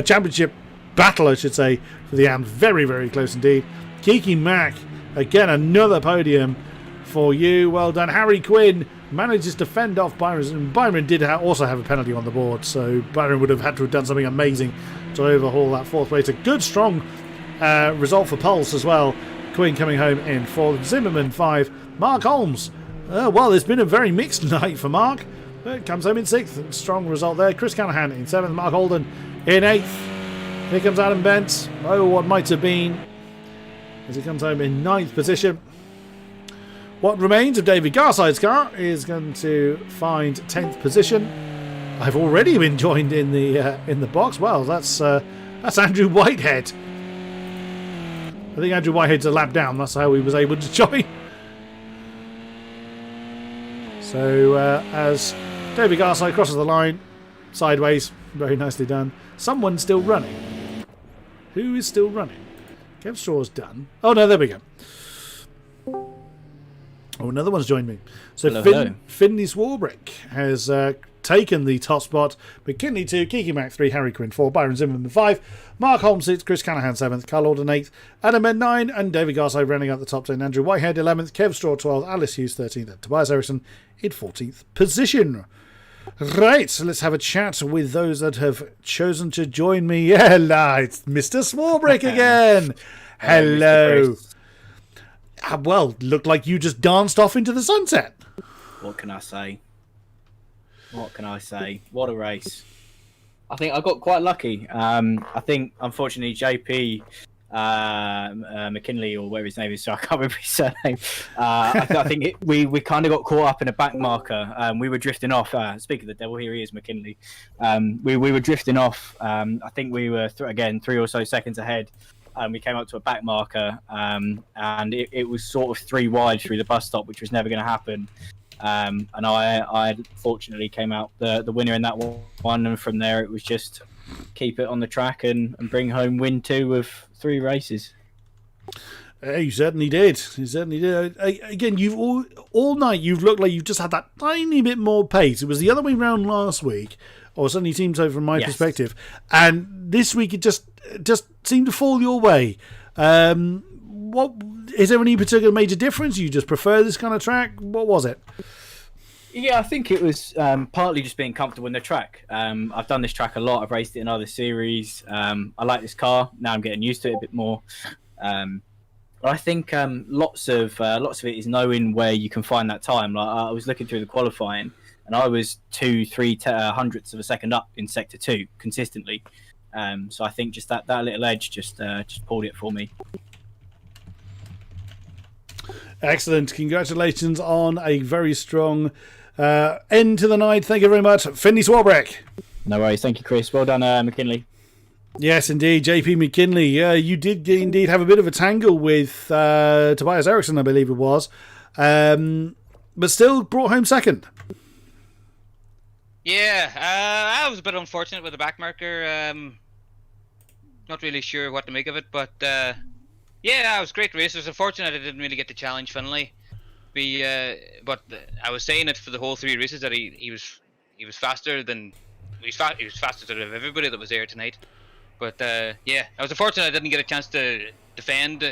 championship battle, I should say, for the AMs very, very close indeed. King-Kodiak, again, another podium for you. Well done. Harry Quinn manages to fend off Byron. Byron did also have a penalty on the board, so Byron would have had to have done something amazing to overhaul that fourth place. A good, strong result for Pulse as well. Quinn coming home in 4th. Zimmerman 5. Mark Holmes. Well, it's been a very mixed night for Mark. But comes home in 6th. Strong result there. Chris Callahan in 7th. Mark Holden in 8th. Here comes Adam Bent. Oh, what might have been. As he comes home in 9th position. What remains of David Garside's car is going to find 10th position. I've already been joined in the box. Well, that's Andrew Whitehead. I think Andrew Whitehead's a lap down. That's how he was able to join. So as David Garside crosses the line, sideways, very nicely done. Someone's still running. Who is still running? Kev Straw's done. Oh no, there we go. Oh, another one's joined me. So Hello. Finley Swarbrick has taken the top spot. McKinley 2, King-Kodiak 3, Harry Quinn 4, Byron Zimmerman 5, Mark Holmes 6, Chris Callahan 7th, Carl Alden 8th, Adam Ben 9, and David Garside rounding out the top 10. Andrew Whitehead 11th, Kev Straw 12th, Alice Hughes 13th, and Tobias Eriksson in 14th position. Right, so let's have a chat with those that have chosen to join me. Yeah, it's Mr. Swarbrick again. Hello. Well, looked like you just danced off into the sunset. What can I say? What can I say? What a race. I think I got quite lucky. I think, unfortunately, JP McKinley, or whatever his name is, so I can't remember his surname. I think we kind of got caught up in a back marker. We were drifting off. Speak of the devil, here he is, McKinley. We were drifting off. I think we were, 3 or so seconds ahead. We came up to a back marker, and it was sort of 3 wide through the bus stop, which was never going to happen. And I fortunately came out the winner in that one, and from there it was just keep it on the track and bring home win 2 of 3 races. You certainly did. You certainly did. Again, you've all night you've looked like you've just had that tiny bit more pace. It was the other way round last week, or certainly seems so from my perspective. And this week it just seemed to fall your way. What is there any particular major difference? You just prefer this kind of track? What was it? Yeah, I think it was partly just being comfortable in the track. I've done this track a lot. I've raced it in other series. I like this car. Now I'm getting used to it a bit more. I think lots of it is knowing where you can find that time. Like I was looking through the qualifying, and I was 2-3 hundredths of a second up in sector 2 consistently. So I think just that little edge just pulled it for me. Excellent. Congratulations on a very strong end to the night. Thank you very much, Finley Swarbrick. No worries. Thank you, Chris. Well done, McKinley. Yes, indeed. JP McKinley. You did indeed have a bit of a tangle with Tobias Eriksson, I believe it was. But still brought home second. Yeah, I was a bit unfortunate with the back marker. Not really sure what to make of it, but Yeah, it was a great race. It was unfortunate I didn't really get the challenge finally. But I was saying it for the whole 3 races that he was faster than he was faster than everybody that was there tonight. But yeah, I was unfortunate I didn't get a chance to defend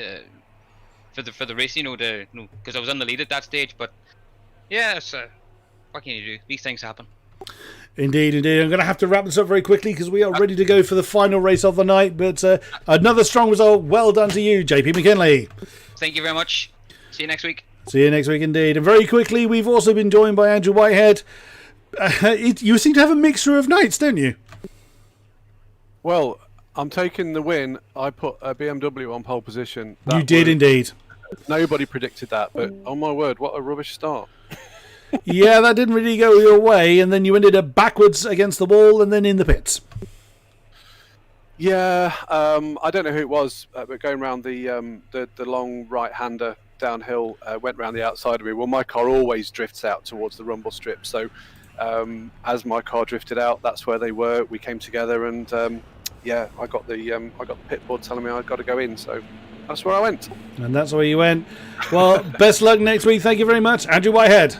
for the race, because I was on the lead at that stage. But yeah, what can you do? These things happen. Indeed, indeed. I'm going to have to wrap this up very quickly because we are ready to go for the final race of the night. But another strong result. Well done to you, JP McKinley. Thank you very much. See you next week. See you next week, indeed. And very quickly, we've also been joined by Andrew Whitehead. You seem to have a mixture of nights, don't you? Well, I'm taking the win. I put a BMW on pole position. You did indeed. Nobody predicted that, but oh my word, what a rubbish start. Yeah, that didn't really go your way, and then you ended up backwards against the wall and then in the pits. Yeah, I don't know who it was, but going around the long right-hander downhill, went round the outside of me. Well, my car always drifts out towards the rumble strip, so as my car drifted out, that's where they were. We came together, and yeah, I got the pit board telling me I'd got to go in, so that's where I went. And that's where you went. Well, best luck next week. Thank you very much, Andrew Whitehead.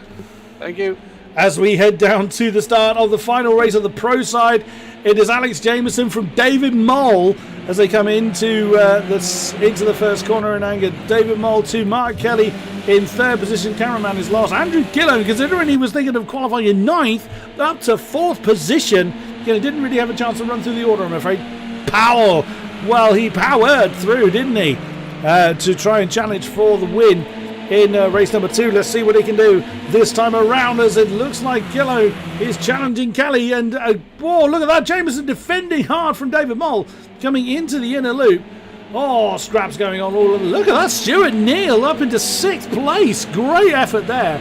Thank you. As we head down to the start of the final race of the pro side, it is Alex Jameson from David Mole as they come into the first corner in anger. David Mole to Mark Kelly in 3rd position. Cameraman is lost. Andrew Gillen, considering he was thinking of qualifying in 9th, up to 4th position. Again, he didn't really have a chance to run through the order, I'm afraid. Powell, well, he powered through, didn't he, to try and challenge for the win in race number 2. Let's see what he can do this time around, as it looks like Gillo is challenging Kelly. And whoa, look at that, Jameson defending hard from David Mole coming into the inner loop. Oh, scraps going on all over. Look at that, Stuart Neal up into 6th place. Great effort there.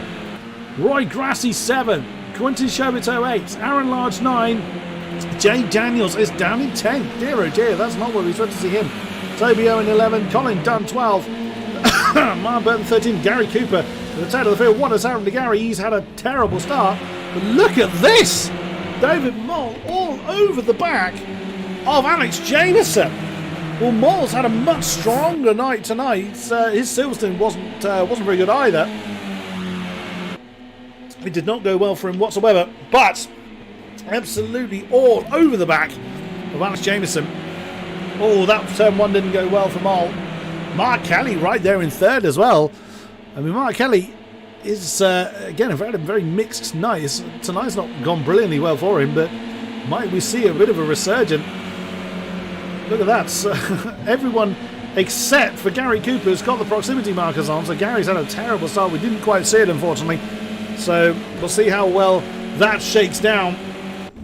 Roy Grassi 7th, Quentin Shovito 8th, Aaron Large 9th, Jay Daniels is down in 10th. Dear oh dear, that's not what we expect to see him. Toby Owen 11, Colin Dunn 12th, Mark Burton 13th, Gary Cooper at the tail of the field. What has happened to Gary? He's had a terrible start. But look at this! David Mole all over the back of Alex Jameson. Well, Mole's had a much stronger night tonight. His Silverstone wasn't very good either. It did not go well for him whatsoever, but absolutely all over the back of Alex Jameson. Oh, that turn 1 didn't go well for Mole. Mark Kelly right there in 3rd as well. I mean, Mark Kelly is, again, a very mixed night. Tonight's not gone brilliantly well for him, but might we see a bit of a resurgence? Look at that. Everyone except for Gary Cooper has got the proximity markers on, so Gary's had a terrible start. We didn't quite see it, unfortunately. So we'll see how well that shakes down.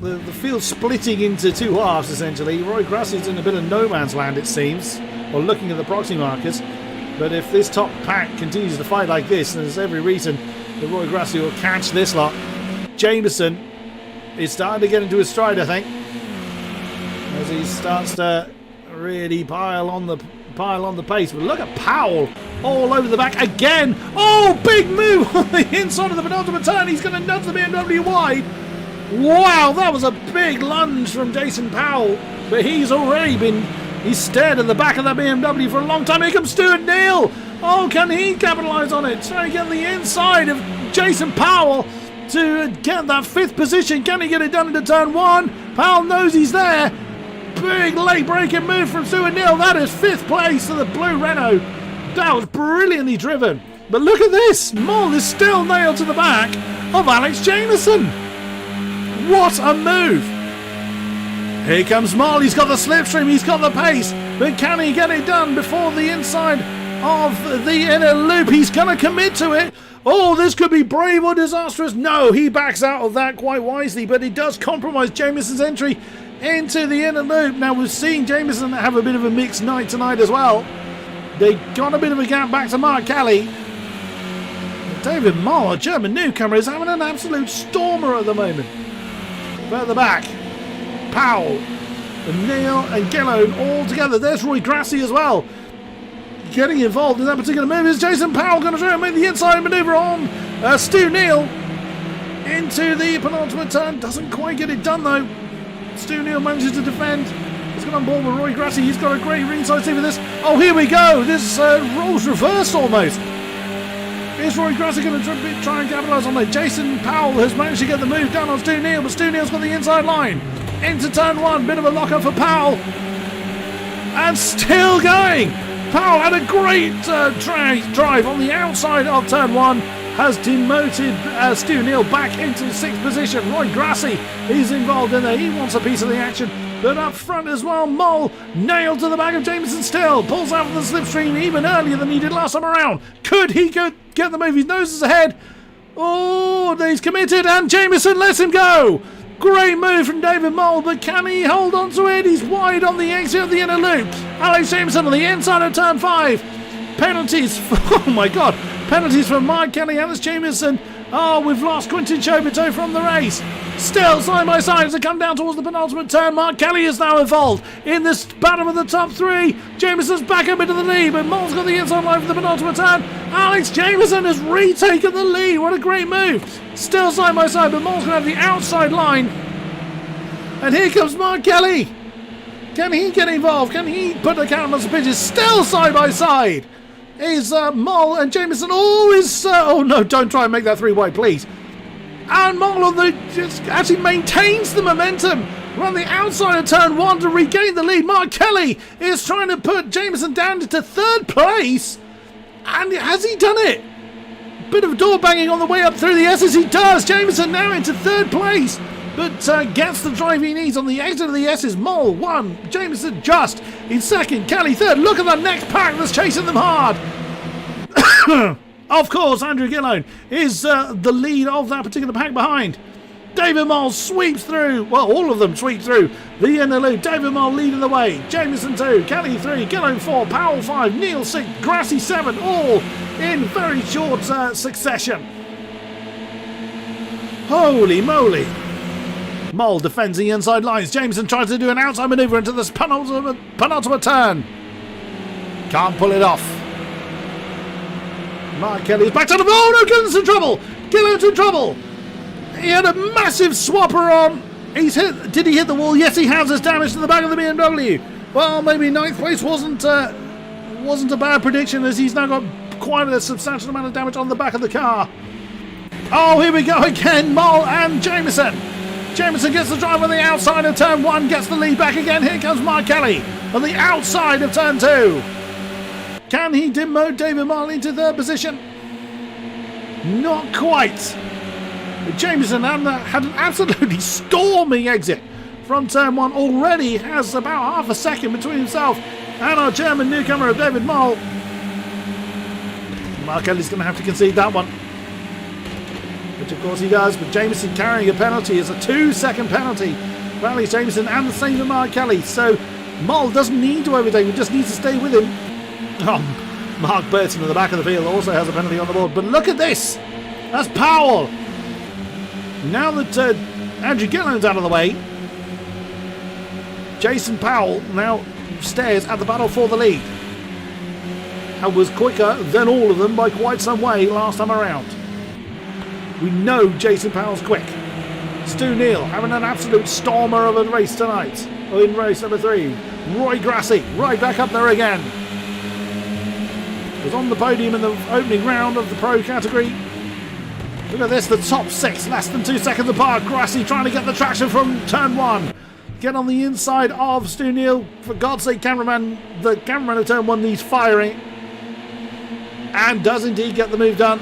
The field splitting into 2 halves, essentially. Roy Grassi's in a bit of no man's land, it seems, or looking at the proxy markers. But if this top pack continues to fight like this, there's every reason that Roy Grassi will catch this lot. Jameson is starting to get into his stride, I think, as he starts to really pile on the pace. But look at Powell all over the back again. Oh, big move on the inside of the penultimate turn. He's going to nudge the BMW wide. Wow, that was a big lunge from Jason Powell, but he's stared at the back of that BMW for a long time. Here comes Stuart Neal. Oh, can he capitalise on it? Trying to get the inside of Jason Powell to get that 5th position. Can he get it done into turn 1? Powell knows he's there. Big late breaking move from Stuart Neal. That is 5th place for the blue Renault. That was brilliantly driven. But look at this. Mole is still nailed to the back of Alex Jameson. What a move! Here comes Mole. He's got the slipstream, he's got the pace, but can he get it done before the inside of the inner loop? He's going to commit to it. Oh, this could be brave or disastrous. No, he backs out of that quite wisely, but it does compromise Jameson's entry into the inner loop. Now, we've seen Jameson have a bit of a mixed night tonight as well. They got a bit of a gap back to Mark Kelly. David Mole, a German newcomer, is having an absolute stormer at the moment. Further back, Powell, and Neal and Gellone all together. There's Roy Grassi as well. Getting involved in that particular move. Is Jason Powell going to try and make the inside manoeuvre on Stu Neal into the penultimate turn? Doesn't quite get it done though. Stu Neal manages to defend. He's got on board with Roy Grassi. He's got a great ringside seat for this. Oh, here we go. This role's reversed almost. Is Roy Grassi going to try and capitalise on that? Jason Powell has managed to get the move down on Stu Neal, but Stu Neal's got the inside line. Into turn one. Bit of a lock-up for Powell. And still going. Powell had a great drive on the outside of turn one. Has demoted Stu Neal back into 6th position. Roy Grassi is involved in there. He wants a piece of the action. But up front as well, Mole nailed to the back of Jameson still. Pulls out of the slipstream even earlier than he did last time around. Could he get the move? His nose is ahead. Oh, he's committed and Jameson lets him go. Great move from David Mole, but can he hold on to it? He's wide on the exit of the inner loop. Alex Jameson on the inside of turn 5. Penalties. Oh my God. Penalties for Mark Kelly, Alice Jameson. Oh, we've lost Quinton Chobito from the race. Still side by side as they come down towards the penultimate turn. Mark Kelly is now involved in this battle of the top 3. Jameson's back up into the lead, but Mole's got the inside line for the penultimate turn. Alex Jameson has retaken the lead. What a great move. Still side by side, but Mole's going to have the outside line. And here comes Mark Kelly. Can he get involved? Can he put the camera on some pitches? Still side by side is Mole and Jameson. Oh no, don't try and make that 3-way, please. And Mole just actually maintains the momentum around the outside of turn 1 to regain the lead. Mark Kelly is trying to put Jameson down to 3rd place. And has he done it? Bit of door banging on the way up through the S's. He does. Jameson now into 3rd place, but gets the drive he needs on the exit of the S's. Mole 1, Jameson just in 2nd, Kelly 3rd. Look at the next pack that's chasing them hard. Of course, Andrew Gillone is the lead of that particular pack behind. David Mole sweeps through. Well, all of them sweep through the inner loop. David Mole leading the way. Jameson 2, Kelly 3, Gillone 4, Powell 5, Neal 6, Grassi 7, all in very short succession. Holy moly. Mole defends the inside lines. Jameson tries to do an outside manoeuvre into this penultimate turn. Can't pull it off. Mark Kelly is back to the ball. No, Gillen's in trouble. Gillen's in trouble. He had a massive swapper on. Did he hit the wall? Yes, he has. There's damage to the back of the BMW. Well, maybe 9th place wasn't a bad prediction, as he's now got quite a substantial amount of damage on the back of the car. Oh, here we go again. Mole and Jameson. Jameson gets the drive on the outside of turn 1, gets the lead back again. Here comes Mark Kelly on the outside of turn 2. Can he demote David Mole into 3rd position? Not quite. But Jameson had an absolutely storming exit from turn 1. Already has about half a second between himself and our German newcomer of David Mole. Mark Kelly's going to have to concede that one. Which of course he does, but Jameson carrying a penalty is a 2-second penalty for Alex Jameson, and the same for Mark Kelly. So Mole doesn't need to overtake him, just needs to stay with him. Oh, Mark Burton at the back of the field also has a penalty on the board. But look at this! That's Powell! Now that Andrew Gillen's out of the way, Jason Powell now stares at the battle for the lead. And was quicker than all of them by quite some way last time around. We know Jason Powell's quick. Stu Neal having an absolute stormer of a race tonight. In race number 3. Roy Grassi right back up there again. Was on the podium in the opening round of the pro category. Look at this, the top 6 less than 2 seconds apart. Grassi trying to get the traction from turn 1. Get on the inside of Stu Neal. For God's sake, cameraman, the cameraman of turn 1 needs firing. And does indeed get the move done.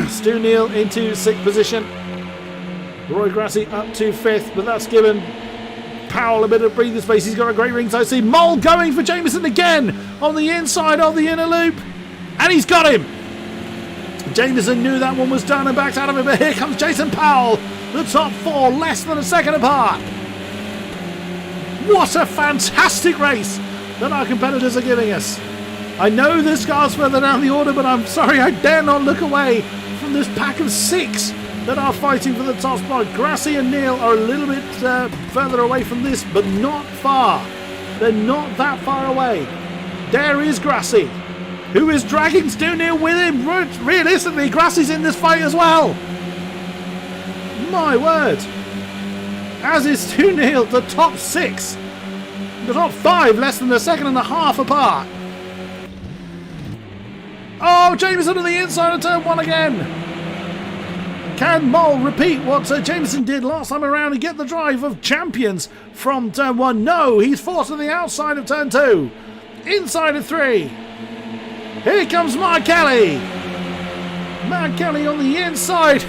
Stu Neal into 6th position. Roy Grassi up to 5th, but that's given Powell a bit of breathing space. He's got a great ringside seat. Mole going for Jameson again on the inside of the inner loop. And he's got him. Jameson knew that one was done and backed out of it, but here comes Jason Powell. The top 4 less than a second apart. What a fantastic race that our competitors are giving us. I know this car's further down the order, but I'm sorry, I dare not look away from this pack of 6 that are fighting for the top spot. Grassi and Neal are a little bit further away from this, but not far. They're not that far away. There is Grassi, who is dragging Stu Neal with him. Realistically, Grassi's in this fight as well. My word. As is Stu Neal, the top 6 The top 5 less than a second and a half apart. Oh, Jameson on the inside of turn 1 again. Can Mole repeat what Jameson did last time around and get the drive of champions from turn 1? No, he's forced to the outside of turn 2. Inside of 3. Here comes Mark Kelly. Mark Kelly on the inside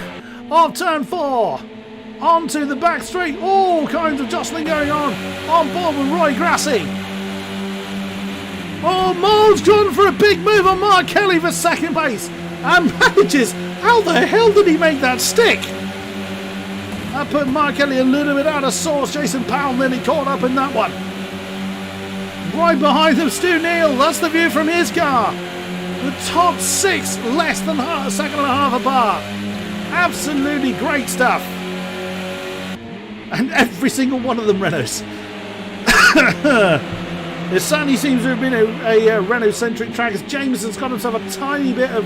of turn 4. Onto the back straight. All kinds of jostling going on board with Roy Grassi. Oh, Mole's gone for a big move on Mark Kelly for second place. And manages. How the hell did he make that stick? That put Mark Kelly a little bit out of sorts. Jason Powell nearly caught up in that one. Right behind them, Stu Neal. That's the view from his car. The top 6 less than a second and a half apart. Absolutely great stuff. And every single one of them Renaults. It certainly seems to have been a Renault-centric track as Jameson's got himself a tiny bit of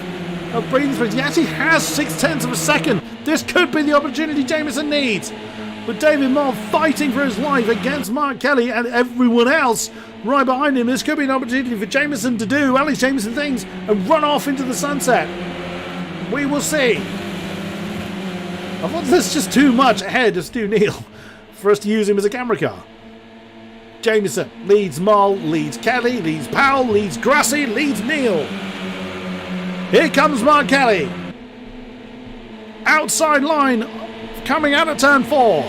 breathing space. He actually has 0.6 of a second. This could be the opportunity Jameson needs. With David Moore fighting for his life against Mark Kelly and everyone else right behind him, this could be an opportunity for Jameson to do Alex Jameson things and run off into the sunset. We will see. I thought there's just too much ahead of Stu Neal for us to use him as a camera car. Jameson leads Mole, leads Kelly, leads Powell, leads Grassi, leads Neal. Here comes Mark Kelly. Outside line coming out of turn 4.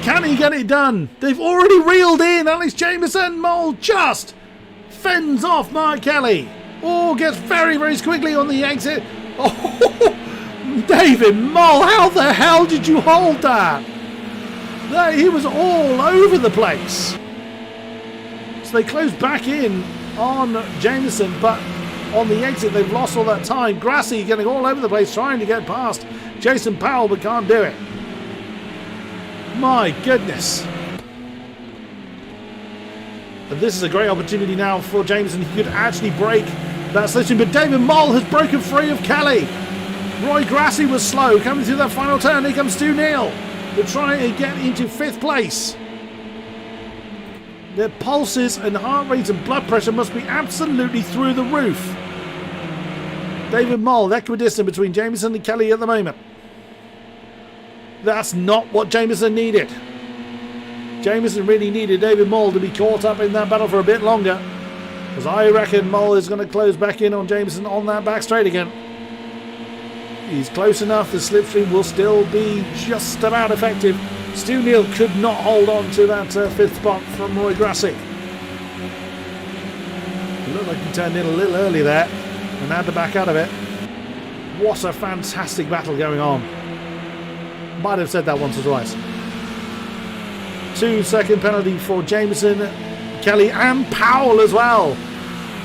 Can he get it done? They've already reeled in. Alex Jameson. Mole just fends off Mark Kelly. Oh, gets very, very quickly on the exit. Oh, David Mole, how the hell did you hold that? He was all over the place. So they close back in on Jameson, but on the exit they've lost all that time. Grassi getting all over the place trying to get past Jason Powell, but can't do it. My goodness. And this is a great opportunity now for Jameson. He could actually break that slipstream, but David Mole has broken free of Kelly. Roy Grassi was slow coming through that final turn. Here comes Stu Neal. They're trying to get into 5th place. Their pulses and heart rates and blood pressure must be absolutely through the roof. David Mole, equidistant between Jameson and Kelly at the moment. That's not what Jameson needed. Jameson really needed David Mole to be caught up in that battle for a bit longer. Because I reckon Mole is going to close back in on Jameson on that back straight again. He's close enough. The slipstream will still be just about effective. Stu Neal could not hold on to that 5th spot from Roy Grassi. It looked like he turned in a little early there and had to back out of it. What a fantastic battle going on. Might have said that once or twice. 2-second penalty for Jameson, Kelly and Powell as well.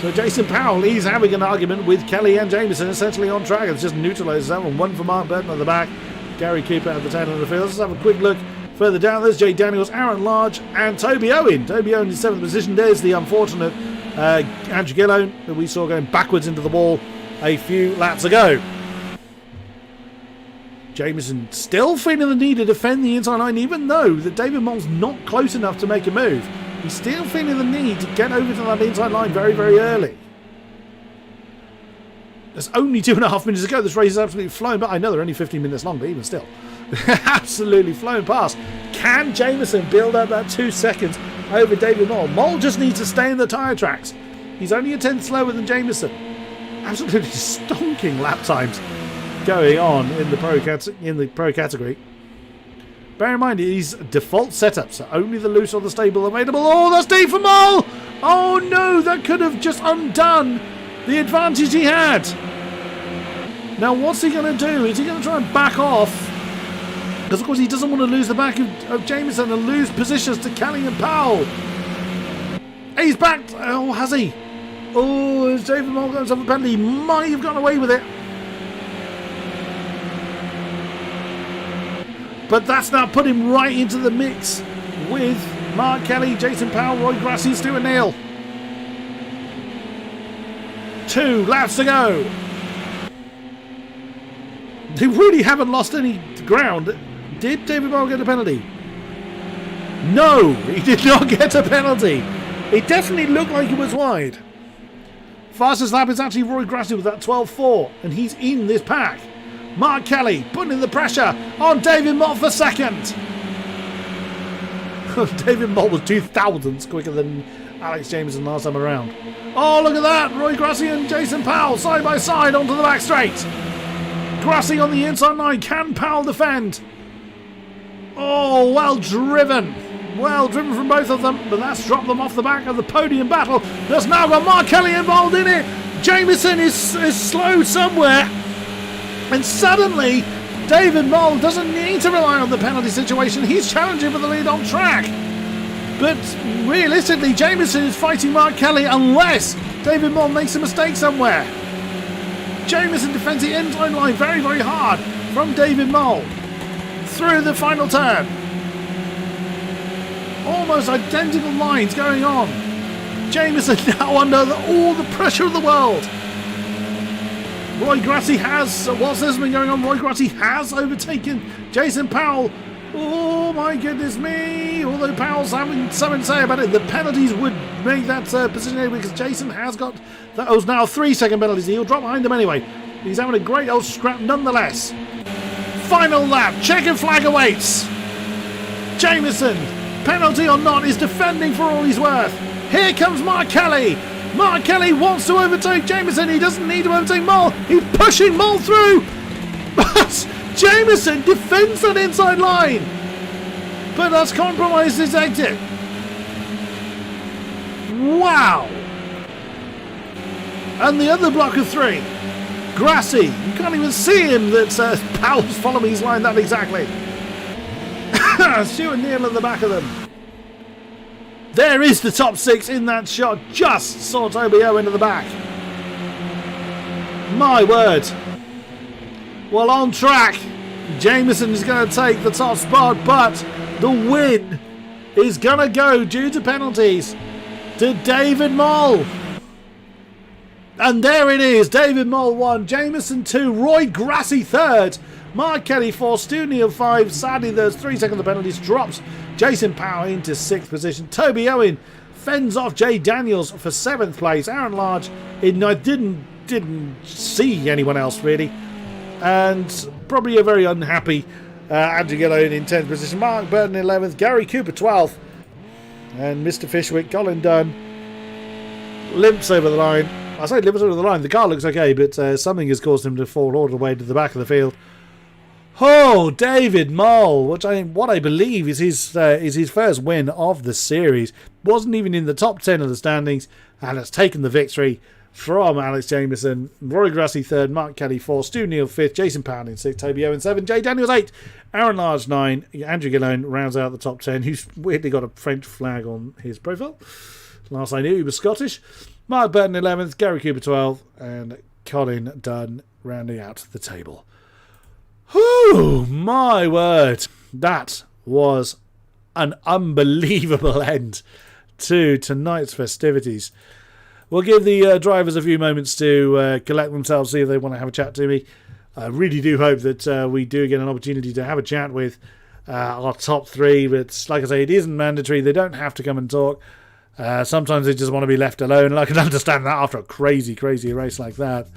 So Jason Powell, he's having an argument with Kelly and Jameson essentially on track. It's just neutralised that one. One for Mark Burton at the back. Gary Cooper at the tail of the field. Let's have a quick look further down. There's Jay Daniels, Aaron Large and Toby Owen. Toby Owen in 7th position. There's the unfortunate Andrew Gillone that we saw going backwards into the wall a few laps ago. Jameson still feeling the need to defend the inside line, even though that David Mole's not close enough to make a move. He's still feeling the need to get over to that inside line very, very early. There's only 2.5 minutes to go. This race is absolutely flown, but I know they're only 15 minutes long, but even still. Absolutely flown past. Can Jameson build up that 2 seconds over David Mole? Mole just needs to stay in the tyre tracks. He's only a tenth slower than Jameson. Absolutely stonking lap times going on in the pro category. Bear in mind, it is default setup, so only the loose or the stable available. Oh, that's deep for Mole! Oh no, that could have just undone the advantage he had. Now, what's he going to do? Is he going to try and back off? Because, of course, he doesn't want to lose the back of Jameson and lose positions to Kelly and Powell. He's back. Oh, has he? Oh, has David Mole got himself a penalty? He might have gotten away with it. But that's now put him right into the mix with Mark Kelly, Jason Powell, Roy Grassi, Stuart Neal. 2 laps to go. They really haven't lost any ground. Did David Mole get a penalty? No, he did not get a penalty. It definitely looked like it was wide. Fastest lap is actually Roy Grassi with that 12.4, and he's in this pack. Mark Kelly putting in the pressure on David Mott for second. David Mott was 2,000ths quicker than Alex Jameson last time around. Oh, look at that! Roy Grassi and Jason Powell side by side onto the back straight. Grassi on the inside line. Can Powell defend? Oh, well driven. Well driven from both of them, but that's dropped them off the back of the podium battle. There's now got Mark Kelly involved in it. Jameson is slow somewhere. And suddenly, David Moll doesn't need to rely on the penalty situation. He's challenging for the lead on track. But realistically, Jameson is fighting Mark Kelly unless David Moll makes a mistake somewhere. Jameson defends the inside line very, very hard from David Moll through the final turn. Almost identical lines going on. Jameson now under all the pressure of the world. Roy Grassi has, what's this been going on? Roy Grassi has overtaken Jason Powell. Oh my goodness me. Although Powell's having something to say about it, the penalties would make that position because Jason has got those now 3 second penalties. He'll drop behind him anyway. He's having a great old scrap nonetheless. Final lap, checkered flag awaits. Jameson, penalty or not, is defending for all he's worth. Here comes Mark Kelly. Mark Kelly wants to overtake Jameson. He doesn't need to overtake Moll. He's pushing Moll through. But Jameson defends that inside line. But that's compromised his exit. Wow. And the other block of 3. Grassi. You can't even see him that Powell's following his line that exactly. Stuart Neal at the back of them. There is the top 6 in that shot. Just saw Toby Owen at the back. My word. Well, on track, Jameson is going to take the top spot, but the win is going to go, due to penalties, to David Moll. And there it is. David Moll 1, Jameson 2, Roy Grassi 3rd, Mark Kelly 4, Stu Neal 5. Sadly, there's 3 seconds of penalties. Drops Jason Powell into 6th position. Toby Owen fends off Jay Daniels for 7th place. Aaron Large I didn't see anyone else really. And probably a very unhappy Andrew Gillone in 10th position. Mark Burton 11th. Gary Cooper 12th. And Mr. Fishwick, Colin Dunn, limps over the line. I say limps over the line. The car looks okay, but something has caused him to fall all the way to the back of the field. Oh, David Moll, what I believe is his first win of the series. Wasn't even in the top 10 of the standings, and has taken the victory from Alex Jameson. Rory Grassi 3rd, Mark Kelly 4th, Stu Neal 5th, Jason Powell in 6th, Toby Owen 7th, Jay Daniels 8th, Aaron Large 9, Andrew Gillone rounds out the top 10, who's weirdly got a French flag on his profile. Last I knew he was Scottish. Mark Burton 11th, Gary Cooper 12th, and Colin Dunn rounding out the table. Whew, my word. That was an unbelievable end to tonight's festivities. We'll give the drivers a few moments to collect themselves, see if they want to have a chat to me. I really do hope that we do get an opportunity to have a chat with our top 3, but like I say, it isn't mandatory. They don't have to come and talk. Sometimes they just want to be left alone, and I can understand that after a crazy race like that.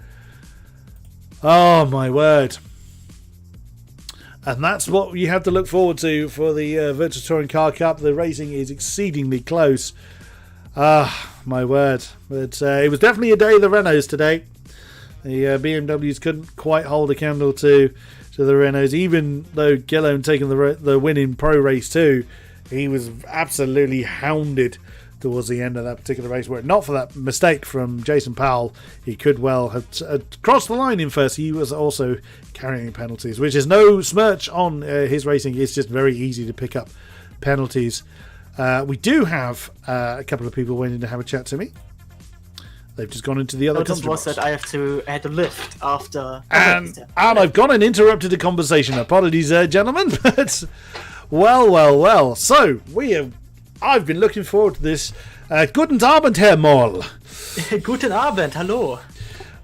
Oh, my word. And that's what you have to look forward to for the Virtual Touring Car Cup. The racing is exceedingly close. My word. But it was definitely a day of the Renaults today. The BMWs couldn't quite hold a candle to the Renaults, even though Gillone taking the win in Pro Race 2. He was absolutely hounded towards the end of that particular race. Were it not for that mistake from Jason Powell, he could well have crossed the line in first. He was also carrying penalties, which is no smirch on his racing. It's just very easy to pick up penalties. We do have a couple of people waiting to have a chat to me. They've just gone into the other conference was that I had to lift after. And I've gone and interrupted the conversation. Apologies, gentlemen. But well. So I've been looking forward to this. Guten Abend, Herr Moll. Guten Abend, hallo.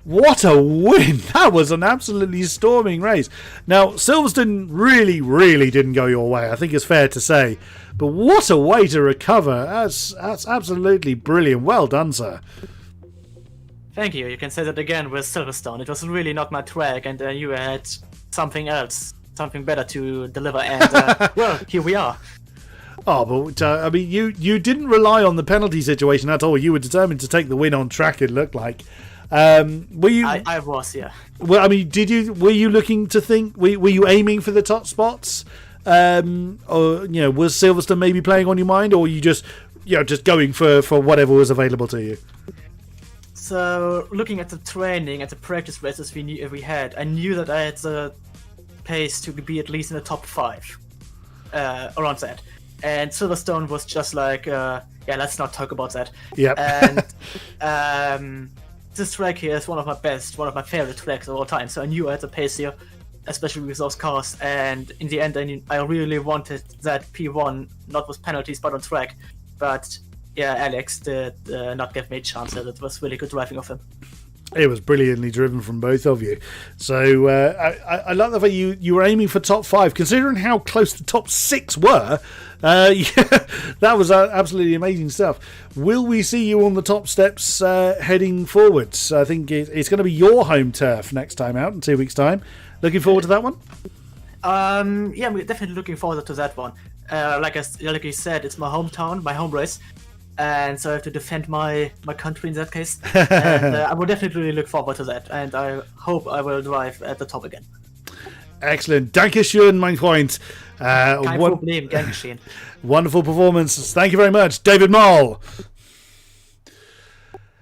What a win! That was an absolutely storming race. Now, Silverstone really didn't go your way, I think it's fair to say. But what a way to recover. That's absolutely brilliant. Well done, sir. Thank you. You can say that again with Silverstone. It was really not my track, and you had something else, something better to deliver. And well, here we are. Oh, but I mean, you didn't rely on the penalty situation at all. You were determined to take the win on track. It looked like. Were you? I was, yeah. Well, I mean, were you looking to think? Were you aiming for the top spots? Or was Silverstone maybe playing on your mind, or were you just going for whatever was available to you? So, looking at the training, at the practice races we had, I knew that I had the pace to be at least in the top 5, around that. And Silverstone was just like, let's not talk about that. Yeah. And this track here is one of my favorite tracks of all time. So I knew I had the pace here, especially with those cars. And in the end, I really wanted that P1, not with penalties, but on track. But yeah, Alex did not give me a chance. It was really good driving of him. It was brilliantly driven from both of you. So I love the way you were aiming for top 5, considering how close the top 6 were. That was absolutely amazing stuff. Will we see you on the top steps heading forwards? I think it's going to be your home turf next time out in 2 weeks' time. Looking forward to that one? Yeah, we're definitely looking forward to that one. Like you said, it's my hometown, my home race. And so I have to defend my country in that case. And I will definitely look forward to that. And I hope I will drive at the top again. Excellent. Dankeschön, mein Freund. Kein Problem, gern geschehen. Wonderful performance. Thank you very much, David Moll.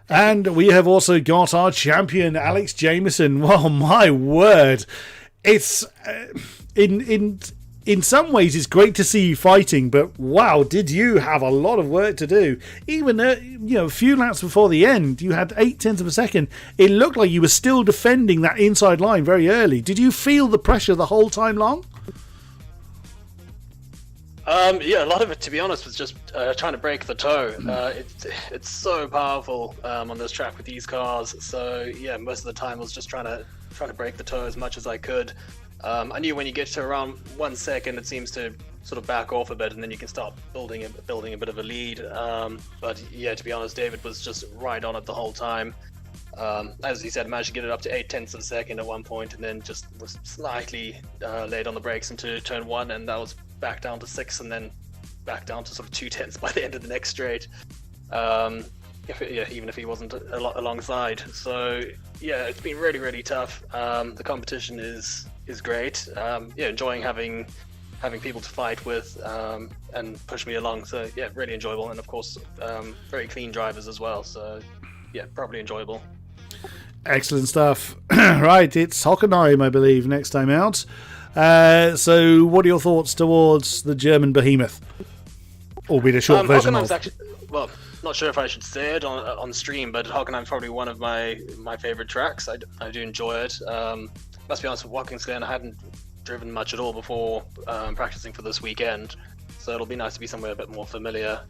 And we have also got our champion, Alex Jameson. Well, my word. It's... In some ways, it's great to see you fighting, but wow, did you have a lot of work to do. Even a few laps before the end, you had 0.8 of a second. It looked like you were still defending that inside line very early. Did you feel the pressure the whole time long? Yeah, a lot of it, to be honest, was just trying to break the toe. It's so powerful on this track with these cars. So yeah, most of the time I was just trying to break the toe as much as I could. I knew when you get to around 1 second, it seems to sort of back off a bit, and then you can start building a bit of a lead. But yeah, to be honest, David was just right on it the whole time. As he said, managed to get it up to 0.8 of a second at one point, and then just was slightly late on the brakes into turn 1, and that was back down to 6, and then back down to sort of 0.2 by the end of the next straight. Even if he wasn't alongside. So yeah, it's been really tough. The competition is great. Enjoying having people to fight with and push me along. So yeah, really enjoyable, and of course very clean drivers as well. So yeah, probably enjoyable. Excellent stuff. Right, it's Hockenheim, I believe, next time out. So what are your thoughts towards the German behemoth? Albeit a short version of... Actually, well, not sure if I should say it on stream, but Hockenheim's probably one of my favorite tracks. I do enjoy it. Must be honest, with Watkins Glen, I hadn't driven much at all before practicing for this weekend, so it'll be nice to be somewhere a bit more familiar.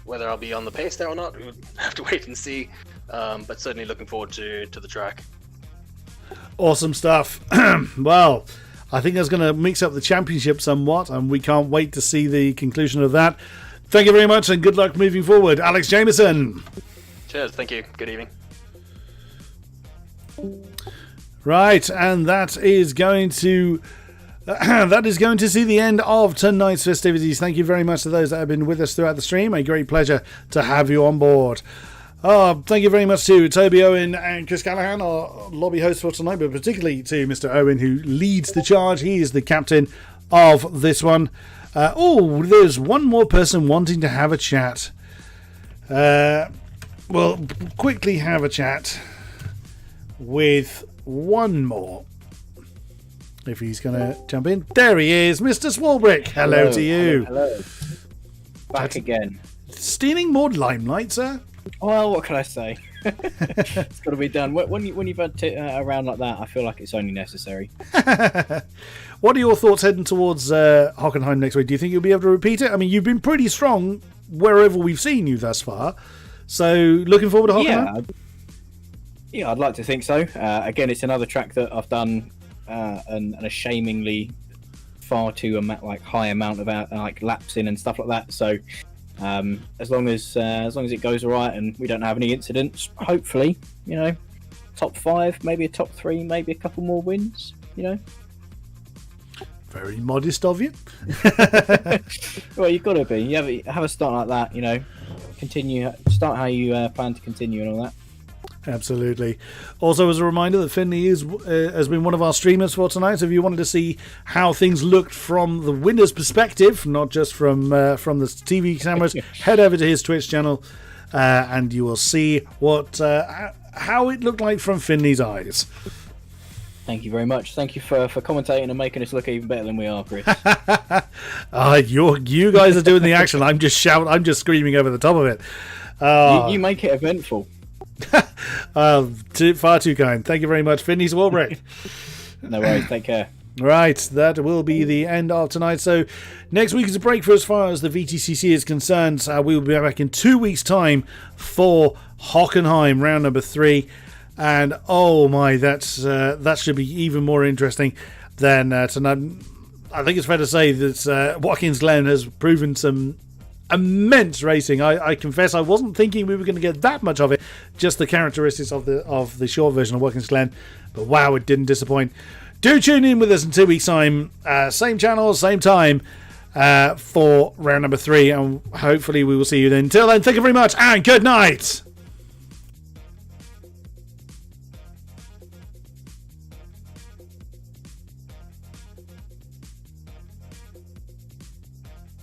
Whether I'll be on the pace there or not, we'll have to wait and see, but certainly looking forward to the track. Awesome stuff. Well, I think that's going to mix up the championship somewhat, and we can't wait to see the conclusion of that. Thank you very much, and good luck moving forward. Alex Jameson. Cheers, thank you. Good evening. Right, and that is going to see the end of tonight's festivities. Thank you very much to those that have been with us throughout the stream. A great pleasure to have you on board. Thank you very much to Toby Owen and Chris Callahan, our lobby hosts for tonight, but particularly to Mr. Owen, who leads the charge. He is the captain of this one. There's one more person wanting to have a chat. We'll quickly have a chat with one more. If he's going to jump in. There he is, Mr. Swalbrick. Hello to you. Hello. Back again. Stealing more limelight, sir? Well, what can I say? It's got to be done. When you've had a round like that, I feel like it's only necessary. What are your thoughts heading towards Hockenheim next week? Do you think you'll be able to repeat it? I mean, you've been pretty strong wherever we've seen you thus far. So, looking forward to Hockenheim? Yeah, I'd like to think so. Again, it's another track that I've done an ashamingly far too high amount of laps in and stuff like that. So as long as it goes all right and we don't have any incidents, hopefully, top 5, maybe a top 3, maybe a couple more wins. Very modest of you. Well, you've got to be. You have a start like that. Start how you plan to continue and all that. Absolutely. Also, as a reminder that Finley has been one of our streamers for tonight. So if you wanted to see how things looked from the winner's perspective, not just from the TV cameras, head over to his Twitch channel and you will see how it looked like from Finley's eyes. Thank you very much. Thank you for commentating and making us look even better than we are, Chris. You guys are doing the action. I'm just shouting. I'm just screaming over the top of it. You make it eventful. Far too kind. Thank you very much, Finley Swarbrick. No worries. Take care. Right, that will be the end of tonight. So next week is a break for as far as the VTCC is concerned. We will be back in 2 weeks' time for Hockenheim, round number 3. And oh my, that should be even more interesting than tonight. I think it's fair to say that Watkins Glen has proven some immense racing. I confess I wasn't thinking we were going to get that much of it, just the characteristics of the short version of Watkins Glen, but wow, it didn't disappoint. Do tune in with us in 2 weeks' time, same channel, same time, for round number 3, and hopefully we will see you then. Until then, thank you very much and good night.